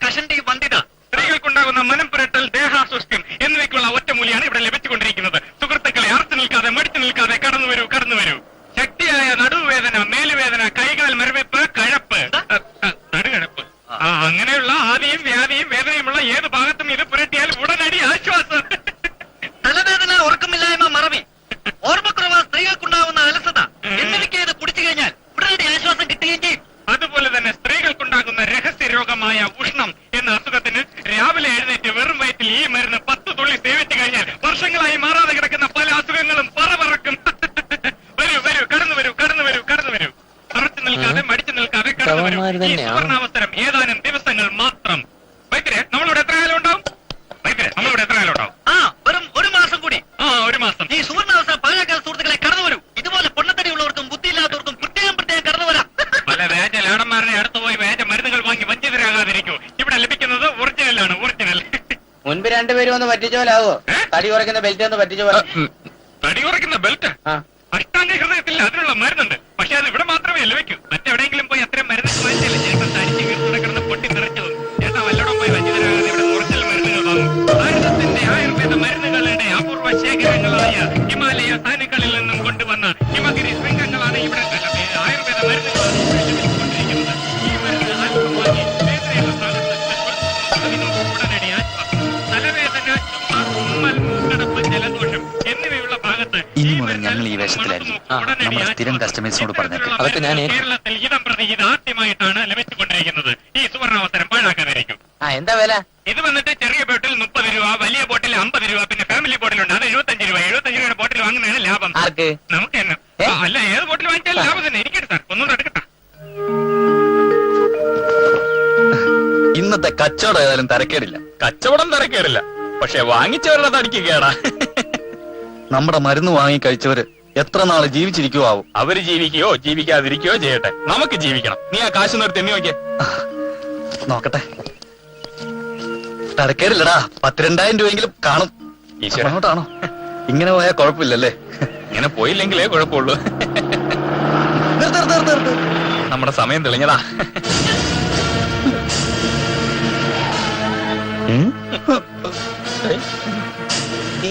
Speaker 3: കഷണ്ടി വന്ധിത, സ്ത്രീകൾക്കുണ്ടാകുന്ന മനം പുരട്ടൽ, ദേഹാസ്വസ്ഥ്യം എന്നിവയ്ക്കുള്ള ഒറ്റമൂലിയാണ് ഇവിടെ ലഭിച്ചുകൊണ്ടിരിക്കുന്നത്. സുഹൃത്തുക്കളെ, അർത്ത് നിൽക്കാതെ മടിച്ചു നിൽക്കാതെ കടന്നു വരൂ. ശക്തിയായ നടുവേദന, മേലുവേദന, കൈകാൽ മരവിപ്പ്, കഴപ്പ്, നടുകഴപ്പ്, അങ്ങനെയുള്ള ആദിയും വ്യാധിയും വേദനയുമുള്ള ഏത് ഭാഗത്തും ഇത് പുരട്ടിയാൽ ഉടനടി ആശ്വാസം.
Speaker 5: തലവേദന, ഉറക്കമില്ലായ്മ, മറവി, ഓർമ്മക്കുറവ്, സ്ത്രീകൾക്കുണ്ടാവുന്ന അലസത എന്നിവയ്ക്ക് ഇത് കുടിച്ചു കഴിഞ്ഞാൽ ഉടനടി ആശ്വാസം കിട്ടുകയും ചെയ്യും.
Speaker 3: അതുപോലെ തന്നെ സ്ത്രീകൾക്കുണ്ടാകുന്ന രഹസ്യ രോഗമായ ഉഷ്ണം എന്ന അസുഖത്തിന് രാവിലെ എഴുന്നേറ്റ് വെറും വയറ്റിൽ ഈ മരുന്ന് 10 തുള്ളി സേവിച്ചു കഴിഞ്ഞാൽ വർഷങ്ങളായി മാറാതെ കിടക്കുന്ന പല അസുഖങ്ങളും പറക്കും. വരൂ, കടന്നു വരൂ. ഉറച്ചു നിൽക്കാതെ മടിച്ചു നിൽക്കാതെ കടന്നു വരൂ. ഈ സുവർണാവസരം ഏതാനും ദിവസങ്ങൾ മാത്രം. വൈദ്യരെ, നമ്മളിവിടെ എത്ര കാലം ഉണ്ടാവും?
Speaker 5: വെറും 1 മാസം കൂടി.
Speaker 3: 1 മാസം.
Speaker 5: ഈ സുവർണാവസരം പാഴാക്കാത്ത സുഹൃത്തുക്കളെ കടന്നു വരൂ. ഇതുപോലെ പൊണ്ണത്തടിയുള്ളവർക്കും ബുദ്ധിയില്ലാത്തവർക്കും പ്രത്യേകം കടന്നു വരാം.
Speaker 3: പല വ്യാജ ലാടന്മാരുടെ അടുത്ത് പോയി വ്യാജ മരുന്നുകൾ വാങ്ങി വഞ്ചിതരാകാതിരിക്കൂ. ഇവിടെ ലഭിക്കുന്നത് ഒറിജിനലാണ്.
Speaker 5: മുൻപ് 2 പേരും ഒന്ന് പറ്റിച്ചോലാവോ? തടി കുറയ്ക്കുന്ന ബെൽറ്റ് ഒന്ന് പറ്റിച്ചോല.
Speaker 3: തടി കുറയ്ക്കുന്ന ബെൽറ്റ്? അഷ്ടാംഗ ഹൃദയത്തിൽ അതിനുള്ള മരുന്നുണ്ട്. പക്ഷെ അത് ഇവിടെ മാത്രമേ ലഭിക്കൂ. മറ്റെവിടെയെങ്കിലും പോയി അത്രയും മരുന്ന് വാങ്ങിച്ചാലേ ചേട്ടൻ തടിച്ച് കിടന്ന് പൊട്ടി നിറച്ചതും. ചേട്ടാ വല്ലതും പോയി വഞ്ചിതരാകാതെ ഇവിടെ ഒറിജിനൽ മരുന്നുകൾ വാങ്ങും. ഭാരതത്തിന്റെ ആയുർവേദ മരുന്നുകളുടെ അപൂർവ ശേഖരങ്ങളായ ഹിമാലയ സാനുക്കളിൽ നിന്നും കൊണ്ടുവന്ന ഹിമഗിരി ശൃംഗങ്ങളാണ് ഇവിടെ ആയുർവേദ മരുന്നുകളാണ് ലഭിച്ചുകൊണ്ടിരിക്കുന്നത്. ഈ മരുന്ന് അല്പം വാങ്ങി വേദനയുള്ള ഭാഗത്ത് ഉടനടി ആശ്വാസം. തലവേദന, ചുമ, തുമ്മൽ, മൂക്കടപ്പ്, ജലദോഷം എന്നിവയുള്ള ഭാഗത്ത്
Speaker 1: ഇനി മുതൽ ഞങ്ങൾ ഈ വേഷത്തിലായിരിക്കും. നമ്മൾ സ്ഥിരം കസ്റ്റമേഴ്സിനോട് പറഞ്ഞേക്കും.
Speaker 9: അതൊക്കെ ഞാൻ
Speaker 3: കേരളത്തിൽ ഇതം പ്രതി ഇത് ആദ്യമായിട്ടാണ് ലഭിച്ചുകൊണ്ടിരിക്കുന്നത്. ഈ സുവർണാവസരം പാഴാക്കാതിരിക്കും.
Speaker 5: എന്താ വില?
Speaker 3: ഇത് വന്നിട്ട് ചെറിയ ബോട്ടിൽ 30 രൂപ,
Speaker 9: രൂപ, വലിയ ബോട്ടിൽ 50 രൂപ, പിന്നെ ഫാമിലി ബോട്ടിലുണ്ട് അത് 75 രൂപ. 75 രൂപയുടെ ബോട്ടിൽ വാങ്ങുന്നതാണ് ലാഭം.
Speaker 8: ആർക്ക്?
Speaker 9: നമുക്ക് തന്നെ. അല്ല, ഏത് ബോട്ടിൽ വാങ്ങിച്ചാലും ലാഭം തന്നെ. ഇരിക്കട്ടെ സാർ, ഒന്നും എടുക്കട്ടെ.
Speaker 7: ഇന്നത്തെ കച്ചവടം ഏതായാലും തരക്കേടില്ല.
Speaker 9: കച്ചവടം തരക്കേടില്ല, പക്ഷെ വാങ്ങിച്ചവരുടെ തടിക്ക് കേടാ.
Speaker 7: നമ്മുടെ മരുന്ന് വാങ്ങി കഴിച്ചവര് എത്ര നാള് ജീവിച്ചിരിക്കുവോ ആവും.
Speaker 9: അവര് ജീവിക്കുകയോ ജീവിക്കാതിരിക്കുകയോ ചെയ്യട്ടെ, നമുക്ക് ജീവിക്കണം. നീ ആ കാശ് നിർത്തി എണ്ണി നോക്കിയേ.
Speaker 7: നോക്കട്ടെ. തരക്കേടില്ലടാ, 10,000-2000 രൂപയെങ്കിലും കാണും.
Speaker 9: ഈശ്വര,
Speaker 7: അങ്ങോട്ടാണോ? ഇങ്ങനെ പോയാൽ കുഴപ്പമില്ലല്ലേ?
Speaker 9: ഇങ്ങനെ പോയില്ലെങ്കിലേ കുഴപ്പമുള്ളൂ. നമ്മുടെ സമയം തെളിഞ്ഞതാ.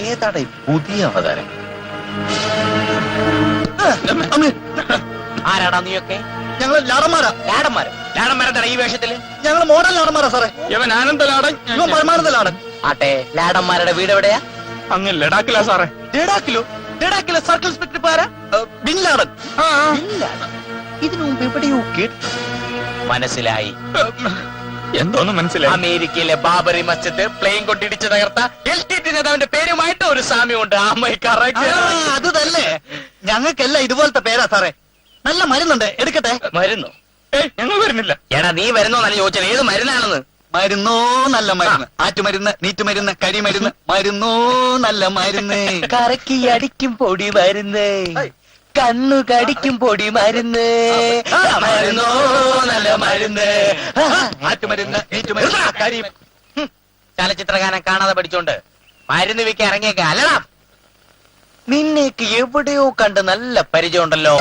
Speaker 8: ഏതാടെ പുതിയ അവതാരം? ആരാടാ നീയൊക്കെ?
Speaker 7: ഞങ്ങള് ലാടന്മാരാ.
Speaker 8: ലാടന്മാരെന്താ ഈ വേഷത്തില്?
Speaker 7: ഞങ്ങള് മോഡൽ ലാടന്മാരാ സാറേ.
Speaker 9: ഇവൻ ആനന്ദലാടൻ,
Speaker 7: ഇവൻ പരമാനന്ദ ലാടൻ.
Speaker 8: ആട്ടെ, ലാടന്മാരുടെ വീട് എവിടെയാ?
Speaker 9: അങ്ങ് ലഡാക്കിലാ സാറേ.
Speaker 7: ലഡാക്കിലെ സർക്കിൾ ഇൻസ്പെക്ടർ ബിൻ ലാഡൻ.
Speaker 8: ഇതിനു മുമ്പ് എവിടെയോ കേട്ടു. മനസ്സിലായി.
Speaker 9: എന്തോന്ന് മനസ്സിലായി?
Speaker 8: അമേരിക്കയിലെ ബാബറി മസ്ജിദ് പ്ലെയിൻ കൊണ്ടിടിച്ച് തകർത്ത LTT നേതാവിന്റെ പേരുമായിട്ട് ഒരു സാമ്യമുണ്ട്.
Speaker 7: അത് തന്നെ. ഞങ്ങൾക്കെല്ലാം ഇതുപോലത്തെ പേരാ സാറേ. നല്ല മരുന്നുണ്ട്, എടുക്കട്ടെ.
Speaker 8: മരുന്നോ?
Speaker 9: ഞങ്ങൾ വരുന്നില്ല.
Speaker 8: എടാ, നീ വരുന്നോ നല്ല ചോദിച്ചത്. ഏത് മരുന്നാണെന്ന്?
Speaker 7: മരുന്നോ നല്ല മരുന്ന്. ആറ്റുമരുന്ന്, നീറ്റുമരുന്ന്, കരിമരുന്ന്. മരുന്നോ നല്ല മരുന്ന്.
Speaker 8: കറക്കി അടിക്കും പൊടി മരുന്ന്, കണ്ണു കടിക്കും പൊടി മരുന്ന്. മരുന്നോ നല്ല മരുന്ന്.
Speaker 7: ആറ്റുമരുന്ന്, നീറ്റുമരുന്ന്, കരി.
Speaker 8: ചലച്ചിത്രഗാനം കാണാതെ പഠിച്ചോണ്ട് മരുന്ന് വിൽക്കാൻ ഇറങ്ങിയേക്ക അല്ലടാ. നിന്നേക്ക് എവിടെയോ കണ്ട് നല്ല പരിചയമുണ്ടല്ലോ.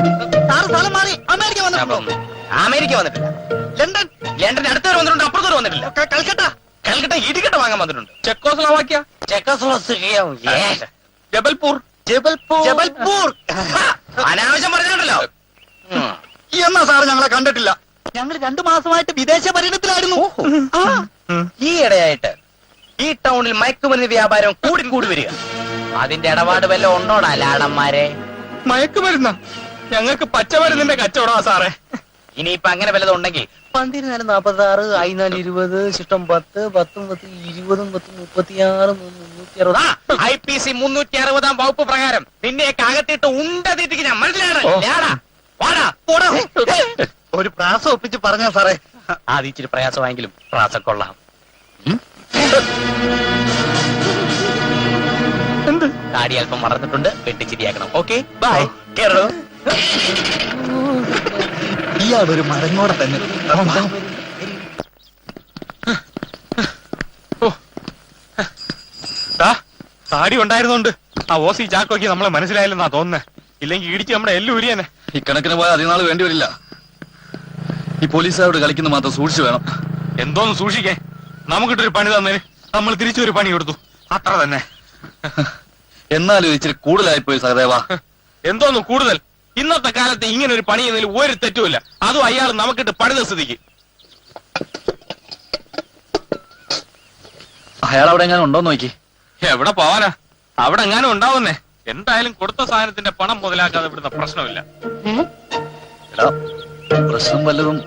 Speaker 7: സാറ് സ്ഥലം മാറി അമേരിക്ക വന്നിട്ടുണ്ടോ?
Speaker 8: അമേരിക്ക വന്നിട്ടില്ല.
Speaker 7: ലണ്ടൻ.
Speaker 8: ലണ്ടൻ അടുത്തവർ വന്നിട്ടുണ്ട്, അപ്പുറത്തവർ വന്നിട്ടില്ല.
Speaker 7: കൽക്കട്ട.
Speaker 8: കൽക്കട്ട ഇടിക്കട്ട വാങ്ങാൻ വന്നിട്ടുണ്ട്.
Speaker 9: ചെക്കോസ്ലോവാക്യ, ജബൽപൂർ.
Speaker 7: ജബൽപൂർ.
Speaker 8: അനാവശ്യം പറഞ്ഞാണ്ടല്ലോ.
Speaker 7: എന്നാ സാറ് ഞങ്ങളെ കണ്ടിട്ടില്ല. ഞങ്ങൾ 2 മാസമായിട്ട് വിദേശ പര്യടനത്തിലായിരുന്നു.
Speaker 8: ഈ ഇടയായിട്ട് ഈ ടൗണിൽ മയക്കുമരുന്ന് വ്യാപാരം കൂടി വരിക. അതിന്റെ ഇടപാട് വല്ല ഉണ്ടോടാ ലാടന്മാരെ?
Speaker 9: മയക്കുമരുന്ന ഞങ്ങൾക്ക് പച്ചമരുന്നിന്റെ കച്ചവടമാ സാറേ.
Speaker 8: ഇനിയിപ്പൊ അങ്ങനെ വല്ലതും ഉണ്ടെങ്കിൽ 1446 I420 ശിഷ്ടം 10 10 20 36 360 IPC 360 വകുപ്പ് പ്രകാരം നിന്നെയൊക്കെ അകത്തിട്ട് ഉണ്ട തീറ്റിക്ക് ഞാൻ മനസ്സിലാടാ.
Speaker 7: ഒരു പ്രാസം ഒപ്പിച്ച് പറഞ്ഞാ സാറേ.
Speaker 8: ആദ്യം ഇച്ചിരി പ്രയാസമായെങ്കിലും പ്രാസക്കൊള്ളാം. താടി അല്പം വളർന്നിട്ടുണ്ട്, വെട്ടിച്ചിരിയാക്കണം. Okay, by. കേറോ.
Speaker 7: ഇയാളൊരു മരങ്ങോടെ തന്നെ.
Speaker 9: താടി ഉണ്ടായിരുന്നോണ്ട് ആ ഓസി ചാക്കോക്ക് നമ്മളെ മനസ്സിലായില്ലെന്നാ തോന്നുന്നേ. ഇല്ലെങ്കിൽ ഇടിച്ച് നമ്മുടെ എല്ലാം ഉരിയനെ.
Speaker 7: ഇക്കണക്കിന് പോയാൽ അധികം നാൾ വേണ്ടി വരില്ല. ഈ പോലീസുകാരോട് കളിക്കുന്ന മാത്രം സൂക്ഷിച്ചു വേണം.
Speaker 9: എന്തോന്ന് സൂക്ഷിക്കേ? നമുക്കിട്ടൊരു പണി തന്നേന് നമ്മൾ തിരിച്ചൊരു പണി കൊടുത്തു, അത്ര തന്നെ.
Speaker 7: എന്നാലും ഇച്ചിരി കൂടുതലായിപ്പോയി സഹദേവ.
Speaker 9: എന്തോന്ന് കൂടുതൽ? ഇന്നത്തെ കാലത്ത് ഇങ്ങനെ ഒരു പണി ചെയ്യുന്നതിൽ ഒരു തെറ്റുമില്ല. അതും അയാൾ നമുക്കിട്ട് പണിത സ്ഥിതിക്ക്.
Speaker 7: അയാൾ അവിടെ എങ്ങനെ ഉണ്ടോന്ന് നോക്കി.
Speaker 9: എവിടെ പോവാനാ? അവിടെ എങ്ങാനും ഉണ്ടാവുന്നേ. എന്തായാലും കൊടുത്ത സാധനത്തിന്റെ പണം മുതലാക്കാതെ ഇവിടുന്ന പ്രശ്നമില്ല.
Speaker 7: പ്രശ്നം വല്ലതും?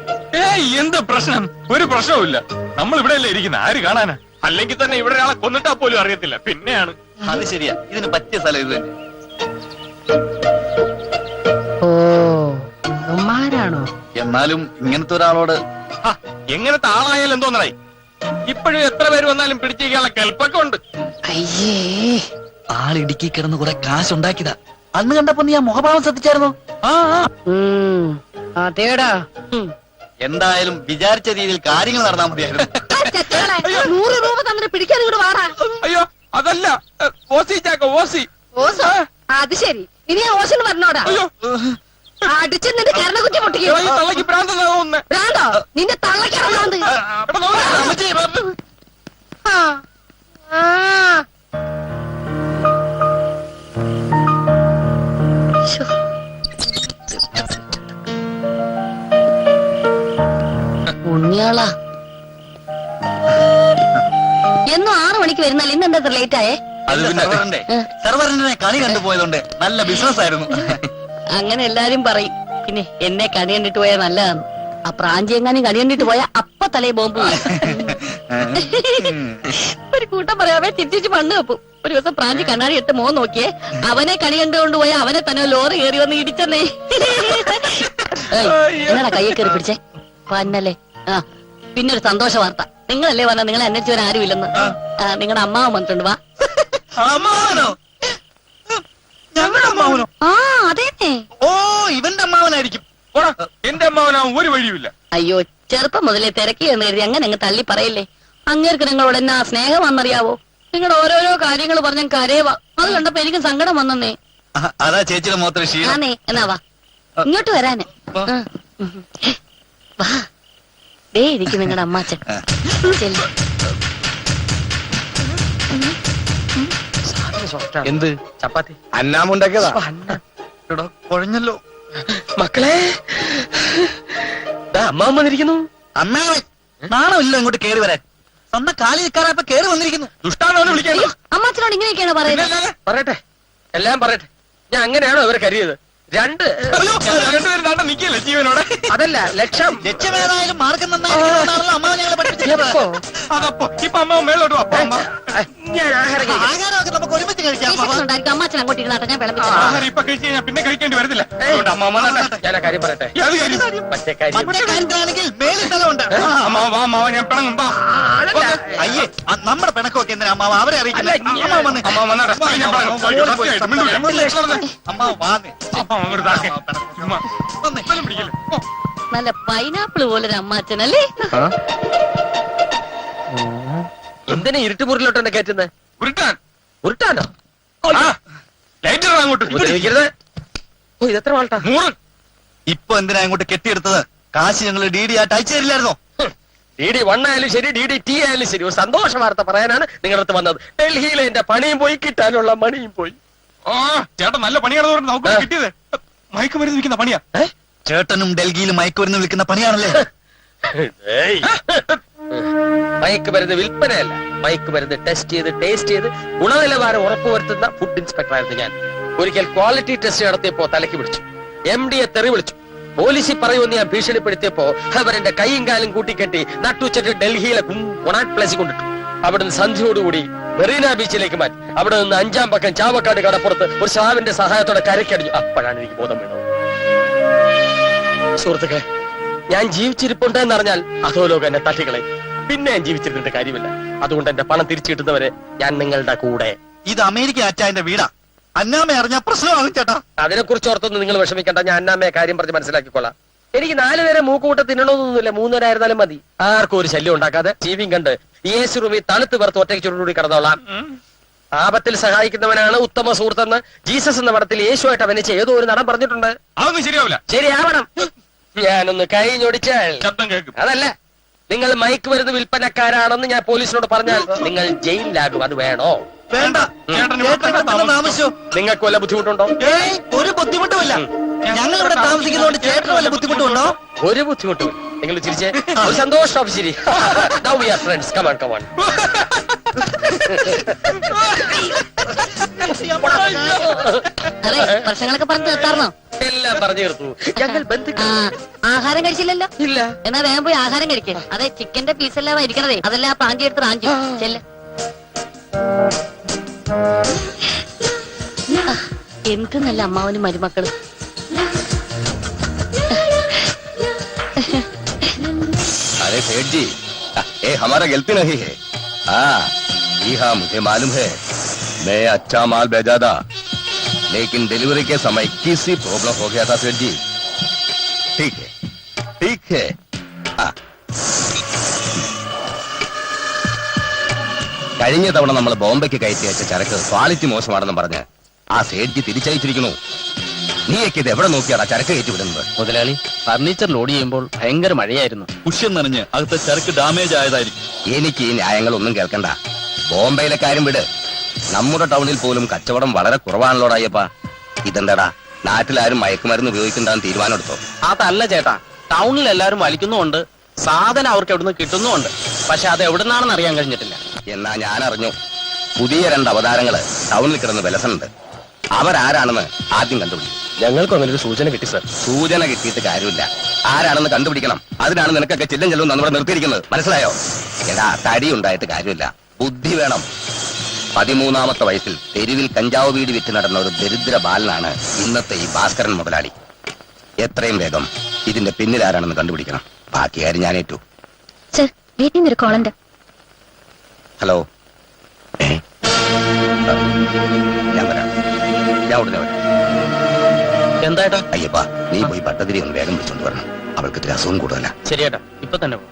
Speaker 9: എന്ത് പ്രശ്നം? ഒരു പ്രശ്നവുമില്ല. നമ്മൾ ഇവിടെയല്ലേ ഇരിക്കുന്ന, ആര് കാണാനാ? അല്ലെങ്കിൽ തന്നെ ഇവിടെ ഒരാളെ കൊന്നിട്ടാ പോലും അറിയത്തില്ല. പിന്നെയാണ്.
Speaker 7: അത് ശരിയാ, ഇതിന് പറ്റിയ സ്ഥലം ഇത് തന്നെ.
Speaker 5: ഓമാരാണോ?
Speaker 7: എന്നാലും ഇങ്ങനത്തെ ഒരാളോട്
Speaker 9: എങ്ങനത്തെ ആളായാലും എന്തോന്നായി? ഇപ്പോഴും എത്ര പേര് വന്നാലും പിടിച്ചിരിക്കാനുള്ള കെൽപ്പൊക്കെ ഉണ്ട്.
Speaker 5: അയ്യേ,
Speaker 7: ആളിടുക്കി കിടന്ന് കുറെ കാശുണ്ടാക്കിയതാ. അന്ന് കണ്ടപ്പോ നീ ആ മുഖഭാവം ശ്രദ്ധിച്ചായിരുന്നോ?
Speaker 5: അതേടാ.
Speaker 7: എന്തായാലും വിചാരിച്ച രീതിയിൽ കാര്യങ്ങൾ നടന്നാൽ മതിയായിരുന്നു.
Speaker 4: 100 രൂപ തന്നിട്ട് പിടിക്കാൻ ഇങ്ങോട്ട് വാടാ.
Speaker 9: അയ്യോ, അതല്ല ഓസി ചാക്കോ, ഓസി.
Speaker 4: ഓസോ? അത് ശരി. ഇനി ഓസിന് പറഞ്ഞോടാ.
Speaker 9: അയ്യോ,
Speaker 4: അടിച്ച് നിന്റെ കരണക്കുറ്റി പൊട്ടിക്കോ.
Speaker 9: ഈ തള്ളക്ക് ഭ്രാന്തെന്നാവുന്നേ.
Speaker 4: വേണ്ടോ? നിന്റെ തള്ളക്കാണ് ഭ്രാന്ത്. ഉണ്ണിയാളാ, എന്നും 6 മണിക്ക് വരുന്നാൽ ഇന്ന് എന്താ ലേറ്റ് ആയേ?
Speaker 7: അത് പിന്നെ സർവറിനെ കണി കണ്ടുപോയതുകൊണ്ട് നല്ല ബിസിനസ് ആയിരുന്നു.
Speaker 4: അങ്ങനെ എല്ലാരും പറയും. പിന്നെ എന്നെ കണി കണ്ടിട്ട് പോയാൽ നല്ലതാണ്. ആ പ്രാഞ്ചി എങ്ങാനും കണി കണ്ടിട്ട് പോയാൽ അപ്പ തലേ ബോംബ്. ഒരു കൂട്ടം പറയാവേ തിരിച്ചു മണ്ണ് വെപ്പും. ഒരു ദിവസം പ്രാഞ്ചി കണ്ണാടി ഇട്ട് മോൻ നോക്കിയേ, അവനെ കണി കണ്ടുകൊണ്ട് പോയ അവനെ തന്നെ ലോറി കയറി വന്ന് ഇടിച്ചെന്നേ. നിങ്ങളുടെ കയ്യെ കയറി പിടിച്ചേ പന്നല്ലേ. ആ പിന്നെ ഒരു സന്തോഷ വാർത്ത, നിങ്ങളല്ലേ പറഞ്ഞ നിങ്ങളെ അന്വേഷിച്ചവൻ ആരുമില്ലെന്ന്. നിങ്ങളുടെ അമ്മാവൻ വന്നിട്ടുണ്ട്, വാ.
Speaker 7: അമ്മാവനോ? ഞങ്ങളുടെ അമ്മാവനോ?
Speaker 4: ആ അതേന്നെ.
Speaker 7: ഓ ഇവന്റെ അമ്മാവനായിരിക്കും.
Speaker 9: എന്റെ അമ്മാവനാവും ഒരു വഴിയുമില്ല.
Speaker 4: അയ്യോ ചെറുപ്പം മുതലേ തിരക്കി എന്ന് കരുതി അങ്ങനെ അങ്ങ് തള്ളി പറയില്ലേ. അങ്ങേർക്ക് നിങ്ങളോട് എന്നാ സ്നേഹം വന്നറിയാവോ. നിങ്ങളുടെ ഓരോരോ കാര്യങ്ങൾ പറഞ്ഞ കരയവാ. അത് കണ്ടപ്പോ എനിക്കും സങ്കടം വന്നേ.
Speaker 7: അതാ ചേച്ചിയുടെ മോത്ര ക്ഷീണം.
Speaker 4: ആന്നേ, എന്നാ വാ ഇങ്ങോട്ട് വരാന്. വാ ദേ ഇരിക്കും നിങ്ങളുടെ അമ്മാച്ചൻ. ചെല്ല്.
Speaker 8: എന്ത് ചപ്പാത്തി
Speaker 7: അന്നാമുണ്ടാക്കിയതാ. കുഴഞ്ഞല്ലോ
Speaker 2: മക്കളെ അമ്മാവൻ വന്നിരിക്കുന്നു.
Speaker 7: അമ്മാവൻ നാണമില്ല ഇങ്ങോട്ട് കേറി വരാൻ. സ്വന്തം കാലി നിൽക്കാറായപ്പോ കേറി വന്നിരിക്കുന്നു.
Speaker 9: ദുഷ്ടാണെന്ന് വിളിക്കാൻ
Speaker 4: അമ്മാച്ചനോട് ഇങ്ങനെയൊക്കെയാണ് പറയുന്നത്.
Speaker 2: പറയട്ടെ, എല്ലാം പറയട്ടെ. ഞാൻ അങ്ങനെയാണോ ഇവരെ കരുതിയത്?
Speaker 9: രണ്ടുപേരും നാട്ടെ നിക്കല്ലേ ജീവനോടെ.
Speaker 2: അതല്ല ലക്ഷം.
Speaker 7: ലക്ഷ്യമേതായാലും മാർഗം നന്നായിരിക്കണമെന്നാണല്ലോ അമ്മാവൻ ഞങ്ങളെ പഠിപ്പിച്ചത്.
Speaker 9: അതപ്പോ ഇപ്പൊ അമ്മ മേലോട്ട് വാ.
Speaker 2: ഞാൻ ആഹാരം കഴിക്കാം.
Speaker 7: ആഹാരമൊക്കെ നമുക്ക് ഒരുമിച്ച് കഴിക്കാം.
Speaker 4: വിശക്കുന്നുണ്ടായിരിക്കും. അമ്മാച്ചൻ അങ്ങോട്ട് ഇരുന്നാട്ടെ, ഞാൻ വിളമ്പിച്ചു.
Speaker 9: ആഹാരം ഇപ്പൊ കഴിച്ചു കഴിഞ്ഞാൽ പിന്നെ കഴിക്കേണ്ടി വരത്തില്ല. അതുകൊണ്ട് അമ്മ വന്നാട്ടെ.
Speaker 2: ഞാൻ ആ കാര്യം പറയട്ടെ.
Speaker 9: ഏത് കാര്യം?
Speaker 2: മറ്റേ കാര്യം.
Speaker 7: മറ്റേ കാര്യത്തിലാണെങ്കിൽ മേളിൽ സ്ഥലമുണ്ട്.
Speaker 9: അമ്മ വാ അമ്മാവ, ഞാൻ പിണങ്ങും. വാ.
Speaker 7: അയ്യേ നമ്മുടെ പിണക്കമൊക്കെ എന്തിനാ അമ്മാവ അവരെ അറിയിക്കുന്നത്? അമ്മാവ വന്നേ.
Speaker 9: അമ്മ വന്നാട്ടെ. ഞാൻ പിണങ്ങും. അയ്യോ, സത്യമായിട്ടും മിണ്ടൂല.
Speaker 7: അമ്മാവ വാന്നേ.
Speaker 9: അമ്മ അങ്ങോട്ട് താഴെ. ചുമ്മാ. ബലം പിടിക്കല്ലേ. ഓ.
Speaker 4: നല്ല പൈനാപ്പിൾ പോലൊരു അമ്മാച്ചനല്ലേ.
Speaker 2: എന്തിനാ ഇരുട്ടുമുറിലോട്ടെന്നെ കയറ്റുന്നത്?
Speaker 9: ഉരുട്ടാൻ.
Speaker 2: ഉരുട്ടാനോ?
Speaker 9: ആ, ലൈറ്റർ അങ്ങോട്ട്.
Speaker 2: ഉപദ്രവിക്കരുത്. ഓ ഇതെത്ര വാൾട്ടാ?
Speaker 9: 100.
Speaker 7: ഇപ്പൊ എന്തിനാ ഇങ്ങോട്ട് കെട്ടിയെടുത്തത്? കാശ് ഞങ്ങൾ DD ആയിട്ട് അയച്ചു തരില്ലായിരുന്നോ?
Speaker 2: DD 1 ആയാലും ശരി DD-T ആയാലും ശരി, ഒരു സന്തോഷ വാർത്ത പറയാനാണ് നിങ്ങളുടെ അടുത്ത് വന്നത്. ഡൽഹിയിലെ എന്റെ പണിയും പോയി, കിട്ടാനുള്ള മണിയും പോയി.
Speaker 9: ആ ചേട്ടൻ നല്ല പണിയാണെന്ന് പറഞ്ഞ് നമുക്ക് കിട്ടിയത്. മയക്കുമരുന്ന് വിൽക്കുന്ന പണിയാ.
Speaker 7: ചേട്ടനും ഡൽഹിയിൽ മയക്കുമരുന്ന് വിൽക്കുന്ന പണിയാണല്ലേ?
Speaker 2: മയക്കുമരുന്ന് വിൽപ്പനയല്ല, മയക്കുമരുന്ന് ടെസ്റ്റ് ചെയ്ത് ടേസ്റ്റ് ചെയ്ത് ഗുണനിലവാരം ഉറപ്പുവരുത്തുന്ന ഫുഡ് ഇൻസ്പെക്ടർ ആയിരുന്നു ഞാൻ. ഒരിക്കൽ ക്വാളിറ്റി ടെസ്റ്റ് നടത്തിയപ്പോ തലയ്ക്ക് പിടിച്ചു. MD തെറി വിളിച്ചു. പോലീസിൽ പറയുമെന്ന് ഞാൻ ഭീഷണിപ്പെടുത്തിയപ്പോ അവരെന്റെ കൈയും കാലും കൂട്ടിക്കെട്ടി നട്ടുച്ചട്ട് ഡൽഹിയിലെ കൊണാട്ട് പ്ലേസിൽ കൊണ്ടിട്ടു. അവിടുന്ന് സന്ധ്യയോടുകൂടി മെറീന ബീച്ചിലേക്ക് മാറ്റി. അവിടെ നിന്ന് 5-ാം പക്കം ചാവക്കാട് കടപ്പുറത്ത് ഒരു സ്രാവിന്റെ സഹായത്തോടെ കരക്കടിഞ്ഞു. അപ്പോഴാണ് എനിക്ക് ബോധം വീണത്. സുഹൃത്തുക്കളെ, ഞാൻ ജീവിച്ചിരിപ്പുണ്ട് എന്നറിഞ്ഞാൽ അധോലോകം എന്നെ തട്ടികളെ. പിന്നെ ഞാൻ ജീവിച്ചിരുന്നിട്ട് കാര്യമില്ല. അതുകൊണ്ട് എന്റെ പണം തിരിച്ചു കിട്ടുന്നവരെ ഞാൻ നിങ്ങളുടെ കൂടെ.
Speaker 7: ഇത് അമേരിക്ക അച്ചായന്റെ വീടാ. അന്നാമ അറിഞ്ഞാ പ്രശ്നമാകും ചേട്ടാ.
Speaker 2: അതിനെ കുറിച്ച് ഓർത്തൊന്നും നിങ്ങൾ വിഷമിക്കണ്ട. ഞാൻ അന്നാമ്മയെ കാര്യം പറഞ്ഞ് മനസ്സിലാക്കിക്കൊള്ളാം. എനിക്ക് 4 പേരെ മൂക്കുകൂട്ട തിന്നണമെന്നൊന്നുമില്ല. 3 പേരായിരുന്നാലും മതി. ആർക്കും ഒരു ശല്യം ഉണ്ടാക്കാതെ ടിവിയും കണ്ട് AC റൂമിൽ തണുത്ത് പേർത്ത് ഒറ്റയ്ക്ക് ചുരുകൂടി കിടന്നോളാം. ആപത്തിൽ സഹായിക്കുന്നവനാണ് ഉത്തമ സുഹൃത്തെന്ന് ജീസസ് എന്ന പടത്തിൽ യേശുവായിട്ട് അഭിനയിച്ച ഏതോ ഒരു നടൻ പറഞ്ഞിട്ടുണ്ട്.
Speaker 9: അതൊന്നും ശരിയാവില്ല.
Speaker 2: ശരിയാവണം. ഞാനൊന്ന് കൈ ഞൊടിച്ചാൽ
Speaker 9: ശബ്ദം കേൾക്കും.
Speaker 2: അതല്ല, നിങ്ങൾ മയക്കുമരുന്ന് വിൽപ്പനക്കാരാണെന്ന് ഞാൻ പോലീസിനോട് പറഞ്ഞാൽ നിങ്ങൾ ജയിലിലാകും. അത് വേണോ?
Speaker 7: വേണ്ട.
Speaker 9: ചേട്ടന്
Speaker 7: ചേട്ടൻ ഇവിടെ തന്നെ താമസിച്ചോ?
Speaker 2: നിങ്ങൾക്ക് വല്ല ബുദ്ധിമുട്ടുണ്ടോ?
Speaker 7: ഏയ് ഒരു ബുദ്ധിമുട്ടുമില്ല. ഞങ്ങൾ ഇവിടെ താമസിക്കുന്നതുകൊണ്ട് ചേട്ടന് വല്ല ബുദ്ധിമുട്ടുണ്ടോ?
Speaker 2: ഒരു ബുദ്ധിമുട്ടും. നിങ്ങൾ ചിരിച്ചേ. ഒരു സന്തോഷം. ശരി. Now we are friends. Come on, come on.
Speaker 4: അതെ പ്രശ്നങ്ങളൊക്കെ പറഞ്ഞു തീർത്താർന്നോ?
Speaker 2: എല്ലാം പറഞ്ഞു തീർത്തു. ഞങ്ങൾ ബന്ധുക്കൾ.
Speaker 4: ആഹാരം കഴിച്ചില്ലല്ലോ?
Speaker 2: ഇല്ല.
Speaker 4: എന്നാ വേഗം പോയി ആഹാരം കഴിക്കേ. അതെ ചിക്കന്റെ പീസെല്ലാം ഇരിക്കണതേ, അതെല്ലാം പ്രാഞ്ചി എടുത്ത് റാഞ്ചു ചെല്ല്. എന്ത് നല്ല അമ്മാവനും മരുമക്കളും.
Speaker 1: अरे सेठ जी, ये हमारा गलती नहीं है। हाँ जी हाँ, मुझे मालूम है मैं अच्छा माल भेजा था, लेकिन डिलीवरी के समय किसी प्रॉब्लम हो गया था सेठ जी। ठीक है ठीक है। हाँ കഴിഞ്ഞ തവണ നമ്മൾ ബോംബെക്ക് കയറ്റി അയച്ച ചരക്ക് ക്വാളിറ്റി മോശമാണെന്ന് പറഞ്ഞ് ആ സേഠ്ജി തിരിച്ചയച്ചിരിക്കുന്നു. നീയൊക്കെ ഇത് എവിടെ നോക്കിയാണ് ചരക്ക് കയറ്റി വിടുന്നത്?
Speaker 8: മുതലാളി, ഫർണിച്ചർ ലോഡ് ചെയ്യുമ്പോൾ ഭയങ്കര മഴയായിരുന്നു.
Speaker 7: കുഷ്യൻ നനഞ്ഞ് അകത്തെ ചരക്ക് ഡാമേജ് ആയതായിരിക്കും.
Speaker 1: എനിക്ക് ഈ ന്യായങ്ങളൊന്നും കേൾക്കണ്ട. ബോംബെയിലെ കാര്യം വിട്. നമ്മുടെ ടൗണിൽ പോലും കച്ചവടം വളരെ കുറവാണല്ലോടായ്യപ്പ. ഇതെന്താടാ, നാട്ടിലാരും മയക്കുമരുന്ന് ഉപയോഗിക്കണ്ടെന്ന് തീരുമാനം എടുത്തോ?
Speaker 8: അതല്ല ചേട്ടാ, ടൗണിൽ എല്ലാവരും വലിക്കുന്നുമുണ്ട്, സാധനം അവർക്ക് എവിടുന്ന് കിട്ടുന്നുമുണ്ട്. പക്ഷെ അത് എവിടുന്നാണെന്ന് അറിയാൻ കഴിഞ്ഞിട്ടില്ല.
Speaker 1: എന്നാ ഞാൻ അറിഞ്ഞു, പുതിയ 2 അവതാരങ്ങള് ടൗണിൽ കിടന്ന് വിലസുന്നുണ്ട്. അവരാരാണെന്ന് ആദ്യം കണ്ടുപിടിക്കും.
Speaker 2: ഞങ്ങൾക്കും അങ്ങനെ ഒരു സൂചന കിട്ടി സർ.
Speaker 1: സൂചന കിട്ടിയിട്ട് കാര്യമില്ല.
Speaker 5: ആരാണെന്ന് കണ്ടുപിടിക്കണം. അതിനാണ് നിനക്കൊക്കെ ചില്ലും ചെല്ലും നമ്മുടെ നിർത്തിയിരിക്കുന്നത്. മനസ്സിലായോ? എടാ, തടി ഉണ്ടായിട്ട് കാര്യമില്ല, ബുദ്ധി വേണം. 13ാമത്തെ വയസ്സിൽ തെരുവിൽ കഞ്ചാവ് വീടി വിറ്റ് നടന്ന ഒരു ദരിദ്ര ബാലനാണ് ഇന്നത്തെ ഈ ഭാസ്കരൻ മുതലാളി. എത്രയും വേഗം ഇതിന്റെ പിന്നിൽ ആരാണെന്ന് കണ്ടുപിടിക്കണം. ബാക്കി കാര്യം ഞാൻ ഏറ്റു.
Speaker 10: സർ, വീട്ടിൽ നിന്നൊരു കോളുണ്ട്.
Speaker 5: ഹലോ. ഞാൻ വരാം, ഞാൻ ഉടനെ വരാം.
Speaker 8: എന്തായിട്ടാ?
Speaker 5: അയ്യപ്പാ, നീ പോയി പട്ടതിരി ഒന്ന് വേഗം വിളിച്ചോണ്ട് വരണം. അവൾക്ക് ഇത്തിരി അസുഖം കൂടുതലാ.
Speaker 8: ശരിയേട്ടാ, ഇപ്പൊ തന്നെ പോ.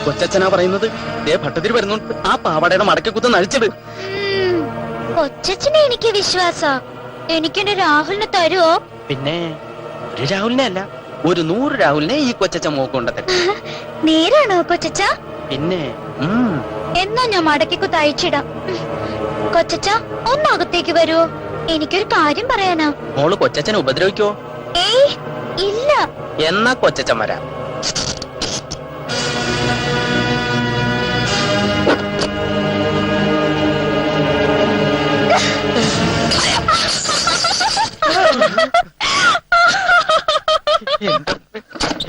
Speaker 8: കൊച്ചച്ഛനാ പറയുന്നത്. ഭട്ടതിരി വരുന്നുണ്ട്. ആ പാവാടയുടെ മടക്കക്കുത്ത് നഴിച്ചത്.
Speaker 10: കൊച്ചച്ഛനെ എനിക്ക് വിശ്വാസ. എനിക്കെന്റെ രാഹുലിനെ തരുവോ?
Speaker 8: പിന്നെ ഒരു രാഹുലിനെ അല്ല, ഒരു 100 രാഹുലിനെ ഈ കൊച്ചച്ഛൻ മോക്കൊണ്ടത്.
Speaker 10: നേരാണോ കൊച്ചച്ച?
Speaker 8: പിന്നെ
Speaker 10: എന്നാ ഞാൻ മടക്കിക്കുത്ത് അയച്ചിടാം. കൊച്ചച്ച, ഒന്നകത്തേക്ക് വരുവോ? എനിക്കൊരു കാര്യം പറയാനാ.
Speaker 8: മോള് കൊച്ചച്ഛനെ ഉപദ്രവിക്കോ?
Speaker 10: ഏയ് ഇല്ല.
Speaker 8: എന്നാ കൊച്ചച്ഛൻ വരാം.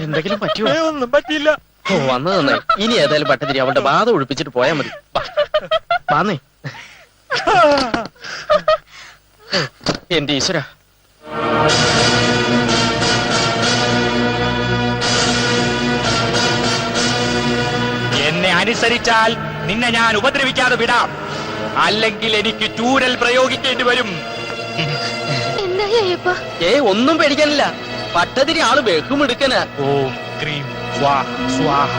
Speaker 8: എന്തെങ്കിലും പറ്റിയോ?
Speaker 9: ഒന്നും പറ്റിയില്ല.
Speaker 8: ഓ, വന്നു നന്നായി. ഇനി ഏതായാലും പട്ടതിരി അവളുടെ ബാധ ഒഴിപ്പിച്ചിട്ട് പോയാൽ മതി. വാന്നേ. എന്റെ ഈശ്വര.
Speaker 3: എന്നെ അനുസരിച്ചാൽ നിന്നെ ഞാൻ ഉപദ്രവിക്കാതെ വിടാം, അല്ലെങ്കിൽ എനിക്ക് ചൂരൽ പ്രയോഗിക്കേണ്ടി വരും.
Speaker 8: ഒന്നും പേടിക്കാനില്ല. പട്ടതിരി ആള് ബഹുമെടുക്കന.
Speaker 3: ഓം ക്രീം സ്വാഹ സ്വാഹ.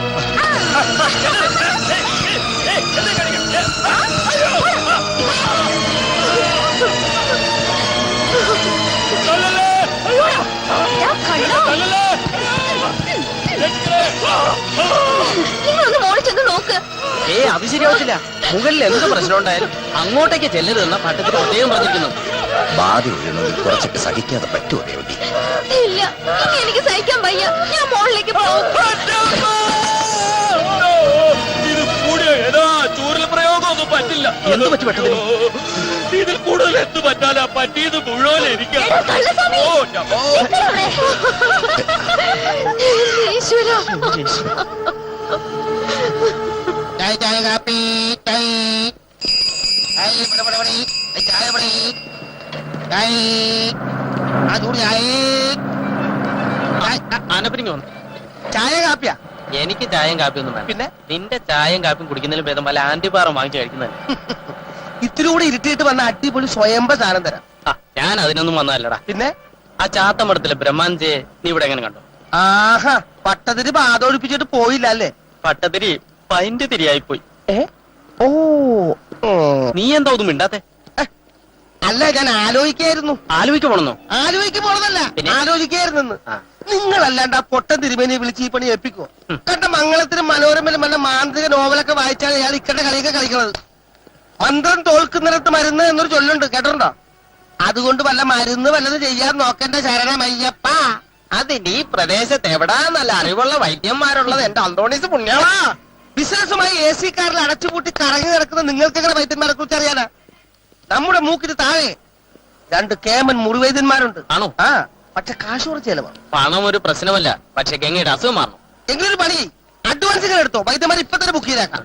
Speaker 4: നിങ്ങളൊന്ന് മോളിൽ ചെന്ന് നോക്ക്.
Speaker 8: അത് ശരിയാവത്തില്ല. മുകളിൽ എന്ത് പ്രശ്നം ഉണ്ടായാലും അങ്ങോട്ടേക്ക് ചെല്ലരുതെന്ന പട്ടത്തിൽ പ്രത്യേകം പറഞ്ഞിരിക്കുന്നു.
Speaker 5: ബാധ വീഴുന്നത് കുറച്ചൊക്കെ സഹിക്കാതെ പറ്റുമോ ദേവതി?
Speaker 4: ഇല്ല, എനിക്ക് സഹിക്കാൻ വയ്യ. ഞാൻ മോളിലേക്ക് പോകും.
Speaker 9: ഇത് കൂടിയ ഏതാ ചൂരൽ പ്രയോഗം ഒന്നും പറ്റില്ല.
Speaker 8: എന്ത് പറ്റി പട്ടതിരി?
Speaker 9: ഇതിൽ കൂടുതൽ എന്ത് പറ്റാലാ? പറ്റിയത് മുഴുവൻ എനിക്ക്.
Speaker 5: ചായ കാപ്പി
Speaker 8: ചായ കാപ്പിയാ? എനിക്ക് ചായയും കാപ്പിയൊന്നും വേണ്ട. പിന്നെ നിന്റെ ചായയും കാപ്പിയും കുടിക്കുന്നതിലും ഭേദം വല്ല ആന്റിബാറും വാങ്ങിച്ചു കഴിക്കുന്നത്.
Speaker 5: ഇത്തിരി കൂടി ഇരുട്ടിയിട്ട് വന്ന അടിപൊളി സ്വയംഭ സാധനം തരാം.
Speaker 8: ഞാൻ അതിനൊന്നും വന്നതല്ലടാ.
Speaker 5: പിന്നെ
Speaker 8: ആ ചാത്തമടത്തിലെ ബ്രഹ്മാഞ്ചയെ നീ ഇവിടെ എങ്ങനെ കണ്ടു?
Speaker 5: ആഹാ, പട്ടതിരി ബാധ ഒഴിപ്പിച്ചിട്ട് പോയില്ല അല്ലേ?
Speaker 8: പട്ടതിരി പൈന്റ് തിരിയായി പോയി.
Speaker 5: ഓ,
Speaker 8: നീ എന്താ ഒന്നും മിണ്ടാത്തെ?
Speaker 5: അല്ല, ഞാൻ ആലോചിക്കായിരുന്നു.
Speaker 8: ആലോചിക്ക് പോണെന്നോ?
Speaker 5: ആലോചിക്ക് പോണതല്ല, ആലോചിക്കായിരുന്നു. നിങ്ങളല്ലാണ്ട് ആ പൊട്ടൻ തിരുമേനിയെ വിളിച്ച് ഈ പണി ഏൽപ്പിക്കോ? കണ്ട മംഗളത്തിനും മനോരമയിലും വല്ല മാന്ത്രിക നോവലൊക്കെ വായിച്ചാൽ അയാൾ ഇക്കണ്ട കളിയൊക്കെ കളിക്കുന്നത്. മന്ത്രം തോൽക്കുന്നിടത്ത് മരുന്ന് എന്നൊരു ചൊല്ലുണ്ട്, കേട്ടിട്ടുണ്ടോ? അതുകൊണ്ട് വല്ല മരുന്ന് വല്ലത് ചെയ്യാൻ നോക്കേണ്ട ശരണമയ്യപ്പ.
Speaker 8: അതിന് ഈ പ്രദേശത്ത് എവിടാ നല്ല അറിവുള്ള വൈദ്യന്മാരുള്ളത്? എന്റെ അന്തോണീസ് പുണ്യാളാ.
Speaker 5: ബിസിനസ്സുമായി AC കാറിൽ അടച്ചുപൂട്ടി കറങ്ങി നടക്കുന്ന നിങ്ങൾക്ക് എങ്ങനെ വൈദ്യന്മാരെ കുറിച്ച് അറിയാനാ? നമ്മുടെ മൂക്കിന് താഴെ 2 കേമൻ മുറിവൈദ്യന്മാരുണ്ട്.
Speaker 8: ആണോ?
Speaker 5: ആ, പക്ഷെ കാശ് കുറച്ച് ചെലവാണ്.
Speaker 8: പണം ഒരു പ്രശ്നമല്ല, പക്ഷെ ഗംഗയുടെ അസുഖം മാറണം.
Speaker 5: എങ്കിലൊരു പണി, അഡ്വാൻസ് ഇങ്ങനെ എടുത്തോ, വൈദ്യന്മാർ ഇപ്പൊ തന്നെ ബുക്ക് ചെയ്തേക്കാം.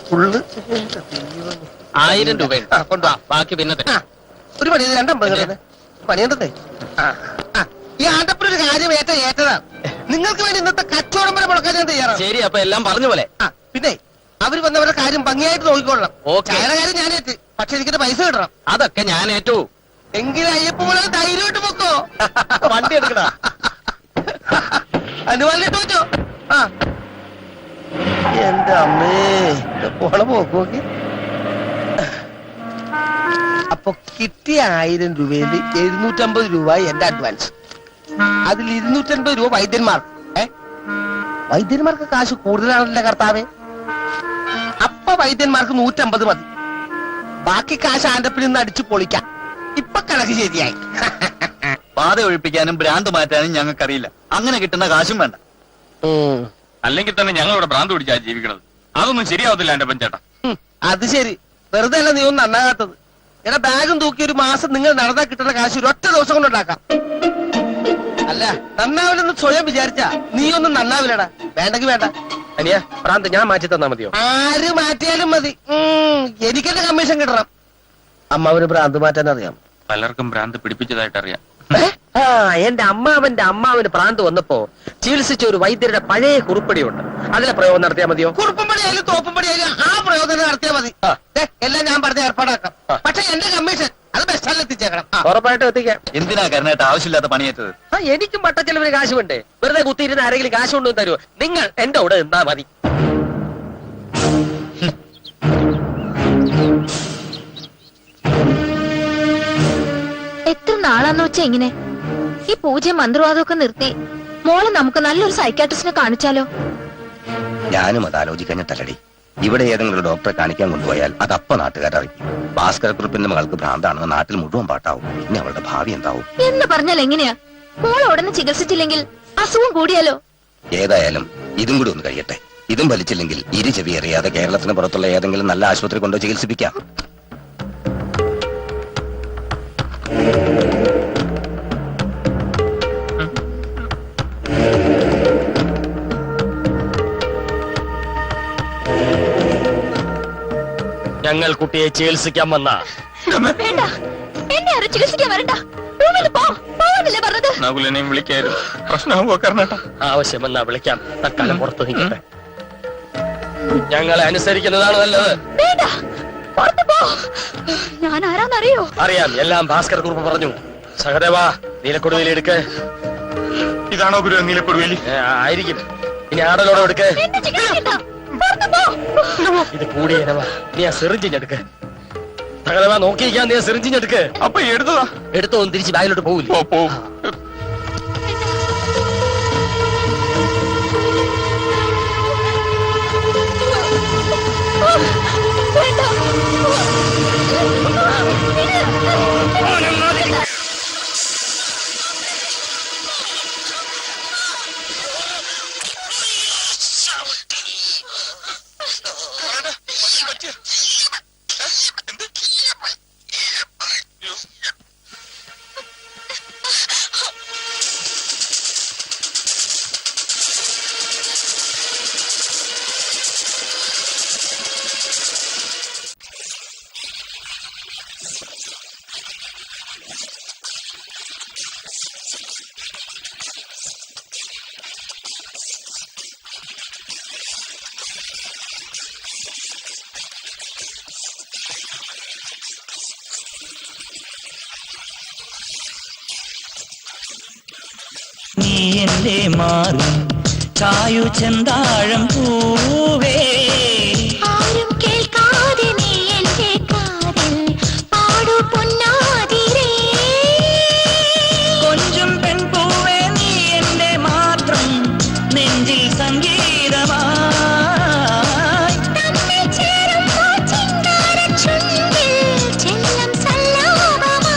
Speaker 5: ഫുള്ള്
Speaker 8: 1000 രൂപ കൊണ്ടുവാ, ബാക്കി പിന്നെ
Speaker 5: ഒരു പണി 250 പണിയുണ്ടേ. ഈ ആണ്ടപ്പനൊരു കാര്യം ഏറ്റതാണ്. നിങ്ങൾക്ക് വേണ്ടി ഇന്നത്തെ കച്ചവടം വരെ മുടക്കാൻ ഞാൻ തയ്യാറാണ്.
Speaker 8: ശരി, അപ്പൊ എല്ലാം പറഞ്ഞ പോലെ.
Speaker 5: പിന്നെ അവര് വന്നവരുടെ കാര്യം ഭംഗിയായിട്ട് നോക്കിക്കൊള്ളണം.
Speaker 8: ഓക്കേ.
Speaker 5: ചായയുടെ കാര്യം ഞാൻ ഏറ്റ്, പക്ഷെ എനിക്കിന്റെ പൈസ കിട്ടണം.
Speaker 8: അതൊക്കെ ഞാൻ ഏറ്റു.
Speaker 5: എങ്കിലും അയ്യപ്പ പോലെ ധൈര്യമായിട്ട് പൊക്കോ.
Speaker 8: വണ്ടി എടുക്കണ
Speaker 5: അനുവാലിട്ട് വെച്ചോ. എന്റെ അമ്മേ പോണ പോക്ക്. അപ്പൊ കിട്ടിയ 1000 രൂപയിൽ 750 രൂപ എന്റെ അഡ്വാൻസ്. അതിൽ 250 രൂപ വൈദ്യന്മാർക്ക്. വൈദ്യന്മാർക്ക് കാശ് കൂടുതലാണല്ലേ കർത്താവേ. അപ്പൊ വൈദ്യന്മാർക്ക് 150 മതി. ബാക്കി കാശ് ആന്റപ്പിൽ നിന്ന് അടിച്ചു പൊളിക്കാം. ഇപ്പൊ കണക്ക് ശരിയായി.
Speaker 7: പാത ഒഴിപ്പിക്കാനും ഭ്രാന്ത് മാറ്റാനും ഞങ്ങൾക്കറിയില്ല. അങ്ങനെ കിട്ടുന്ന കാശും വേണ്ട.
Speaker 9: അല്ലെങ്കിൽ തന്നെ ഞങ്ങളിവിടെ ഭ്രാന്ത് പിടിച്ചാ ജീവിക്കണത്. അതൊന്നും ശരിയാവത്തില്ല എന്റെ പഞ്ചേട്ടാ.
Speaker 5: അത് ശരി. വെറുതെ അല്ല നീ ഒന്നും നന്നാകാത്തത്. എടാ ബാഗും തൂക്കി ഒരു മാസം നിങ്ങൾ നടന്നാ കിട്ടുന്ന കാശ് ഒരു ഒറ്റ ദിവസം കൊണ്ട് ഉണ്ടാക്കാം. അല്ല നന്നാവില്ലെന്ന് സ്വയം വിചാരിച്ചാ നീ ഒന്നും നന്നാവില്ലടാ. വേണ്ടെങ്കിൽ വേണ്ട.
Speaker 2: അനിയ ഭ്രാന്ത് ഞാൻ മാറ്റി തന്നാ മതിയോ?
Speaker 5: ആര് മാറ്റിയാലും മതി. എനിക്കെന്റെ കമ്മീഷൻ കിട്ടണം. അമ്മാവന് ഭ്രാന്ത് മാറ്റാൻ അറിയാം.
Speaker 9: പലർക്കും ഭ്രാന്ത് പിടിപ്പിച്ചതായിട്ട് അറിയാം.
Speaker 2: ആ എന്റെ അമ്മാവന് ഭ്രാന്ത് വന്നപ്പോ ചികിത്സിച്ച ഒരു വൈദ്യരുടെ പഴയ കുറിപ്പടിയുണ്ട്. അതിലെ പ്രയോഗം നടത്തിയാൽ മതിയോ?
Speaker 5: കുറുപ്പും പടിയായാലും തോപ്പും പടിയായാലും ആ പ്രയോജനം നടത്തിയാൽ മതി. എല്ലാം ഞാൻ പറഞ്ഞ ഏർപ്പാടാക്കാം. പക്ഷെ എന്റെ കമ്മീഷൻ അത് ബെസ്റ്റാലിൽ എത്തിച്ചേക്കണം.
Speaker 2: ഉറപ്പായിട്ടും എത്തിക്കാം.
Speaker 7: എന്തിനാ കരുണേട്ട ആവശ്യമില്ലാത്ത പണിയേറ്റത്?
Speaker 2: എനിക്കും പട്ടച്ചെലവിന് കാശ് വേണ്ടേ? വെറുതെ കുത്തിയിരുന്ന ആരെങ്കിലും കാശ് കൊണ്ടുവന്ന് തരുമോ? നിങ്ങൾ എന്റെ കൂടെ നിന്നാ മതി.
Speaker 10: എത്ര നാളാന്ന് വെച്ചാ ഇങ്ങനെ ഈ പൂജയും മന്ത്രവാദമൊക്കെ നിർത്തി മോളെ നമുക്ക് നല്ലൊരു സൈക്കാട്രിസ്റ്റിനെ കാണിച്ചാലോ?
Speaker 1: ഞാനും അത് ആലോചിക്കഞ്ഞിട്ടല്ലടി. ഇവിടെ ഏതെങ്കിലും ഡോക്ടറെ കാണിക്കാൻ കൊണ്ടുപോയാൽ അതപ്പ നാട്ടുകാരറിയും. ഭാസ്കരക്കുറിപ്പിന്റെ മകൾക്ക് ഭ്രാന്താണെന്ന് നാട്ടിൽ മുഴുവൻ പാട്ടാവും. പിന്നെ അവളുടെ ഭാവി എന്താവും
Speaker 10: എന്ന് പറഞ്ഞാൽ എങ്ങനെയാ? മോളെ ഉടനെ ചികിത്സിച്ചില്ലെങ്കിൽ അസുഖം കൂടിയാലോ?
Speaker 1: ഏതായാലും ഇതും കൂടി ഒന്ന് കഴിയട്ടെ. ഇതും വലിച്ചില്ലെങ്കിൽ ഇരു ചെവി അറിയാതെ കേരളത്തിന് പുറത്തുള്ള ഏതെങ്കിലും നല്ല ആശുപത്രി കൊണ്ടോ ചികിത്സിപ്പിക്കാം.
Speaker 2: ഞങ്ങൾ കുട്ടിയെ ചികിത്സിക്കാൻ വന്ന
Speaker 10: വേണ്ട, എന്നെ ആരും ചികിത്സിക്കാൻ വരണ്ട. റൂമിൽ പോ. പോവാനല്ലേ പറഞ്ഞത്?
Speaker 9: നകുലനെയും വിളിക്കായിരുന്നു. പ്രശ്നമാവോ കർണേട്ടാ?
Speaker 2: ആവശ്യം വന്നാ വിളിക്കാം. തൽക്കാലം പുറത്തു നിൽക്കട്ടെ. ഞങ്ങളെ അനുസരിക്കുന്നതാണ് നല്ലത്.
Speaker 10: വേണ്ട, പുറത്ത് പോ. ഞാൻ ആരാന്നറിയോ?
Speaker 2: അറിയാം, എല്ലാം ഭാസ്കർ കുറുപ്പ് പറഞ്ഞു. സഹദേവാ, നീലക്കൊടുവേലി എടുക്ക്.
Speaker 9: ഇതാണോ ഗുരു നീലക്കൊടുവേലി?
Speaker 2: ആയിരിക്കും. ഇനി ആടലോടെ എടുക്ക്.
Speaker 10: എന്നെ ചികിത്സിക്കണ്ട. പുറത്ത് പോ.
Speaker 2: ഇത് കൂടിയനവാ. നീ ആ സിറിഞ്ചിഞ്ഞെടുക്ക്. സഹദേവാ, നോക്കിയിരിക്കാൻ. നീ ആ സിറിഞ്ചിഞ്ഞെടുക്ക്.
Speaker 9: അപ്പൊ എടുത്തതാ?
Speaker 2: എടുത്തോ, തിരിച്ച് ബാഗിലോട്ട് പോവില്ല.
Speaker 9: പോവും.
Speaker 6: നീ എന്റെ മാറും ചായു ചെന്താഴം പൂവേ,
Speaker 10: ആരും കേൾക്കാതെ നീ എന്റെ കാതിൽ പാടു പൊന്നാതിരേ.
Speaker 6: കൊഞ്ചും പെൺപൂവേ, നീ എന്റെ മാത്രം നെഞ്ചിൽ സംഗീതമായി.
Speaker 10: തമ്മിൽ ചേരുമ്പോൾ ചിങ്കാരച്ചുണ്ടിൽ ചെല്ലം സല്ലാപമായി.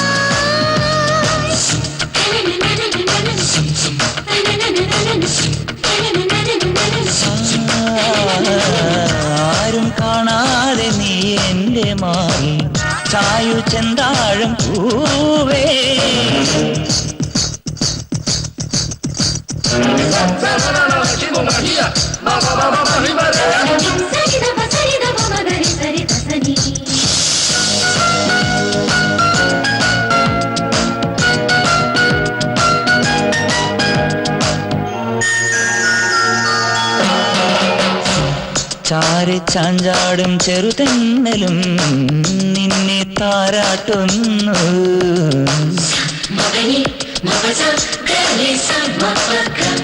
Speaker 6: ആരും കാണാതെ നീ എന്റെ മാറി ചായു ചെന്താഴം പൂവേ. ചാരി ചാഞ്ചാടും ചെറുതെന്നലും നിന്നെ താരാട്ടുന്നു.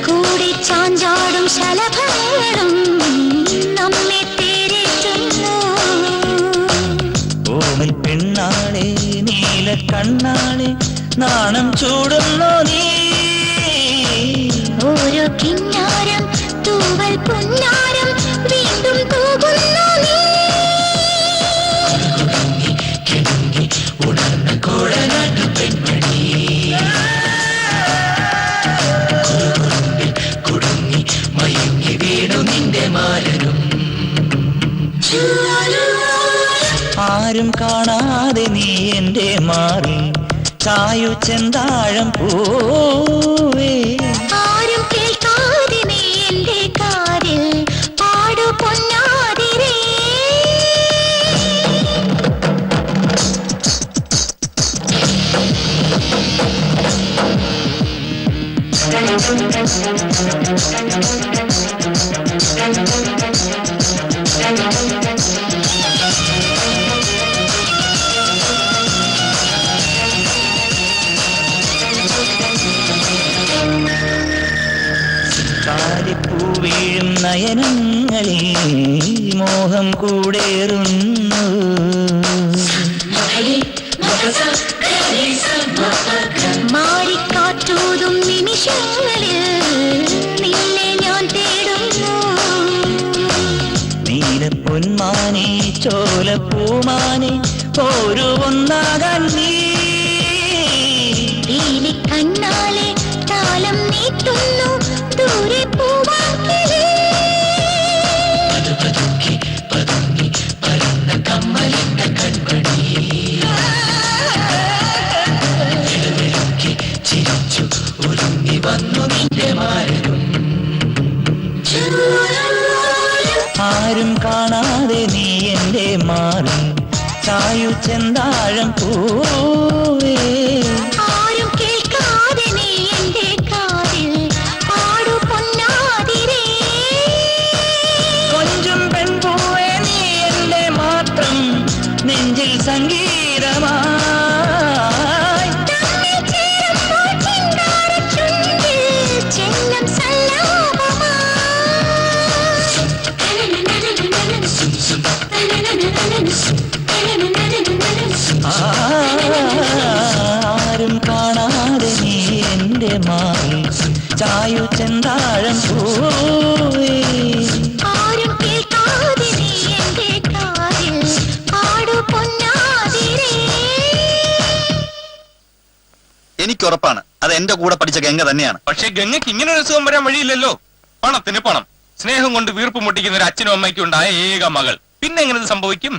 Speaker 10: കൂടി ചാഞ്ചാടും ശലഭങ്ങളും നമ്മെ
Speaker 6: നീല കണ്ണാളെ നാണം ചൂടുന്നു നീ
Speaker 10: ഓരോ കിന്നാരം തൂവൽ പുന്നാരം വീണ്ടും തൂകുന്നു നീ
Speaker 6: ഉണർന്ന കോടനാട്ടു പെൺമണി കുടുങ്ങി മയങ്ങി വീണു നിന്റെ മാരനും ആരും കാണാതെ നീ എന്റെ മാറി ചായു ചെന്താഴം പൂവേ
Speaker 10: ആരും കേൾക്കാതെ നീ എന്റെ കാതിൽ പാടു പൊന്നാതിരേ
Speaker 6: കാലിപ്പൂവീഴും നയനങ്ങളിൽ മോഹം കൂടേറുന്നു
Speaker 10: മാറിക്കാറ്റൂതും നിമിഷങ്ങളിൽ നിന്നെ ഞാൻ തേടുന്നു
Speaker 6: നീലപ്പൊന്മാനെ ചോലപ്പൂമാനെ ഒരു ഒന്നാകാൻ നീ
Speaker 10: നീലി കണ്ണാലെ താലം നീട്ടുന്നു ദൂരെ പൂവാക്കിലേ
Speaker 6: പതുങ്ങി പരന്ന കമ്മലിന്റെ കൺമണി ചിരിച്ചു ഒരുങ്ങി വന്നു നിന്റെ മാരനും ആരും കാണാതെ നീ എന്റെ മാറി ചായു ചെന്താഴം പൂവേ
Speaker 10: ആരും കേൾക്കാതെ നീ എന്റെ കാതിൽ പാടു പൊന്നാതിരേ
Speaker 6: കൊഞ്ചും പെൺപൂവേ നീ എന്റെ മാത്രം നെഞ്ചിൽ സംഗീതമായി
Speaker 10: തമ്മിൽ ചേരുമ്പോൾ ചിങ്കാരച്ചുണ്ടിൽ ചെന്നം
Speaker 6: ആരും കാണാതെ നീ എന്റെ മാറി ചായു ചെന്താഴം പൂവേ
Speaker 10: ആരും കേൾക്കാതെ നീ എന്റെ കാതിൽ പാടു പൊന്നാതിരേ
Speaker 1: എനിക്കുറപ്പാണ് അത് എന്റെ കൂടെ പഠിച്ച ഗംഗ തന്നെയാണ്.
Speaker 9: പക്ഷെ ഗംഗയ്ക്ക് ഇങ്ങനെ ഒരു സുഖം വരാൻ വഴിയില്ലല്ലോ. പണത്തിന് പണം, സ്നേഹം കൊണ്ട് വീർപ്പ് മുട്ടിക്കുന്ന ഒരു അച്ഛനും അമ്മയ്ക്കും ഉണ്ടായ ഏക മകൾ, പിന്നെ എങ്ങനെ ഇത് സംഭവിക്കും?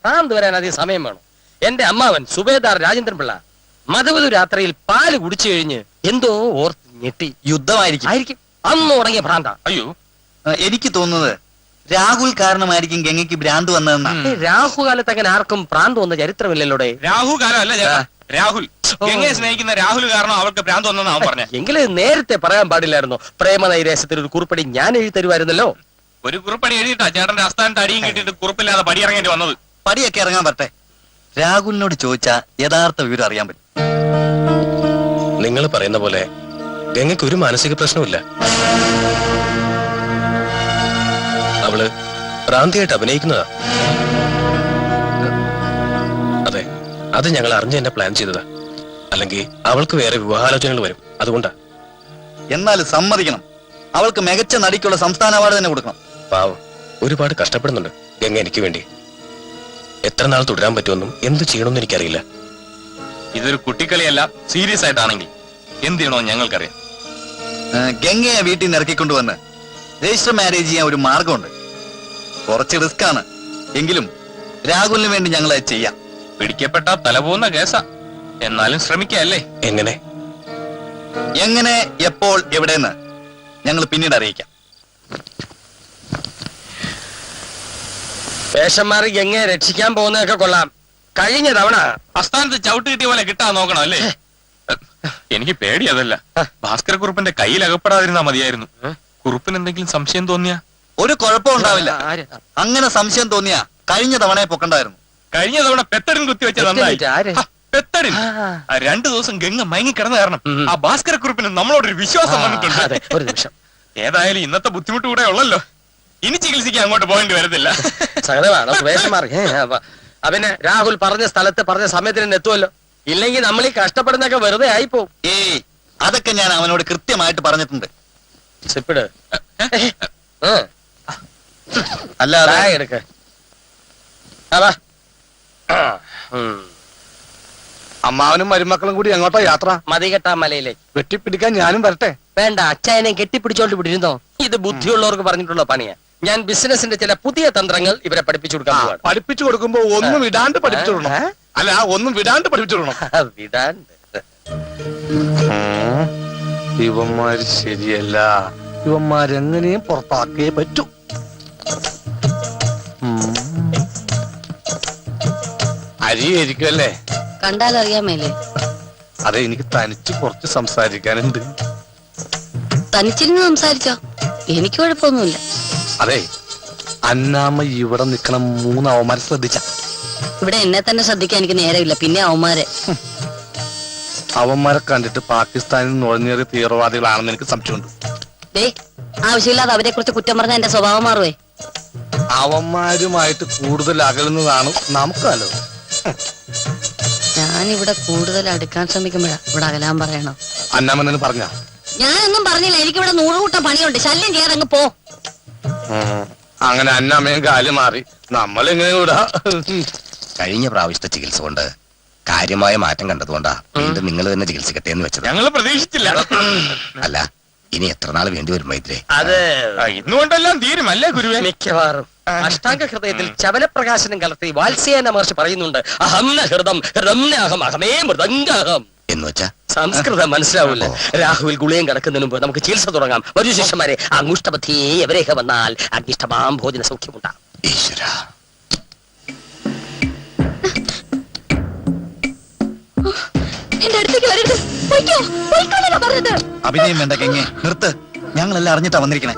Speaker 2: ഭ്രാന്ത് വരാൻ അധികം സമയം വേണം. എന്റെ അമ്മാവൻ സുബേദാർ രാജേന്ദ്രൻ പിള്ള മധുവതു രാത്രിയിൽ പാല് കുടിച്ചു കഴിഞ്ഞ് എന്തോ ഓർത്ത് ഞെട്ടി.
Speaker 1: യുദ്ധമായിരിക്കും.
Speaker 2: ആയിരിക്കും, അന്ന് തുടങ്ങിയ ഭ്രാന്ത.
Speaker 9: അയ്യോ,
Speaker 1: എനിക്ക് തോന്നുന്നത് രാഹുൽ കാരണമായിരിക്കും ഗംഗയ്ക്ക് ഭ്രാന്ത് വന്നതെന്നാ.
Speaker 2: രാഹുകാലത്ത് അങ്ങനെ ആർക്കും ഭ്രാന്ത് വന്ന ചരിത്രമില്ലല്ലോടെ.
Speaker 9: രാഹു കാലം അല്ല ചേട്ടാ, രാഹുൽ. ഗംഗയെ സ്നേഹിക്കുന്ന രാഹുൽ കാരണം അവൾക്ക് ഭ്രാന്ത് വന്നെന്ന് അവൻ പറഞ്ഞ.
Speaker 2: എങ്കിലും നേരത്തെ പറയാൻ പാടില്ലായിരുന്നോ? പ്രേമനൈരാശ്യത്തിൽ ഒരു കുറിപ്പടി ഞാൻ എഴുതി തരുമായിരുന്നല്ലോ.
Speaker 9: ഒരു കുറിപ്പടി എഴുതിയിട്ടാ ചേട്ടന്റെ ആസ്ഥാനത്ത് അടിയും കിട്ടിയിട്ട് കുറിപ്പില്ലാതെ പടി ഇറങ്ങേണ്ടി വന്നത്.
Speaker 1: പടിയൊക്കെ ഇറങ്ങാൻ പറ്റേ. രാഹുലിനോട് ചോദിച്ചാ യഥാർത്ഥ വിവരം അറിയാൻ പറ്റും.
Speaker 11: നിങ്ങൾ പറയുന്ന പോലെ ഗംഗയ്ക്ക് ഒരു മാനസിക പ്രശ്നമില്ല. അവള് ഭ്രാന്തിയായിട്ട് അഭിനയിക്കുന്നതാ. അതെ, അത് ഞങ്ങൾ അറിഞ്ഞ് എന്നെ പ്ലാൻ ചെയ്തതാ. അല്ലെങ്കിൽ അവൾക്ക് വേറെ വിവാഹാലോചനകൾ വരും, അതുകൊണ്ടാ.
Speaker 1: എന്നാലും സമ്മതിക്കണം, അവൾക്ക് മികച്ച നടിക്കുള്ള സംസ്ഥാന അവാർഡ് തന്നെ കൊടുക്കണം.
Speaker 11: പാവം, ഒരുപാട് കഷ്ടപ്പെടുന്നുണ്ട് ഗംഗ എനിക്ക് വേണ്ടി. എത്ര നാൾ തുടരാൻ പറ്റുമെന്നും എന്ത് ചെയ്യണമെന്നും എനിക്കറിയില്ല.
Speaker 9: ഇതൊരു കുട്ടിക്കളിയല്ല, സീരിയസ് ആയിട്ടാണെങ്കിൽ എന്ത് ചെയ്യണമെന്ന് ഞങ്ങൾക്കറിയാം.
Speaker 1: ഗംഗയെ വീട്ടിൽ നിന്ന് ഇറക്കിക്കൊണ്ടുവന്ന് രജിസ്റ്റർ മാരേജ് ചെയ്യാൻ ഒരു മാർഗമുണ്ട്. കുറച്ച് റിസ്ക് ആണ്, എങ്കിലും രാഹുലിന് വേണ്ടി ഞങ്ങൾ അത് ചെയ്യാം.
Speaker 9: പിടിക്കപ്പെട്ട തല പോകുന്ന കേസാ, എന്നാലും ശ്രമിക്കല്ലേ.
Speaker 11: എങ്ങനെ
Speaker 1: എങ്ങനെ, എപ്പോൾ, എവിടെന്ന് ഞങ്ങൾ പിന്നീട് അറിയിക്കാം.
Speaker 2: വേഷം മാറി ഗംഗയെ രക്ഷിക്കാൻ പോകുന്നതൊക്കെ കൊള്ളാം. കഴിഞ്ഞ തവണ
Speaker 9: അസ്ഥാനത്ത് ചവിട്ട് കിട്ടിയ പോലെ കിട്ടാൻ നോക്കണം അല്ലേ? എനിക്ക് പേടി അതല്ല, ഭാസ്കര കുറുപ്പിന്റെ കയ്യിൽ അകപ്പെടാതിരുന്നാ മതിയായിരുന്നു. കുറുപ്പിന് എന്തെങ്കിലും സംശയം തോന്നിയാ?
Speaker 1: ഒരു കുഴപ്പം ഉണ്ടാവില്ല. അങ്ങനെ സംശയം തോന്നിയാ കഴിഞ്ഞ തവണയെ പൊക്കണ്ടായിരുന്നു.
Speaker 9: കഴിഞ്ഞ തവണ പെത്തടിൻ കുത്തിവെച്ച നന്നായി. പെത്തടിൻ 2 ദിവസം ഗംഗ മയങ്ങി കിടന്ന കാരണം ആ ഭാസ്കര കുറുപ്പിന് നമ്മളോടൊരു വിശ്വാസം വന്നിട്ടുണ്ട്.
Speaker 2: ഒരു നിമിഷം,
Speaker 9: ഏതായാലും ഇന്നത്തെ ബുദ്ധിമുട്ട് കൂടെ ഉള്ളല്ലോ, ഇനി ചികിത്സിക്കാൻ അങ്ങോട്ട് പോകേണ്ടി വരത്തില്ല.
Speaker 2: സഹദേവാണ് വേഷം മാറി. പിന്നെ രാഹുൽ പറഞ്ഞ സ്ഥലത്ത് പറഞ്ഞ സമയത്തിന് തന്നെ എത്തുമല്ലോ. ഇല്ലെങ്കിൽ നമ്മൾ ഈ കഷ്ടപ്പെടുന്നൊക്കെ വെറുതെ ആയിപ്പോ.
Speaker 1: ഏയ് അതൊക്കെ ഞാൻ അവനോട് കൃത്യമായിട്ട് പറഞ്ഞിട്ടുണ്ട്.
Speaker 2: സിപ്പിട്
Speaker 1: അല്ലാതെ
Speaker 2: എടുക്ക.
Speaker 7: അമ്മാവനും മരുമക്കളും കൂടി എങ്ങോട്ടോ യാത്ര?
Speaker 2: മതി കെട്ടാ മലയിലേക്ക്.
Speaker 7: വെട്ടിപ്പിടിക്കാൻ ഞാനും വരട്ടെ?
Speaker 2: വേണ്ട, അച്ചായനെ കെട്ടിപ്പിടിച്ചോണ്ട് വിട്ടിരുന്നോ? ഇത് ബുദ്ധിയുള്ളവർക്ക് പറഞ്ഞിട്ടുള്ള പണിയാ. ഞാൻ ബിസിനസിന്റെ ചില പുതിയ തന്ത്രങ്ങൾ ഇവരെ പഠിപ്പിച്ചു കൊടുക്കാൻ പോവാണ്.
Speaker 7: പഠിപ്പിച്ചു കൊടുക്കുമ്പോ ഒന്നും വിടാണ്ട് പഠിപ്പിച്ചു കൊടുക്കണം. അല്ല, ഒന്നും വിടാണ്ട് പഠിപ്പിച്ചു കൊടുക്കണം.
Speaker 2: വിടാണ്ട്
Speaker 7: ഇവന്മാര് ശരിയല്ല. ഇവന്മാരെങ്ങനെയും പുറത്താക്കേ പറ്റൂ. അരിയായിരിക്കുമല്ലേ?
Speaker 4: കണ്ടാലറിയാമേലേ.
Speaker 7: അതെ, എനിക്ക് തനിച്ച് കുറച്ച് സംസാരിക്കാനുണ്ട്.
Speaker 4: തനിച്ചിരുന്ന് സംസാരിച്ചോ, എനിക്ക് കുഴപ്പമൊന്നുമില്ല.
Speaker 7: അതെ, അന്നാമ്മ ഇവിടെ നിക്കണം 3 അവന്മാരെ ശ്രദ്ധിച്ച.
Speaker 4: ഇവിടെ എന്നെ തന്നെ ശ്രദ്ധിക്കാൻ എനിക്ക് നേരമില്ല, പിന്നെ അവന്മാരെ.
Speaker 7: അവന്മാരെ കണ്ടിട്ട് പാകിസ്ഥാനിൽ നുഴഞ്ഞേറിയ തീവ്രവാദികളാണെന്ന് എനിക്ക് സംശയമുണ്ട്.
Speaker 4: ആവശ്യമില്ലാതെ അവരെ കുറിച്ച് കുറ്റം പറഞ്ഞാൽ എന്റെ സ്വഭാവം മാറുവേ.
Speaker 7: അവന്മാരുമായിട്ട് കൂടുതൽ അകലുന്നതാണ് നമുക്ക് നല്ലത്.
Speaker 4: ഞാനിവിടെ കൂടുതൽ അടുക്കാൻ ശ്രമിക്കുമ്പോഴാ ഇവിടെ അകലാൻ പറയണോ?
Speaker 7: അന്നാമന്നു പറഞ്ഞ
Speaker 4: ഞാനൊന്നും പറഞ്ഞില്ല. എനിക്കിവിടെ 100 കൂട്ടം പണിയുണ്ട്. ശല്യം ചെയ്യാതെ അങ്ങ് പോ.
Speaker 7: അങ്ങനെ അന്നാമയും കാല് മാറി. നമ്മളെങ്ങനെ വിടാ?
Speaker 1: കഴിഞ്ഞ പ്രാവശ്യത്തെ ചികിത്സ കൊണ്ട് കാര്യമായ മാറ്റം കണ്ടതുകൊണ്ടാ വീണ്ടും നിങ്ങൾ തന്നെ ചികിത്സിക്കട്ടെ എന്ന് വെച്ചത്.
Speaker 9: ഞങ്ങൾ പ്രതീക്ഷിച്ചില്ല.
Speaker 1: അല്ല, ഇനി എത്ര നാൾ വേണ്ടി വരും മൈത്രേ?
Speaker 2: അത്
Speaker 9: ഇന്നുകൊണ്ടെല്ലാം തീരും അല്ലേ ഗുരുവേ?
Speaker 2: മിക്കവാറും. അഷ്ടാംഗ ഹൃദയത്തിൽ ചവലപ്രകാശനം കലർത്തി വാത്സ്യായന മഹർഷി പറയുന്നുണ്ട്, അഹം ന ഹൃദം ഹൃദം ന അഹം അഹമേ മൃദംഗഹം
Speaker 1: എന്ന് വെച്ചാ
Speaker 2: സംസ്കൃതം മനസ്സിലാവില്ല. രാഹുവിൽ ഗുളിയം കിടക്കുന്നതിന് മുമ്പ് നമുക്ക് ചികിത്സ തുടങ്ങാം. വരൂ ശിഷ്യന്മാരെ. അങ്കുഷ്ടപഥിയെ എവരേഹ വന്നാൽ അഗ്നിഷ്ടമാം ഭോജന സൗഖ്യമുണ്ടാകും.
Speaker 1: ഈശ്വര,
Speaker 10: എന്റെ അടുത്തേക്ക് വരരുത്. പൊയ്ക്കോ, പൊയ്ക്കോളാ പറഞ്ഞത്.
Speaker 1: അഭിനയം വേണ്ട കെങ്ങെ, നിർത്ത്. ഞങ്ങളെല്ലാം അറിഞ്ഞിട്ടാ വന്നിരിക്കണേ.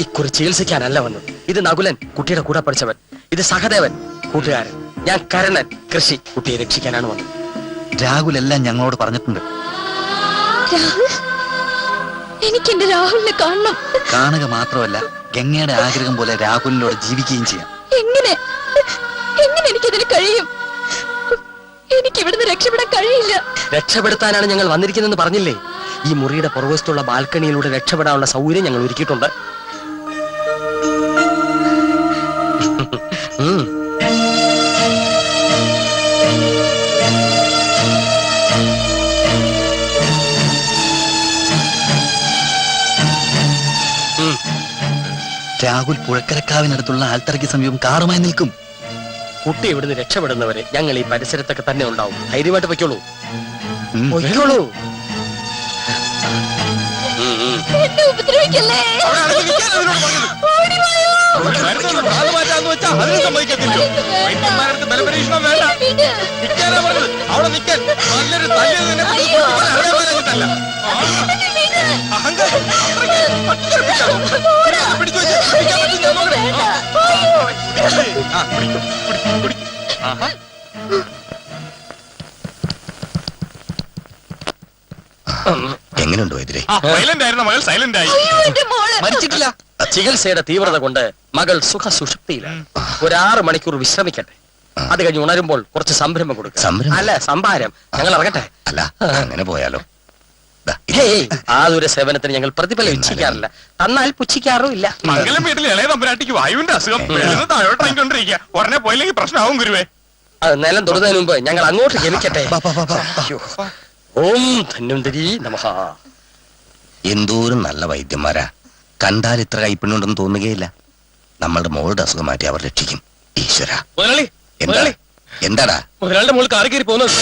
Speaker 2: ഇക്കുറി ചികിത്സിക്കാനല്ല വന്നത്. ഇത് നകുലൻ, കുട്ടിയുടെ കൂടെ പഠിച്ചവൻ. ഇത് സഹദേവൻ, കൂട്ടുകാരൻ. ഞാൻ കരണൻ, കൃഷി. കുട്ടിയെ രക്ഷിക്കാനാണ് വന്നത്.
Speaker 1: രാഹുൽ എല്ലാം ഞങ്ങളോട് പറഞ്ഞിട്ടുണ്ട്.
Speaker 10: രാഹുൽ, എനിക്ക് എന്റെ രാഹുലിനെ കാണണം.
Speaker 1: കാണുക മാത്രമല്ല, ഗംഗയുടെ ആഗ്രഹം പോലെ രാഹുലിനോട് ജീവിക്കുകയും ചെയ്യാം.
Speaker 10: എങ്ങനെ എങ്ങനെ എനിക്കതിന് കഴിയും? എനിക്ക് ഇവിടുന്ന് രക്ഷപ്പെടാൻ കഴിയില്ല.
Speaker 2: രക്ഷപ്പെടുത്താനാണ് ഞങ്ങൾ വന്നിരിക്കുന്നതെന്ന് പറഞ്ഞില്ലേ? ഈ മുറിയുടെ പുറകുവശത്തുള്ള ബാൽക്കണിയിലൂടെ രക്ഷപ്പെടാനുള്ള സൗകര്യം ഞങ്ങൾ ഒരുക്കിയിട്ടുണ്ട്.
Speaker 1: രാഹുൽ പുഴക്കരക്കാവിനടുത്തുള്ള ആൽത്തറയ്ക്ക് സമീപം കാറുമായി നിൽക്കും.
Speaker 2: കുട്ടി ഇവിടുന്ന് രക്ഷപ്പെടുന്നവരെ ഞങ്ങൾ ഈ പരിസരത്തൊക്കെ തന്നെ ഉണ്ടാവും. ധൈര്യമായിട്ട് പൊയ്ക്കോളൂ, പൊയ്ക്കോളൂ.
Speaker 10: എന്നെ ഉപദ്രവിക്കല്ലേ.
Speaker 9: വൈദ്യന്മാരടുത്ത് ബലപരീക്ഷണം വേണ്ട. നിൽക്കാനാ പറഞ്ഞത്. അവിടെ നിൽക്കാൻ നല്ലൊരു തല്ലിയതിനെ പിടിച്ചു. അഹങ്കാരം പിടിച്ചു
Speaker 1: എങ്ങനെയുണ്ടോ എതിരെ?
Speaker 9: സൈലന്റ് ആയിരുന്ന മകൾ സൈലന്റ് ആയി.
Speaker 2: മരിച്ചിട്ടില്ല. ചികിത്സയുടെ തീവ്രത കൊണ്ട് മകൾ സുഖ സുഷുപ്തിയിലാണ്. ഒരു 6 മണിക്കൂർ വിശ്രമിക്കട്ടെ. അത് കഴിഞ്ഞ് ഉണരുമ്പോൾ കുറച്ച് സംരംഭം കൊടുക്കും. അല്ല, സംഭാരം. ഞങ്ങൾ ഇറങ്ങട്ടെ.
Speaker 1: അല്ല, അങ്ങനെ പോയാലോ?
Speaker 2: ആതൊരു സേവനത്തിന് ഞങ്ങൾ പ്രതിഫലം ഇച്ഛിക്കാറില്ല. തന്നാൽ പുച്ഛിക്കാറും ഇല്ല.
Speaker 9: മംഗലം വീട്ടിൽ ഇളയ തമ്പുരാട്ടിക്ക് വായുവിന്റെ അസുഖം താഴോട്ടിറങ്ങിക്കൊണ്ടിരിക്കുക. ഉടനെ പോയില്ലെങ്കിൽ പ്രശ്നമാവും ഗുരുവേ.
Speaker 2: അത് നിലം തൊടുന്നതിന് മുമ്പ് ഞങ്ങൾ അങ്ങോട്ട് ഗമിക്കട്ടെ. ഓം ധന്വന്തരി നമഃ.
Speaker 1: എന്തോരം നല്ല വൈദ്യന്മാരാ. കണ്ടാൽ ഇത്ര കൈപ്പിണ്ണുണ്ടെന്ന് തോന്നുകയില്ല. നമ്മളുടെ മോളുടെ അസുഖം മാറ്റി അവർ രക്ഷിക്കും. ഈശ്വര.
Speaker 2: മുതലാളി,
Speaker 1: എന്താടാ
Speaker 2: മുതലാളിയുടെ മോൾ കാറി കയറി പോകുന്നത്?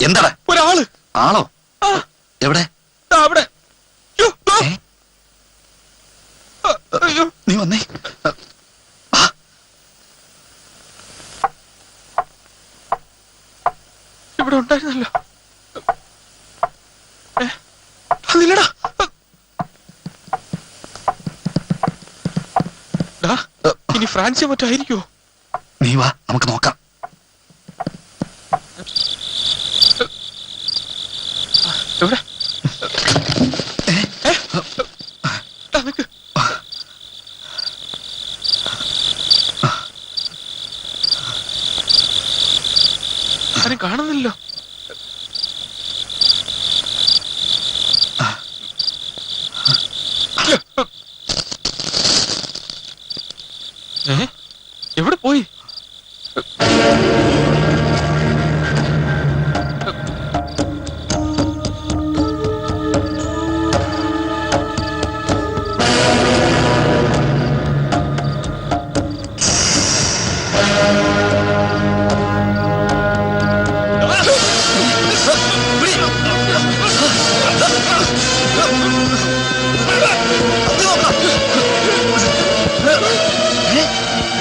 Speaker 1: എന്താടാ?
Speaker 9: ഒരാള്.
Speaker 1: ആളോ? എവിടെ?
Speaker 9: അവിടെ.
Speaker 1: നീ വന്നേ.
Speaker 9: ഇവിടെ ഉണ്ടായിരുന്നല്ലോ. ഫ്രാൻസിയോ മറ്റായിരിക്കുമോ?
Speaker 12: നീ വാ, നമുക്ക് നോക്കാം.
Speaker 9: എവിടെ? ആരും കാണുന്നില്ലല്ലോ. എവിടെ പോയി?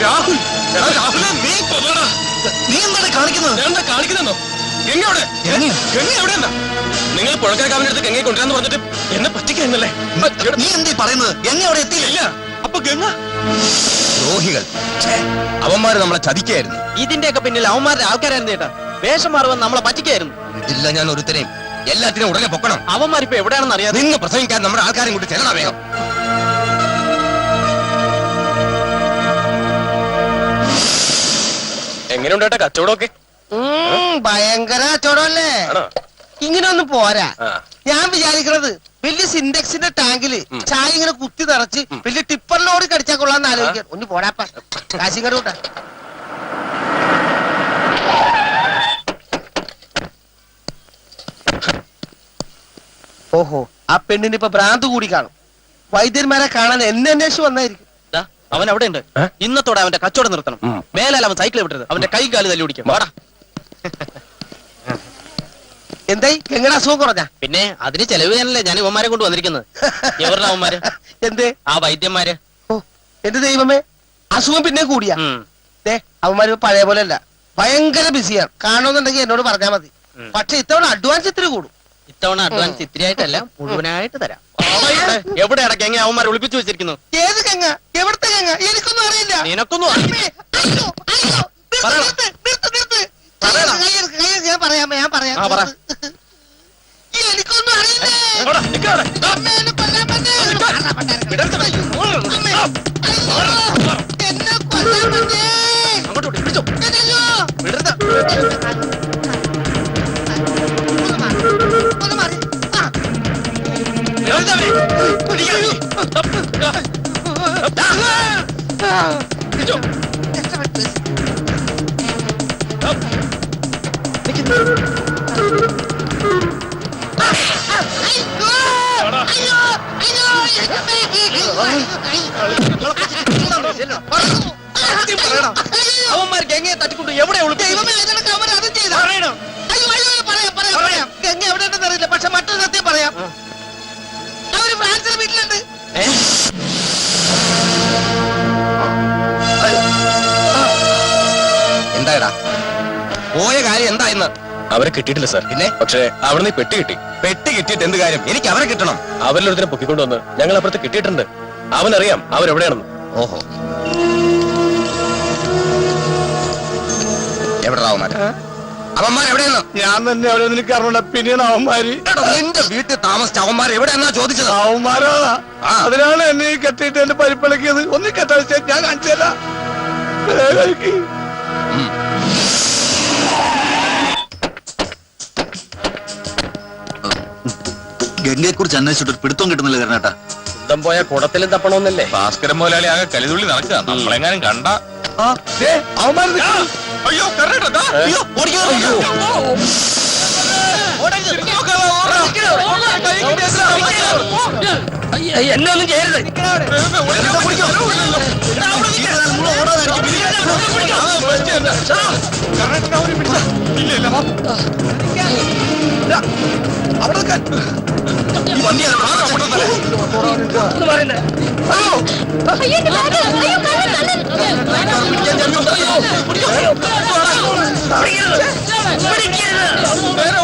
Speaker 9: രാഹുൽ, രാഹുലെ നീ
Speaker 12: നീ എന്താണ് കാണിക്കുന്നത്?
Speaker 11: എന്താ കാണിക്കുന്നോ? ഗംഗ എവിടെ? ഗംഗ എവിടെയെന്നാ? നിങ്ങൾ പുഴക്കാക്കാവിന്റെ അടുത്ത് ഗംഗയെ കൊണ്ടുവരാന്ന് പറഞ്ഞിട്ട് എന്നെ പറ്റിക്കാന്നല്ലേ?
Speaker 12: നീ എന്തീ പറയുന്നത്? എന്നെ അവിടെ എത്തിയില്ല.
Speaker 11: അപ്പൊ ഗംഗ
Speaker 5: ദ്രോഹികൾ, അവന്മാര് നമ്മളെ ചതിക്കായിരുന്നു.
Speaker 8: ഇതിന്റെയൊക്കെ പിന്നിൽ അവന്മാരുടെ ആൾക്കാരായിരുന്നു ചേട്ടാ. വേഷം മാറുമെന്ന് നമ്മളെ പറ്റിക്കായിരുന്നു.
Speaker 5: ഇതില്ല ഞാൻ ഒരുത്തരെയും. എല്ലാത്തിനും ഉടനെ പൊക്കണം.
Speaker 8: അവന്മാരിപ്പോ എവിടെയാണെന്ന് അറിയാതെ
Speaker 5: നിന്ന് പ്രസംഗിക്കാൻ നമ്മുടെ ആൾക്കാരും കൂടി ചെല്ലണ വേഗം.
Speaker 11: എങ്ങനെയുണ്ടേട്ടാ കച്ചവടമൊക്കെ?
Speaker 5: ഭയങ്കര കച്ചവടമല്ലേ? ഇങ്ങനെയൊന്നും പോരാ. ഞാൻ വിചാരിക്കണത് വലിയ സിൻഡെക്സിന്റെ ടാങ്കില് ചായ ഇങ്ങനെ കുത്തി നിറച്ച് വലിയ ടിപ്പർ ലോറി കടിച്ചാൽ കൊള്ളാന്ന് ആലോചിക്കാൻ. ഒന്ന് പോരാപ്പ, കാശിങ്ങട് കൂട്ടാ. ഓഹോ, ആ പെണ്ണിന് ഇപ്പൊ ഭ്രാന്ത് കൂടി കാണും. വൈദ്യന്മാരെ കാണാൻ എന്നെ അന്വേഷിച്ച് വന്നായിരിക്കും.
Speaker 8: അവൻ അവിടെ ഉണ്ട്. ഇന്നത്തോടെ അവന്റെ കച്ചവടം നിർത്തണം. മേലാൽ അവൻ സൈക്കിൾ വിട്ടത് അവന്റെ കൈ കാല് തല്ലി ഓടിക്കും. വാടാ.
Speaker 5: എന്തായി ഗംഗയുടെ അസുഖം കുറഞ്ഞ?
Speaker 8: പിന്നെ അതിന് ചെലവ് ചെയ്യാനല്ലേ ഞാൻ ഇവന്മാരെ കൊണ്ട് വന്നിരിക്കുന്നത്. എവരുടെ അവന്മാര്?
Speaker 5: എന്തേ?
Speaker 8: ആ വൈദ്യന്മാര്.
Speaker 5: ഓ എന്റെ ദൈവമേ, അസുഖം പിന്നെ കൂടിയാ? അവന്മാര് പഴയ പോലെ അല്ല, ഭയങ്കര ബിസിയാണ്. കാണുന്നുണ്ടെങ്കിൽ എന്നോട് പറഞ്ഞാൽ മതി. പക്ഷെ ഇത്തവണ അഡ്വാൻസ് ഇത്തിരി കൂടും.
Speaker 8: ഇത്തവണ അഡ്വാൻസ് ഇത്തിരി ആയിട്ടല്ല, മുഴുവനായിട്ട് തരാം. എവിടെയാണ് ഗംഗ അവന്മാരെ ഒളിപ്പിച്ചു വെച്ചിരിക്കുന്നു?
Speaker 5: ഏത് ഗംഗ? എവിടുത്തെ ഗംഗ? എനിക്കൊന്നും അറിയില്ല.
Speaker 8: നിനക്കൊന്നും
Speaker 5: ഞാൻ പറയാം. എനിക്കൊന്നും
Speaker 8: അവന്മാർ ഗംഗയെ തട്ടിക്കൊണ്ട് എവിടെ
Speaker 5: പറയാം. ഗംഗ എവിടെ ഉണ്ടെന്ന് അറിയില്ല, പക്ഷെ മറ്റൊരു സത്യം പറയാം. അവര് ഫ്രാൻസിലെ വീട്ടിലുണ്ട്. എന്താടാ പോയ കാര്യം എന്താ ഇന്ന്?
Speaker 11: അവരെ കിട്ടിയിട്ടില്ല സാർ.
Speaker 5: പിന്നെ?
Speaker 11: പക്ഷേ അവിടുന്ന് പെട്ടി കിട്ടി.
Speaker 5: പെട്ടി കിട്ടിയിട്ട് എന്ത് കാര്യം? എനിക്ക് അവരെ കിട്ടണം.
Speaker 11: അവരിലൊരുത്തിനെ പൊക്കിക്കൊണ്ടുവന്ന് ഞങ്ങൾ അപ്പുറത്ത് കിട്ടിയിട്ടുണ്ട്. അവനറിയാം അവരെവിടെയാണെന്ന്.
Speaker 5: ഓഹോ, എവിടെ അവന്മാരെവിടെയെന്ന്?
Speaker 7: ഞാൻ തന്നെ അവിടെ നിനക്ക് അറിഞ്ഞ. പിന്നെയാണ് അവന്മാര്
Speaker 5: നിന്റെ വീട്ടിൽ താമസിച്ച അവന്മാർ എവിടെയെന്നാ ചോദിച്ചത്?
Speaker 7: അവന്മാരാ. അതിനാണ് എന്നെ ഈ കെട്ടിയിട്ട് എന്റെ പരിപ്പിളക്കിയത്. ഒന്ന് കെട്ടാ ഞാൻ കാണിച്ചല്ല.
Speaker 12: ഗംഗയെ കുറിച്ച് അന്വേഷിച്ചിട്ട് ഒരു പിടുത്തം കിട്ടുന്നില്ല കരണേട്ടാ.
Speaker 11: ശുദ്ധം പോയ കുടത്തിലും തപ്പണമെന്നല്ലേ?
Speaker 9: ഭാസ്കരൻ മുതലാളി ആകെ കലിതുള്ളി നടക്കുക. നമ്മളെങ്ങാനും കണ്ട
Speaker 11: അയ്യോ എന്നെ ഒന്നും ചെയ്യരുത്.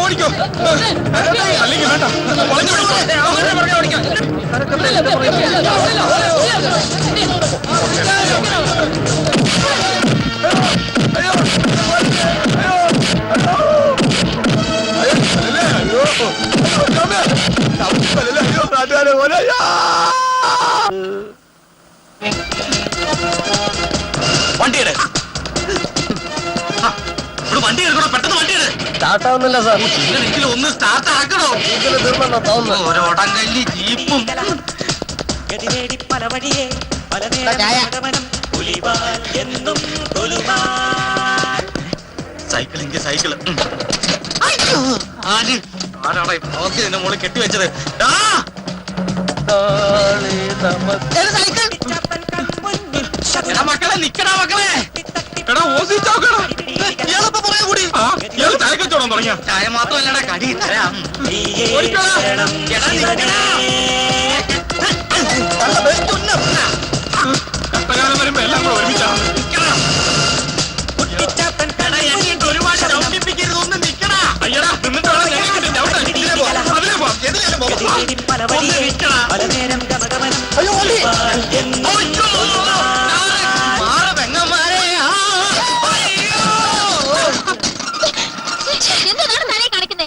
Speaker 9: ഓടിക്കോ, അല്ലെങ്കിൽ വേണ്ട.
Speaker 8: വണ്ടിയുടെ വണ്ടി എടുക്കണോ, പെട്ടെന്ന് വണ്ടി എടു.
Speaker 5: സ്റ്റാർട്ടാവുന്നില്ല സാർ.
Speaker 8: ഇതിലെങ്കിലും ഒന്ന് സ്റ്റാർട്ട് ആക്കണോ?
Speaker 5: ഇതിന് തീർന്നെന്നാ തോന്നുന്നു.
Speaker 8: ഓരോടങ്കല്ലി ജീപ്പും സൈക്കിളിന്റെ സൈക്കിള്. ആരാടാ ഈ പോക്ക് നിന്റെ മോളിൽ കെട്ടിവെച്ചത്? എടാ മക്കളെ, നിക്കടാ മക്കളെ.
Speaker 9: എടാ ഓസി ചാക്കടാ.
Speaker 8: ഇയാളിപ്പോ പറയാ കൂടി.
Speaker 9: ഇയാള് ചായ കച്ചവടം തുടങ്ങിയ
Speaker 8: ചായ മാത്രമല്ലടാ, കടി തരാം.
Speaker 9: ഓടിക്കോടാ.
Speaker 8: എടാ നിക്കടാ.
Speaker 9: കഷ്ടകാലം വരുമ്പോ എല്ലാം കൂടെ ഒരുമിച്ചാണ്.
Speaker 8: ഒരുപാട് ചവിട്ടിപ്പിക്കരുത്, ഒന്ന് നിക്കടാ.
Speaker 9: അയ്യടാ നിന്നിട്ട് വേണം ഞങ്ങൾക്ക് ചവിട്ടാൻ. ഇതിലേ പോ, അതിലേ പോ.
Speaker 8: ഒന്ന് നിക്കടാ.
Speaker 5: അയ്യോ വണ്ടി.
Speaker 8: മാറ് പെങ്ങന്മാരെ.
Speaker 10: എന്താണ് തലേ കാണിക്കുന്നേ?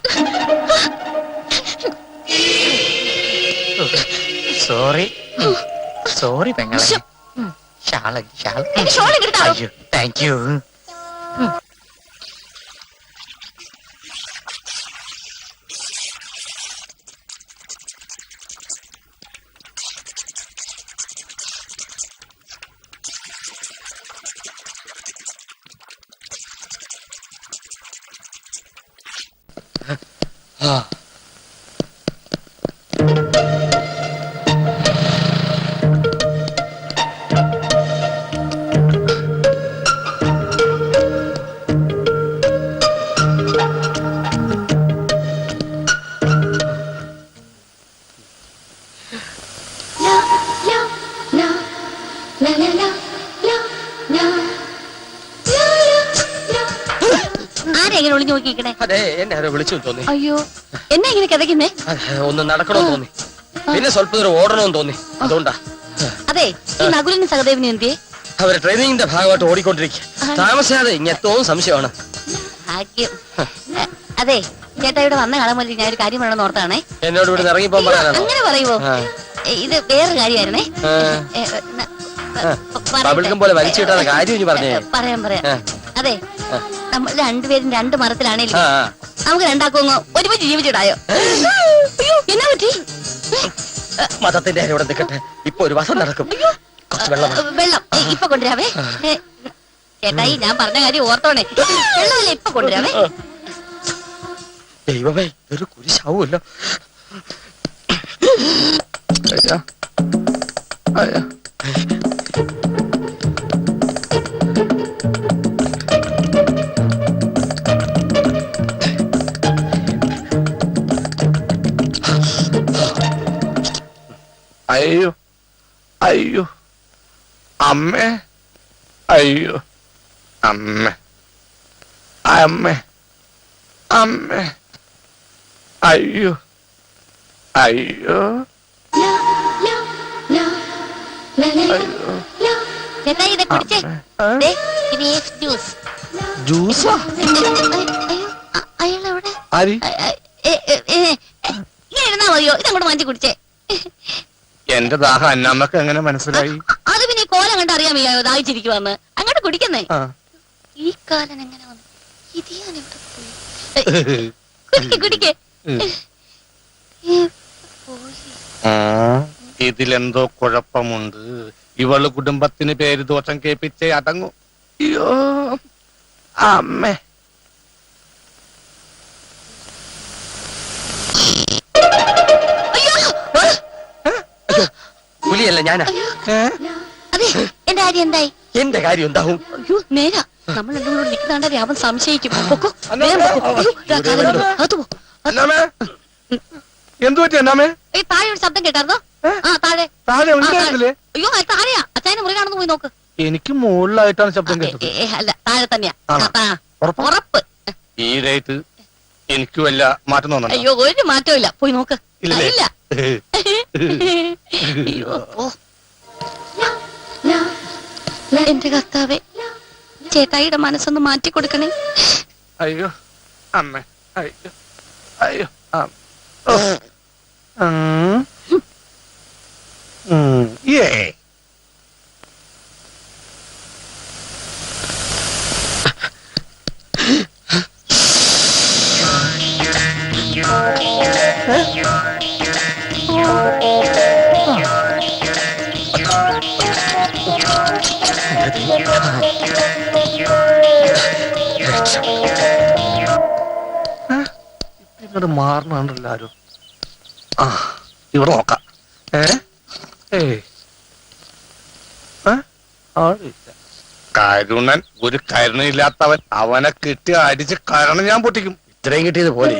Speaker 8: സോറി സോറി പെങ്ങളെ. ഷാള ഷാള.
Speaker 10: എന്റെ ഷോൾ എടുത്താ.
Speaker 8: അയ്യോ താങ്ക് യു.
Speaker 10: ആരെങ്ങനെ ഒളിഞ്ഞു നോക്കിക്കണേ?
Speaker 5: അതെ എന്നെ ആരോ വിളിച്ചു തോന്നി.
Speaker 10: അയ്യോ, എന്നാ ഇങ്ങനെ കിതയ്ക്കുന്നേ?
Speaker 5: ഒന്ന് നടക്കണമെന്ന് തോന്നി, പിന്നെ സ്വല്പ ദൂരം ഓടണമെന്ന് തോന്നി. അതുകൊണ്ടാ.
Speaker 10: അതെ, ഈ നകുലിന് സഹദേവിന് എന്തിയെ?
Speaker 5: അവര് ട്രെയിനിങ്ങിന്റെ ഭാഗമായിട്ട് ഓടിക്കൊണ്ടിരിക്കുക. താമസിയാതെ ഇങ്ങെത്തോന്നും സംശയമാണ്.
Speaker 10: ഭാഗ്യം. അതെ, ചേട്ടാ ഇവിടെ വന്ന കാലം മുതൽ ഞാൻ ഒരു കാര്യം വേണമെന്ന് ഓർത്താണേ.
Speaker 5: എന്നോട് ഇവിടെ ഇറങ്ങിപ്പോ പറയാനാണോ?
Speaker 10: അങ്ങനെ പറയുവോ? ഇത് വേറൊരു കാര്യമായിരുന്നേ.
Speaker 5: ബബിൾഗം പോലെ വലിച്ചു കിട്ടാത്ത കാര്യം ഇനി പറഞ്ഞേ.
Speaker 10: പറയാം. അതെ, നമ്മൾ രണ്ടുപേരും രണ്ട് മരത്തിലാണേലും നമുക്ക് രണ്ടാക്കും ഒരുമിച്ച് ജീവിച്ചിടായോ? എന്നാ പറ്റി?
Speaker 5: മതത്തിന്റെ കാര്യം ഇവിടെ നിൽക്കട്ടെ. ഇപ്പൊ ഒരു വസം നടക്കും. കുറച്ച്
Speaker 10: വെള്ളം ഇപ്പൊ കൊണ്ടുവരാവേ. ചേട്ടായി, ഞാൻ പറഞ്ഞ കാര്യം ഓർത്തോണേ. വെള്ളമല്ലേ ഇപ്പൊ കൊണ്ടുവരാവേ.
Speaker 5: ദൈവമേ, ഇതൊരു കുരിശാവൂല്ലോ.
Speaker 7: അയ്യോ അയ്യോ അമ്മേ, അയ്യോ അമ്മേ, അമ്മേ, അമ്മേ, അയ്യോ അയ്യോ
Speaker 10: ചേട്ടായി, ഇത് കുടിച്ചേ. ഇത് ജ്യൂസ്.
Speaker 7: ജ്യൂസാ?
Speaker 10: അയാളെവിടെ?
Speaker 7: ആരി?
Speaker 10: ഇങ്ങനെ ഇരുന്നാ മതിയോ? ഇതങ്ങോട്ട് മാറ്റി കുടിച്ചേ.
Speaker 7: എന്റെ ദാഹം അന്നമ്മക്ക് എങ്ങനെ മനസ്സിലായി?
Speaker 10: അത് പിന്നെ കോലം കണ്ട് അറിയാൻ വയ്യായോ ദാഹിച്ചിരിക്കുവന്ന്? അങ്ങോട്ട് കുടിക്കുന്നേ. ഈ കാലൻ എങ്ങനെ വന്നു? ഇത് ഞാൻ എവിടെ പോയി? കുടിക്കേ.
Speaker 7: ഇതിലെന്തോ കുഴപ്പമുണ്ട്. ഇവള് കുടുംബത്തിന് പേര് ദോഷം കേൾപ്പിച്ചേ അടങ്ങൂ. അയ്യോ അമ്മേ.
Speaker 5: പുലിയല്ല ഞാനാ.
Speaker 10: അതെ, എന്റെ കാര്യം എന്തായി?
Speaker 5: എന്റെ കാര്യം എന്താവും?
Speaker 10: അയ്യോ നേരാ, നമ്മൾ രണ്ടും കൂടെ നിൽക്കുന്നാണ്ട് അവൻ സംശയിക്കും.
Speaker 7: എന്തു പറ്റി അന്നാമേ?
Speaker 10: ഈ താഴെ ഒരു ശബ്ദം കേട്ടായിരുന്നോ? താഴെ.
Speaker 7: താഴെ ഉണ്ടായിരുന്നില്ലേ?
Speaker 10: അയ്യോ താഴെയാ. അച്ഛനെ മുറികാണെന്ന് പോയി നോക്ക്.
Speaker 7: എനിക്ക് മുകളിലായിട്ടാണ് ശബ്ദം കേട്ടത്.
Speaker 10: അല്ല, താഴെ തന്നെയാ. ഉറപ്പ്.
Speaker 7: ഈ ഡേറ്റ് എനിക്ക് വല്ല മാറ്റം തോന്നണം.
Speaker 10: അയ്യോ ഒരു മാറ്റവും ഇല്ല, പോയി നോക്ക്. ഇല്ല. എന്റെ കർത്താവേ, ചേട്ടായിയുടെ മനസ്സൊന്ന് മാറ്റി കൊടുക്കണേ.
Speaker 7: അയ്യോ അമ്മേ, അയ്യോ അയ്യോ ഇങ്ങോട്ട് മാറണല്ലോ ആരും. ആ ഇവിടെ നോക്കാം. കരുണൻ ഒരു കരുണയില്ലാത്തവൻ. അവനെ കിട്ടി അടിച്ച് കരണം ഞാൻ പൊട്ടിക്കും.
Speaker 11: ഇത്രയും കിട്ടിയത് പോലെ.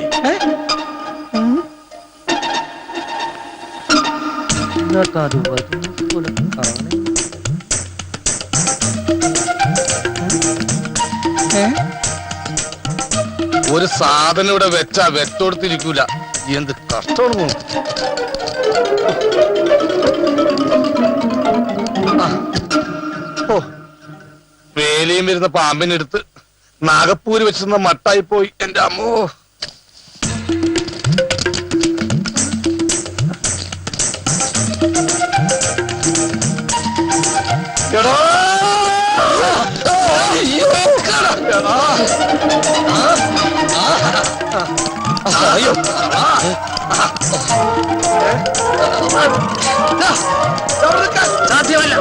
Speaker 7: ഒരു സാധനം ഇവിടെ വെച്ചാ വെത്തോടത്തിരിക്കൂല. എന്ത് കഷ്ടമാണ്. ഓ വേലയും വരുന്ന പാമ്പിനെടുത്ത് നാഗപ്പൂര് വെച്ചിരുന്ന മട്ടായി പോയി. എന്റെ അമ്മോ. എടാ അയ്യോ സാധ്യമല്ല.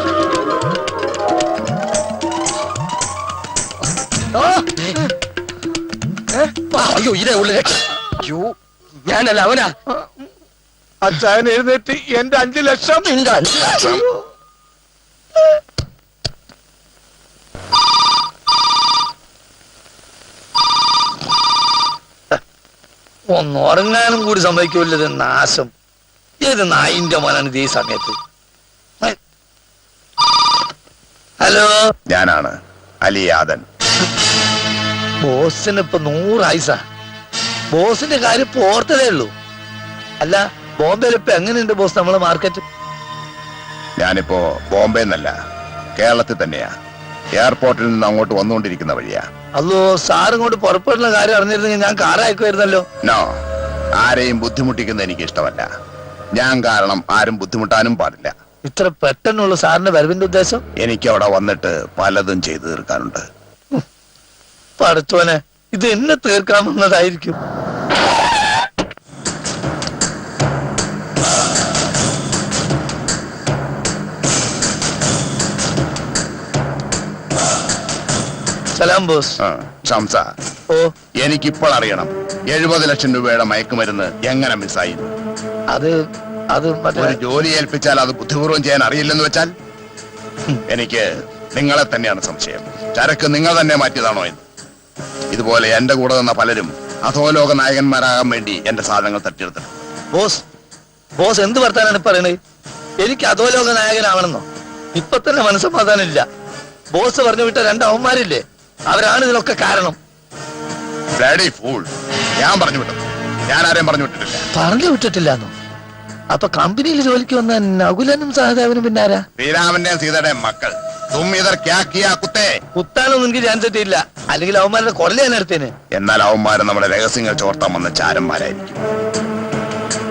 Speaker 11: അയ്യോ ഇതേ ഉള്ളു രക്ഷ. അയ്യോ ഞാനല്ല അവനാ.
Speaker 7: അച്ഛൻ എഴുന്നേറ്റ് എന്റെ 5 ലക്ഷം.
Speaker 11: നിന്റെ 5 ലക്ഷം.
Speaker 7: ഒന്നുറങ്ങാനും കൂടി സമ്മതിക്കൂല്ലത് നാശം. ഏത് നായിന്റെ മോനാണ് ഈ സമയത്ത്? ഹലോ,
Speaker 1: ഞാനാണ് അലിയാദൻ.
Speaker 7: ബോസിന് ഇപ്പൊ 100 ആയിസ. ബോസിന്റെ കാര്യം പോർത്തതേ ഉള്ളൂ. അല്ല ബോംബെയിൽ ഇപ്പൊ എങ്ങനെയുണ്ട് ബോസ് നമ്മളെ മാർക്കറ്റ്?
Speaker 1: ഞാനിപ്പോ ബോംബെ എന്നല്ല, കേരളത്തിൽ തന്നെയാ. എയർപോർട്ടിൽ നിന്ന് അങ്ങോട്ട് വന്നുകൊണ്ടിരിക്കുന്ന വഴിയാ.
Speaker 7: അല്ലോ സാർ ഇങ്ങോട്ട് പുറപ്പെടുന്ന കാര്യം അറിഞ്ഞിരുന്നെങ്കിൽ ഞാൻ കാർ അയക്കുമായിരുന്നല്ലോ.
Speaker 1: നോ, ആരെയും ബുദ്ധിമുട്ടിക്കുന്ന എനിക്ക് ഇഷ്ടമല്ല. ഞാൻ കാരണം ആരും ബുദ്ധിമുട്ടാനും പാടില്ല.
Speaker 7: ഇത്ര പെട്ടെന്നുള്ള സാറിന്റെ വരവിന്റെ ഉദ്ദേശം?
Speaker 1: എനിക്ക് അവിടെ വന്നിട്ട് പലതും ചെയ്തു തീർക്കാനുണ്ട്.
Speaker 7: പടച്ചോനെ, ഇത് എന്നെ തീർക്കാമെന്നതായിരിക്കും. സലാം ബോസ്.
Speaker 1: ഷംസ,
Speaker 7: ഓ
Speaker 1: എനിക്കിപ്പോൾ അറിയണം 70 ലക്ഷം രൂപയുടെ മയക്കുമരുന്ന് എങ്ങനെ മിസ്സായി.
Speaker 7: അത്
Speaker 1: ഒരു ജോലി ഏൽപ്പിച്ചാൽ അത് ബുദ്ധിപൂർവ്വം ചെയ്യാൻ അറിയില്ലെന്ന് വെച്ചാൽ എനിക്ക് നിങ്ങളെ തന്നെയാണ് സംശയം. ചരക്ക് നിങ്ങൾ തന്നെ മാറ്റിയതാണോ എന്ന്. ഇതുപോലെ എന്റെ കൂടെ നിന്ന പലരും അധോലോക നായകന്മാരാകാൻ വേണ്ടി എന്റെ സാധനങ്ങൾ തട്ടിയെടുത്തിട്ടുണ്ട്.
Speaker 7: ബോസ് എന്ത് വർത്താനാണ് പറയണത്? എനിക്ക് അധോലോക നായകനാവണമെന്നോ? ഇപ്പൊ തന്നെ മനസ്സമാധാനം ഇല്ല. ബോസ് പറഞ്ഞു വിട്ട 2 അവന്മാരില്ലേ, അവരാണ് ഇതിനൊക്കെ കാരണം.
Speaker 1: ഞാൻ പറഞ്ഞു വിട്ടു. ഞാൻ ആരെയും പറഞ്ഞു വിട്ടിട്ടില്ല.
Speaker 7: പറഞ്ഞു വിട്ടിട്ടില്ലാന്നോ? അപ്പൊ കമ്പനിയിൽ ജോലിക്ക് വന്ന നകുലനും സഹദേവനും പിന്നെ ആരാ?
Speaker 1: ശ്രീരാമന്റെയും സീതയുടെയും മക്കൾ.
Speaker 7: കുത്താനൊന്നും എനിക്ക് ചാൻസ് കിട്ടിയില്ല. അല്ലെങ്കിൽ അവന്മാരുടെ കൊല്ല ഞാൻ എടുത്തേന്.
Speaker 1: എന്നാൽ അവന്മാരെ നമ്മുടെ രഹസ്യങ്ങൾ ചോർത്താൻ വന്ന ചാരന്മാരായിരിക്കും.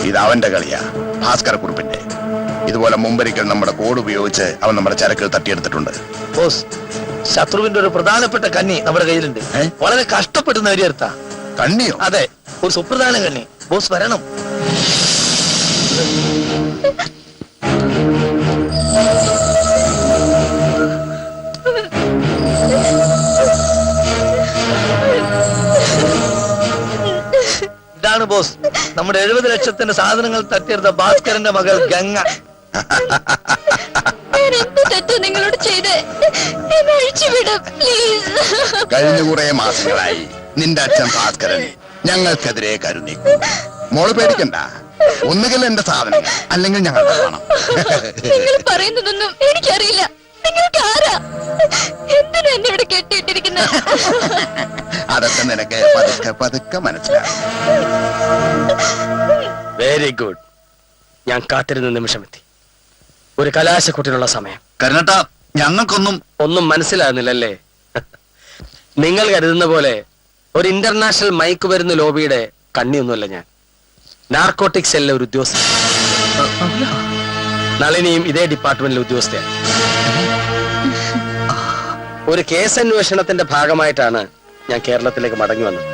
Speaker 1: ഇത് അവന്റെ കളിയാ, ഭാസ്കര കുറുപ്പിന്റെ. ഇതുപോലെ മുമ്പൊരിക്കൽ നമ്മുടെ കോഡ് ഉപയോഗിച്ച് അവൻ നമ്മുടെ ചരക്കുകൾ തട്ടിയെടുത്തിട്ടുണ്ട്.
Speaker 7: ബോസ്, ശത്രുവിന്റെ ഒരു പ്രധാനപ്പെട്ട കന്നി നമ്മുടെ കയ്യിലുണ്ട്. വളരെ കഷ്ടപ്പെട്ട് നേടിയെടുത്ത
Speaker 1: കണ്ണിയോ?
Speaker 7: അതെ, ഒരു സുപ്രധാന കണ്ണി. ബോസ് വരണം. ഇതാണ് ബോസ്, നമ്മുടെ 70 ലക്ഷത്തിന്റെ സാധനങ്ങൾ തട്ടിയെടുത്ത ഭാസ്കരന്റെ മകൾ ഗംഗ.
Speaker 4: നിങ്ങളോട് ചെയ്ത് എന്നെ അഴിച്ചുവിടും പ്ലീസ്.
Speaker 1: കഴിഞ്ഞ കുറെ മാസങ്ങളായി നിന്റെ അച്ഛൻ ഭാസ്കരൻ ഞങ്ങൾക്കെതിരെ കരുനീക്കും. മോള് പേടിക്കണ്ട. ഒന്നുകിൽ എന്റെ സാധനങ്ങൾ, അല്ലെങ്കിൽ ഞങ്ങളുടെ പണം.
Speaker 4: നിങ്ങൾ പറയുന്നതൊന്നും എനിക്കറിയില്ല. നിങ്ങൾക്ക് ആരാ? എന്തിനാ എന്നെ ഇവിടെ കെട്ടിയിട്ടിരിക്കുന്നത്?
Speaker 1: അതൊക്കെ നിനക്ക് പതുക്കെ പതുക്കെ മനസ്സിലാവും.
Speaker 11: Very good. ഞാൻ കാത്തിരുന്ന നിമിഷമെത്തി. ഒരു കലാശക്കൊട്ടിനുള്ള സമയം.
Speaker 12: കരുണേട്ടാ, ഞങ്ങൾക്കൊന്നും
Speaker 11: മനസ്സിലാകുന്നില്ലല്ലേ? നിങ്ങൾ കരുതുന്ന പോലെ ഒരു ഇന്റർനാഷണൽ മയക്കുമരുന്ന് ലോബിയുടെ കണ്ണിയൊന്നുമല്ല ഞാൻ. നാർക്കോട്ടിക് സെല്ലിലെ ഒരു ഉദ്യോഗസ്ഥൻ. നളിനിയും ഇതേ ഡിപ്പാർട്ട്മെന്റിലെ ഉദ്യോഗസ്ഥയാണ്. ഒരു കേസ് അന്വേഷണത്തിന്റെ ഭാഗമായിട്ടാണ് ഞാൻ കേരളത്തിലേക്ക് മടങ്ങി വന്നത്.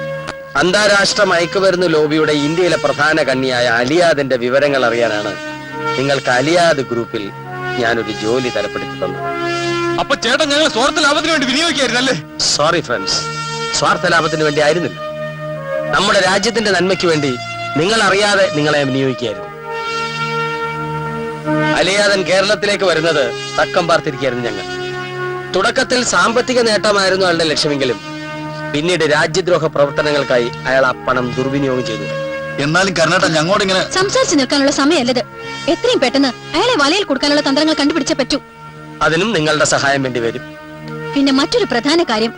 Speaker 11: അന്താരാഷ്ട്ര മയക്കുമരുന്ന് ലോബിയുടെ ഇന്ത്യയിലെ പ്രധാന കണ്ണിയായ അലിയാദിന്റെ വിവരങ്ങൾ അറിയാനാണ് നിങ്ങൾക്ക് അലിയാദ് ഗ്രൂപ്പിൽ ഞാനൊരു ജോലി തരപ്പെടുത്തി തന്നു.
Speaker 9: അപ്പൊ ചേട്ടൻ ഞങ്ങളെ സ്വാർത്ഥ ലാഭത്തിന് വേണ്ടി വിനിയോഗിക്കായിരുന്നല്ലേ?
Speaker 11: സോറി ഫ്രണ്ട്സ്, സ്വാർത്ഥ ലാഭത്തിന് വേണ്ടി ആയിരുന്നില്ല. നമ്മുടെ രാജ്യത്തിന്റെ നന്മയ്ക്ക് വേണ്ടി നിങ്ങൾ അറിയാതെ നിങ്ങളെ വിനിയോഗിക്കുകയായിരുന്നു. അലിയാദൻ കേരളത്തിലേക്ക് വരുന്നത് തക്കം പാർത്തിരിക്കുകയായിരുന്നു ഞങ്ങൾ. തുടക്കത്തിൽ സാമ്പത്തിക നേട്ടമായിരുന്നു അയാളുടെ ലക്ഷ്യമെങ്കിലും പിന്നീട് രാജ്യദ്രോഹ പ്രവർത്തനങ്ങൾക്കായി അയാൾ ആ പണം ദുർവിനിയോഗം ചെയ്തു.
Speaker 12: എന്നാലും കർണാടക ഞങ്ങോട്ടിങ്ങനെ
Speaker 10: സംസാരിച്ചു നിൽക്കാനുള്ള സമയമല്ലത്. എത്രയും പെട്ടെന്ന് അയാളെ വലയിൽ കൊടുക്കാനുള്ള തന്ത്രങ്ങൾ കണ്ടുപിടിച്ചേ പറ്റൂ.
Speaker 11: അതിനും നിങ്ങളുടെ സഹായം വേണ്ടി വരും.
Speaker 10: പിന്നെ മറ്റൊരു പ്രധാന കാര്യം,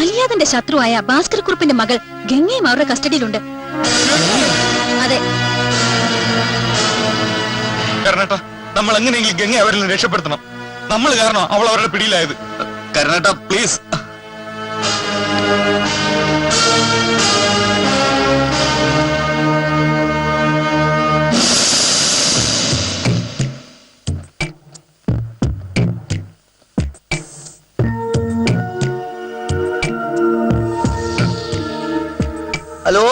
Speaker 10: അലിയാദന്റെ ശത്രുവായ ഭാസ്കർ കുറുപ്പിന്റെ മകൾ ഗംഗയും അവരുടെ കസ്റ്റഡിയിലുണ്ട്. അതെ,
Speaker 9: കർണാട്ട, നമ്മൾ എങ്ങനെയെങ്കിലും ഗംഗ അവരിൽ നിന്ന് രക്ഷപ്പെടുത്തണം. നമ്മൾ കാരണം അവൾ അവരുടെ പിടിയിലായത്.
Speaker 12: Karnataka please.
Speaker 7: Hello,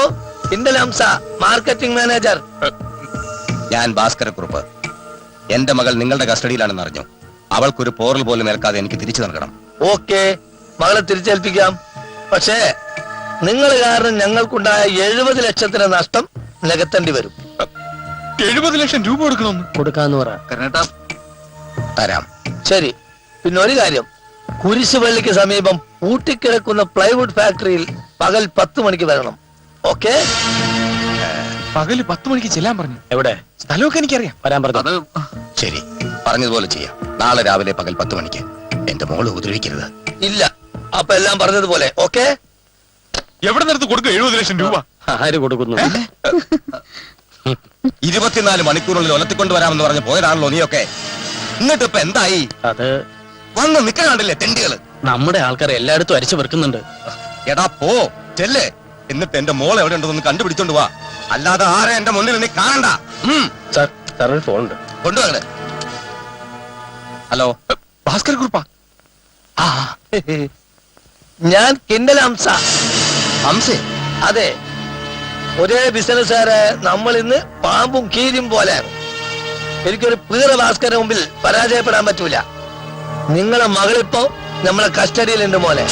Speaker 7: Kindle Hamsa, marketing manager.
Speaker 1: ഞാൻ ഭാസ്കരക്കുറുപ്പ്. എന്റെ മകൾ നിങ്ങളുടെ കസ്റ്റഡിയിലാണെന്ന് അറിഞ്ഞു. അവൾക്കൊരു പോറൽ പോലും ഏൽക്കാതെ എനിക്ക് തിരിച്ചു നൽകണം.
Speaker 7: ഓക്കെ, മകളെ തിരിച്ചേൽപ്പിക്കാം. പക്ഷേ നിങ്ങൾ കാരണം ഞങ്ങൾക്കുണ്ടായ 70 ലക്ഷത്തിന് നഷ്ടം നികത്തേണ്ടി വരും.
Speaker 9: 70 ലക്ഷം രൂപ കൊടുക്കണമെന്ന്?
Speaker 11: കൊടുക്കാന്ന് പറ.
Speaker 12: കർണാടക
Speaker 1: തരാം.
Speaker 7: ശരി, പിന്നെ ഒരു കാര്യം, കുരിശുപള്ളിക്ക് സമീപം പൂട്ടിക്കിടക്കുന്ന പ്ലൈവുഡ് ഫാക്ടറിയിൽ പകൽ 10 മണിക്ക് വരണം. ഓക്കെ?
Speaker 9: പകല് 10 മണിക്ക് ചെല്ലാൻ പറഞ്ഞു.
Speaker 11: എവിടെ?
Speaker 9: സ്ഥലമൊക്കെ എനിക്കറിയാം.
Speaker 11: വരാൻ പറഞ്ഞു.
Speaker 12: അത്
Speaker 1: ശരി, പറഞ്ഞതുപോലെ ചെയ്യാം. നാളെ രാവിലെ പകൽ 10 മണിക്ക്. എന്റെ മോള് ഉപദ്രവിക്കരുത്.
Speaker 7: ഇല്ല, അപ്പൊ എല്ലാം പറഞ്ഞതുപോലെ. ഓക്കെ?
Speaker 9: എവിടെ നിന്നെടുത്ത് കൊടുക്കും 70 ലക്ഷം രൂപ?
Speaker 11: ആര് കൊടുക്കുന്നു?
Speaker 1: 24 മണിക്കൂറിനുള്ളിൽ ഒലത്തിക്കൊണ്ടുവരാമെന്ന് പറഞ്ഞ് പോയതാണല്ലോ നീയൊക്കെ. എന്നിട്ട് ഇപ്പൊ എന്തായി?
Speaker 11: അത്
Speaker 1: വന്ന് നിൽക്കാണ്ടില്ലേ തെണ്ടികള്?
Speaker 11: നമ്മുടെ ആൾക്കാർ എല്ലായിടത്തും അരിച്ചു വെറുക്കുന്നുണ്ട്.
Speaker 1: എടാ പോ, ചെല്ലേ. എന്നിട്ട് എന്റെ മോൾ എവിടെ ഉണ്ടെന്ന് കണ്ടുപിടിച്ചോണ്ട് വാ. അല്ലാതെ ആരെ എന്റെ മുന്നിൽ നീ കാണണ്ട.
Speaker 11: സാർ, സാറിന് ഫോൺ ഉണ്ട്.
Speaker 1: കൊണ്ടുവരേ. ഹലോ,
Speaker 9: ഭാസ്കർ കുറുപ്പാ?
Speaker 7: ഞാൻ കിൻഡൽ ഹംസ.
Speaker 1: ഹംസേ?
Speaker 7: അതെ, ഒരേ ബിസിനസ്സുകാരെ നമ്മൾ ഇന്ന് പാമ്പും കീരിയും പോലെയാണ്. എനിക്കൊരു പീറ ഭാസ്കറിന് മുമ്പിൽ പരാജയപ്പെടാൻ പറ്റൂല. നിങ്ങളെ മകളിപ്പോ നമ്മളെ കസ്റ്റഡിയിലുണ്ട് മോനെ.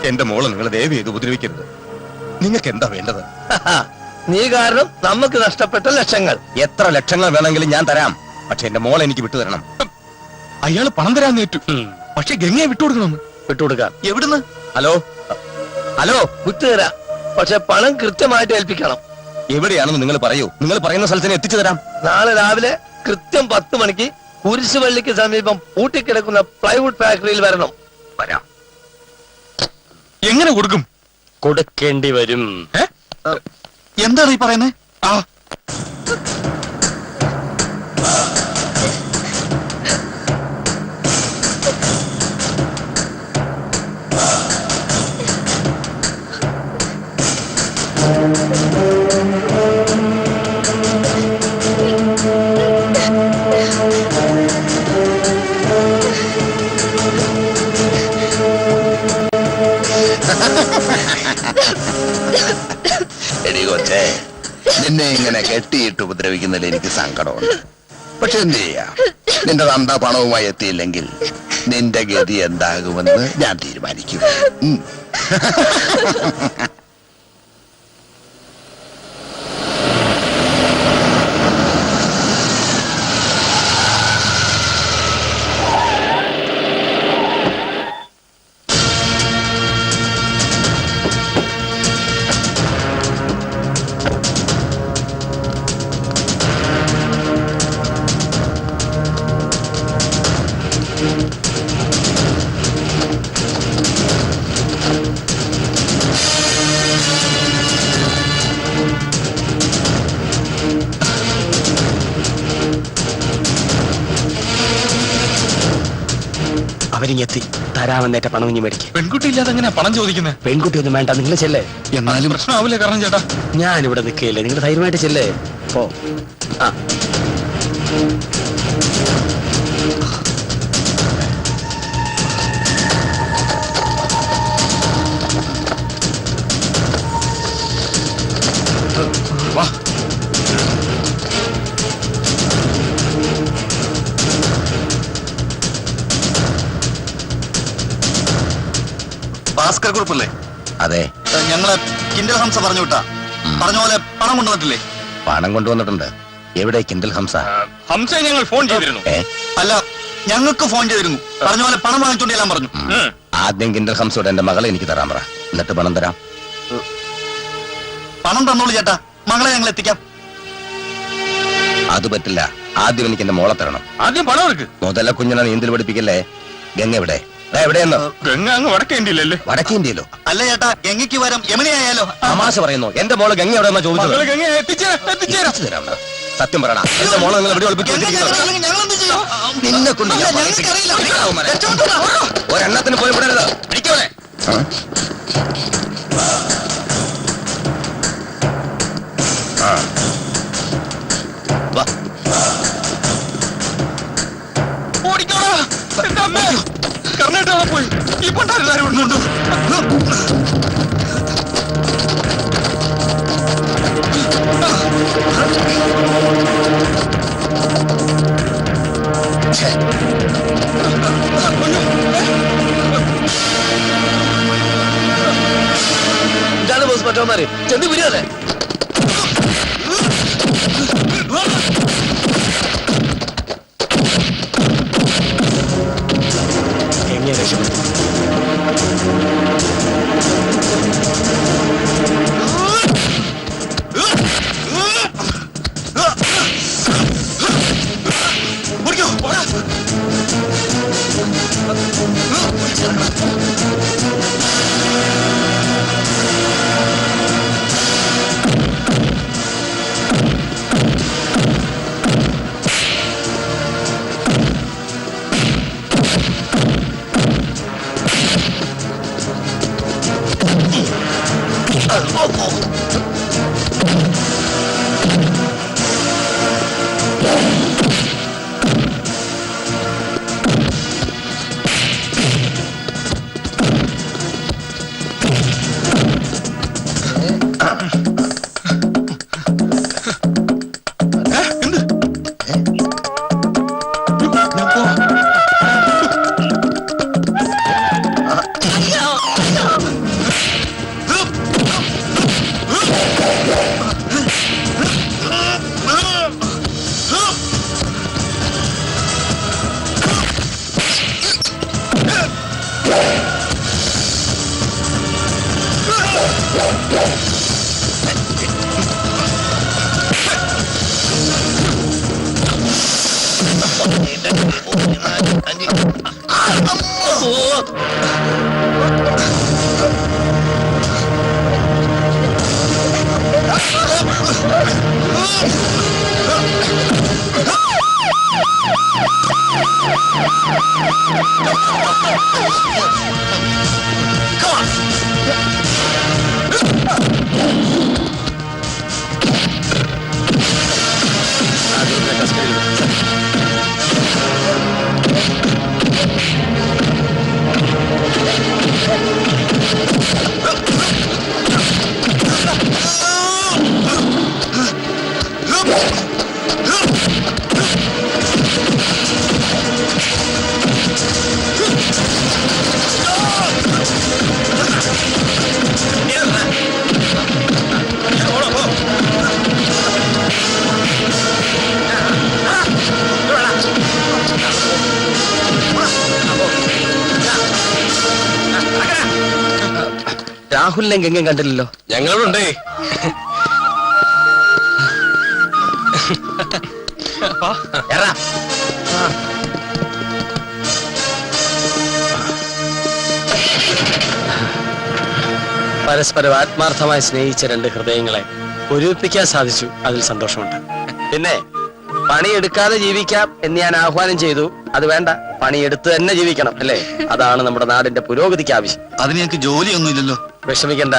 Speaker 1: എന്റെ മോള് നിങ്ങൾ ദയവ് ചെയ്ത് ഉപദ്രവിക്കരുത്. നിങ്ങൾക്ക് എന്താ വേണ്ടത്?
Speaker 7: നീ കാരണം നമുക്ക് നഷ്ടപ്പെട്ട ലക്ഷങ്ങൾ.
Speaker 1: എത്ര ലക്ഷങ്ങൾ വേണമെങ്കിലും ഞാൻ തരാം. പക്ഷെ എന്റെ മോളെ എനിക്ക് വിട്ടുതരണം.
Speaker 9: അയാള് പണം തരാൻ നേറ്റു. പക്ഷെ ഗംഗയെ വിട്ടുകൊടുക്കണമെന്ന്.
Speaker 11: വിട്ടുകൊടുക്കാം.
Speaker 1: എവിടുന്ന്? ഹലോ, ഹലോ,
Speaker 7: വിട്ടുതരാം. പക്ഷെ പണം കൃത്യമായിട്ട് ഏൽപ്പിക്കണം.
Speaker 1: എവിടെയാണെന്ന് നിങ്ങൾ പറയൂ. നിങ്ങൾ പറയുന്ന സ്ഥലത്തിന് എത്തിച്ചു തരാം.
Speaker 7: നാളെ രാവിലെ കൃത്യം 10 മണിക്ക് കുരിശുപള്ളിക്ക് സമീപം പൂട്ടിക്കിടക്കുന്ന പ്ലൈവുഡ് ഫാക്ടറിയിൽ വരണം.
Speaker 1: വരാം.
Speaker 9: എങ്ങനെ കൊടുക്കും?
Speaker 11: കൊടുക്കേണ്ടി വരും.
Speaker 12: എന്താണ് ഈ പറയുന്നത്?
Speaker 9: ആ,
Speaker 1: എടി കൊച്ചേ, നിന്നെ ഇങ്ങനെ കെട്ടിയിട്ട് ഉപദ്രവിക്കുന്നതിൽ എനിക്ക് സങ്കടമുണ്ട്. പക്ഷെ എന്ത് ചെയ്യാം, നിന്റെ തന്ത പണവുമായി എത്തിയില്ലെങ്കിൽ നിന്റെ ഗതി എന്താകുമെന്ന് ഞാൻ തീരുമാനിക്കും.
Speaker 11: അവരിങ്ങെത്തി. തരാമെന്നേറ്റ പണം ഇനി മേടിക്കും.
Speaker 9: പെൺകുട്ടി ഇല്ലാതെ എങ്ങനെയാ പണം ചോദിക്കുന്നത്?
Speaker 11: പെൺകുട്ടി ഒന്നും വേണ്ട, നിങ്ങൾ ചെല്ലേ.
Speaker 12: എന്നാലും
Speaker 9: പ്രശ്നമാവില്ലേ കാരണം ചേട്ടാ?
Speaker 11: ഞാനിവിടെ നിൽക്കുകയില്ലേ, നിങ്ങൾ ധൈര്യമായിട്ട് ചെല്ലേ. ഓ ആ,
Speaker 12: ഭാസ്കർ കുറിപ്പല്ലേ?
Speaker 5: അതെ.
Speaker 12: ഞങ്ങളെ കിൻഡൽ ഹംസ പറഞ്ഞു വിട്ടാ. പറഞ്ഞ പോലെ പണം കൊണ്ടുവന്നിട്ടില്ലേ?
Speaker 5: പണം കൊണ്ടുവന്നിട്ടുണ്ട്. എവിടെ കിൻഡൽ ഹംസ?
Speaker 9: ഹംസയെ ഞങ്ങൾ ഫോൺ ചെയ്തിരുന്നു.
Speaker 12: അല്ല, ഞങ്ങൾക്ക് ഫോൺ ചെയ്തിരുന്നു. പറഞ്ഞ പോലെ പണം വാങ്ങിച്ചോണ്ട് എല്ലാം പറഞ്ഞു.
Speaker 5: ആദ്യം കിൻഡൽ ഹംസയോട് എന്റെ മകളെ എനിക്ക് തരാൻ പറ, എന്നിട്ട് പണം തരാം.
Speaker 12: പണം തന്നോളൂ ചേട്ടാ, മകളെ ഞങ്ങൾ എത്തിക്കാം.
Speaker 5: അത് പറ്റില്ല. ആദ്യം എനിക്ക് എന്റെ മോളെ തരണം.
Speaker 9: ആദ്യം പണം എടുക്ക്.
Speaker 5: മുതല കുഞ്ഞിനെ നീന്തൽ പഠിപ്പിക്കല്ലേ. ഗംഗ എവിടെ? എവിടെയെന്ന്?
Speaker 9: ഗംഗ അങ്ങ് വടക്കേ ഇന്ത്യയിലല്ലേ?
Speaker 5: വടക്കേ ഇന്ത്യയിലോ?
Speaker 12: അല്ല ചേട്ടാ, ഗംഗയ്ക്ക് വരം യമുനയായാലോ?
Speaker 5: തമാശ പറയുന്നു. എന്റെ മോള് ഗംഗ എവിടെയെന്നാ ചോദിച്ചത്?
Speaker 9: മകളെ ഗംഗ എത്തിച്ചേരാം.
Speaker 5: തരാം. സത്യം പറയണ, എന്റെ മോളെ നിങ്ങൾ എവിടെ ഒളിപ്പിച്ചു വെച്ചിരിക്കുന്നത്?
Speaker 12: ഞങ്ങളെന്ത് ചെയ്യും?
Speaker 5: നിന്നെ കൊണ്ട് ഞാൻ
Speaker 12: ഞങ്ങൾക്കറിയില്ല.
Speaker 5: ഒരെണ്ണത്തിന് പോയി വിടരുത്. പിടിക്കോളെ.
Speaker 9: കർണാടക പോയി ഈ പണ്ടാരും ഉണ്ടോ?
Speaker 7: ഇതാണ് ബോസ് മറ്റവന്മാര്. ചെന്ന് പിരിയാതെ. എങ്ങനെ രക്ഷപ്പെട്ടു?
Speaker 11: രാഹുലിനെ എങ്ങും കണ്ടില്ലല്ലോ.
Speaker 2: ഞങ്ങളുണ്ടേ.
Speaker 11: പരസ്പരം ആത്മാർത്ഥമായി സ്നേഹിച്ച രണ്ട് ഹൃദയങ്ങളെ ഒരുമിപ്പിക്കാൻ സാധിച്ചു. അതിൽ സന്തോഷമുണ്ട്. പിന്നെ പണിയെടുക്കാതെ ജീവിക്കാം എന്ന് ഞാൻ ആഹ്വാനം ചെയ്തു. അത് വേണ്ട, പണിയെടുത്ത് തന്നെ ജീവിക്കണം, അല്ലേ? അതാണ് നമ്മുടെ നാടിന്റെ പുരോഗതിക്ക് ആവശ്യം.
Speaker 12: അതിന് ഞങ്ങൾക്ക് ജോലിയൊന്നുമില്ലല്ലോ.
Speaker 11: വിഷമിക്കണ്ട,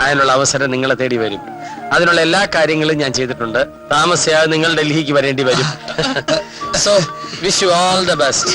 Speaker 11: അതിനുള്ള അവസരം നിങ്ങളെ തേടി വരും. അതിനുള്ള എല്ലാ കാര്യങ്ങളും ഞാൻ ചെയ്തിട്ടുണ്ട്. താമസിയാതെ നിങ്ങൾ ഡൽഹിക്ക് വരേണ്ടി വരും. So wish you all the best.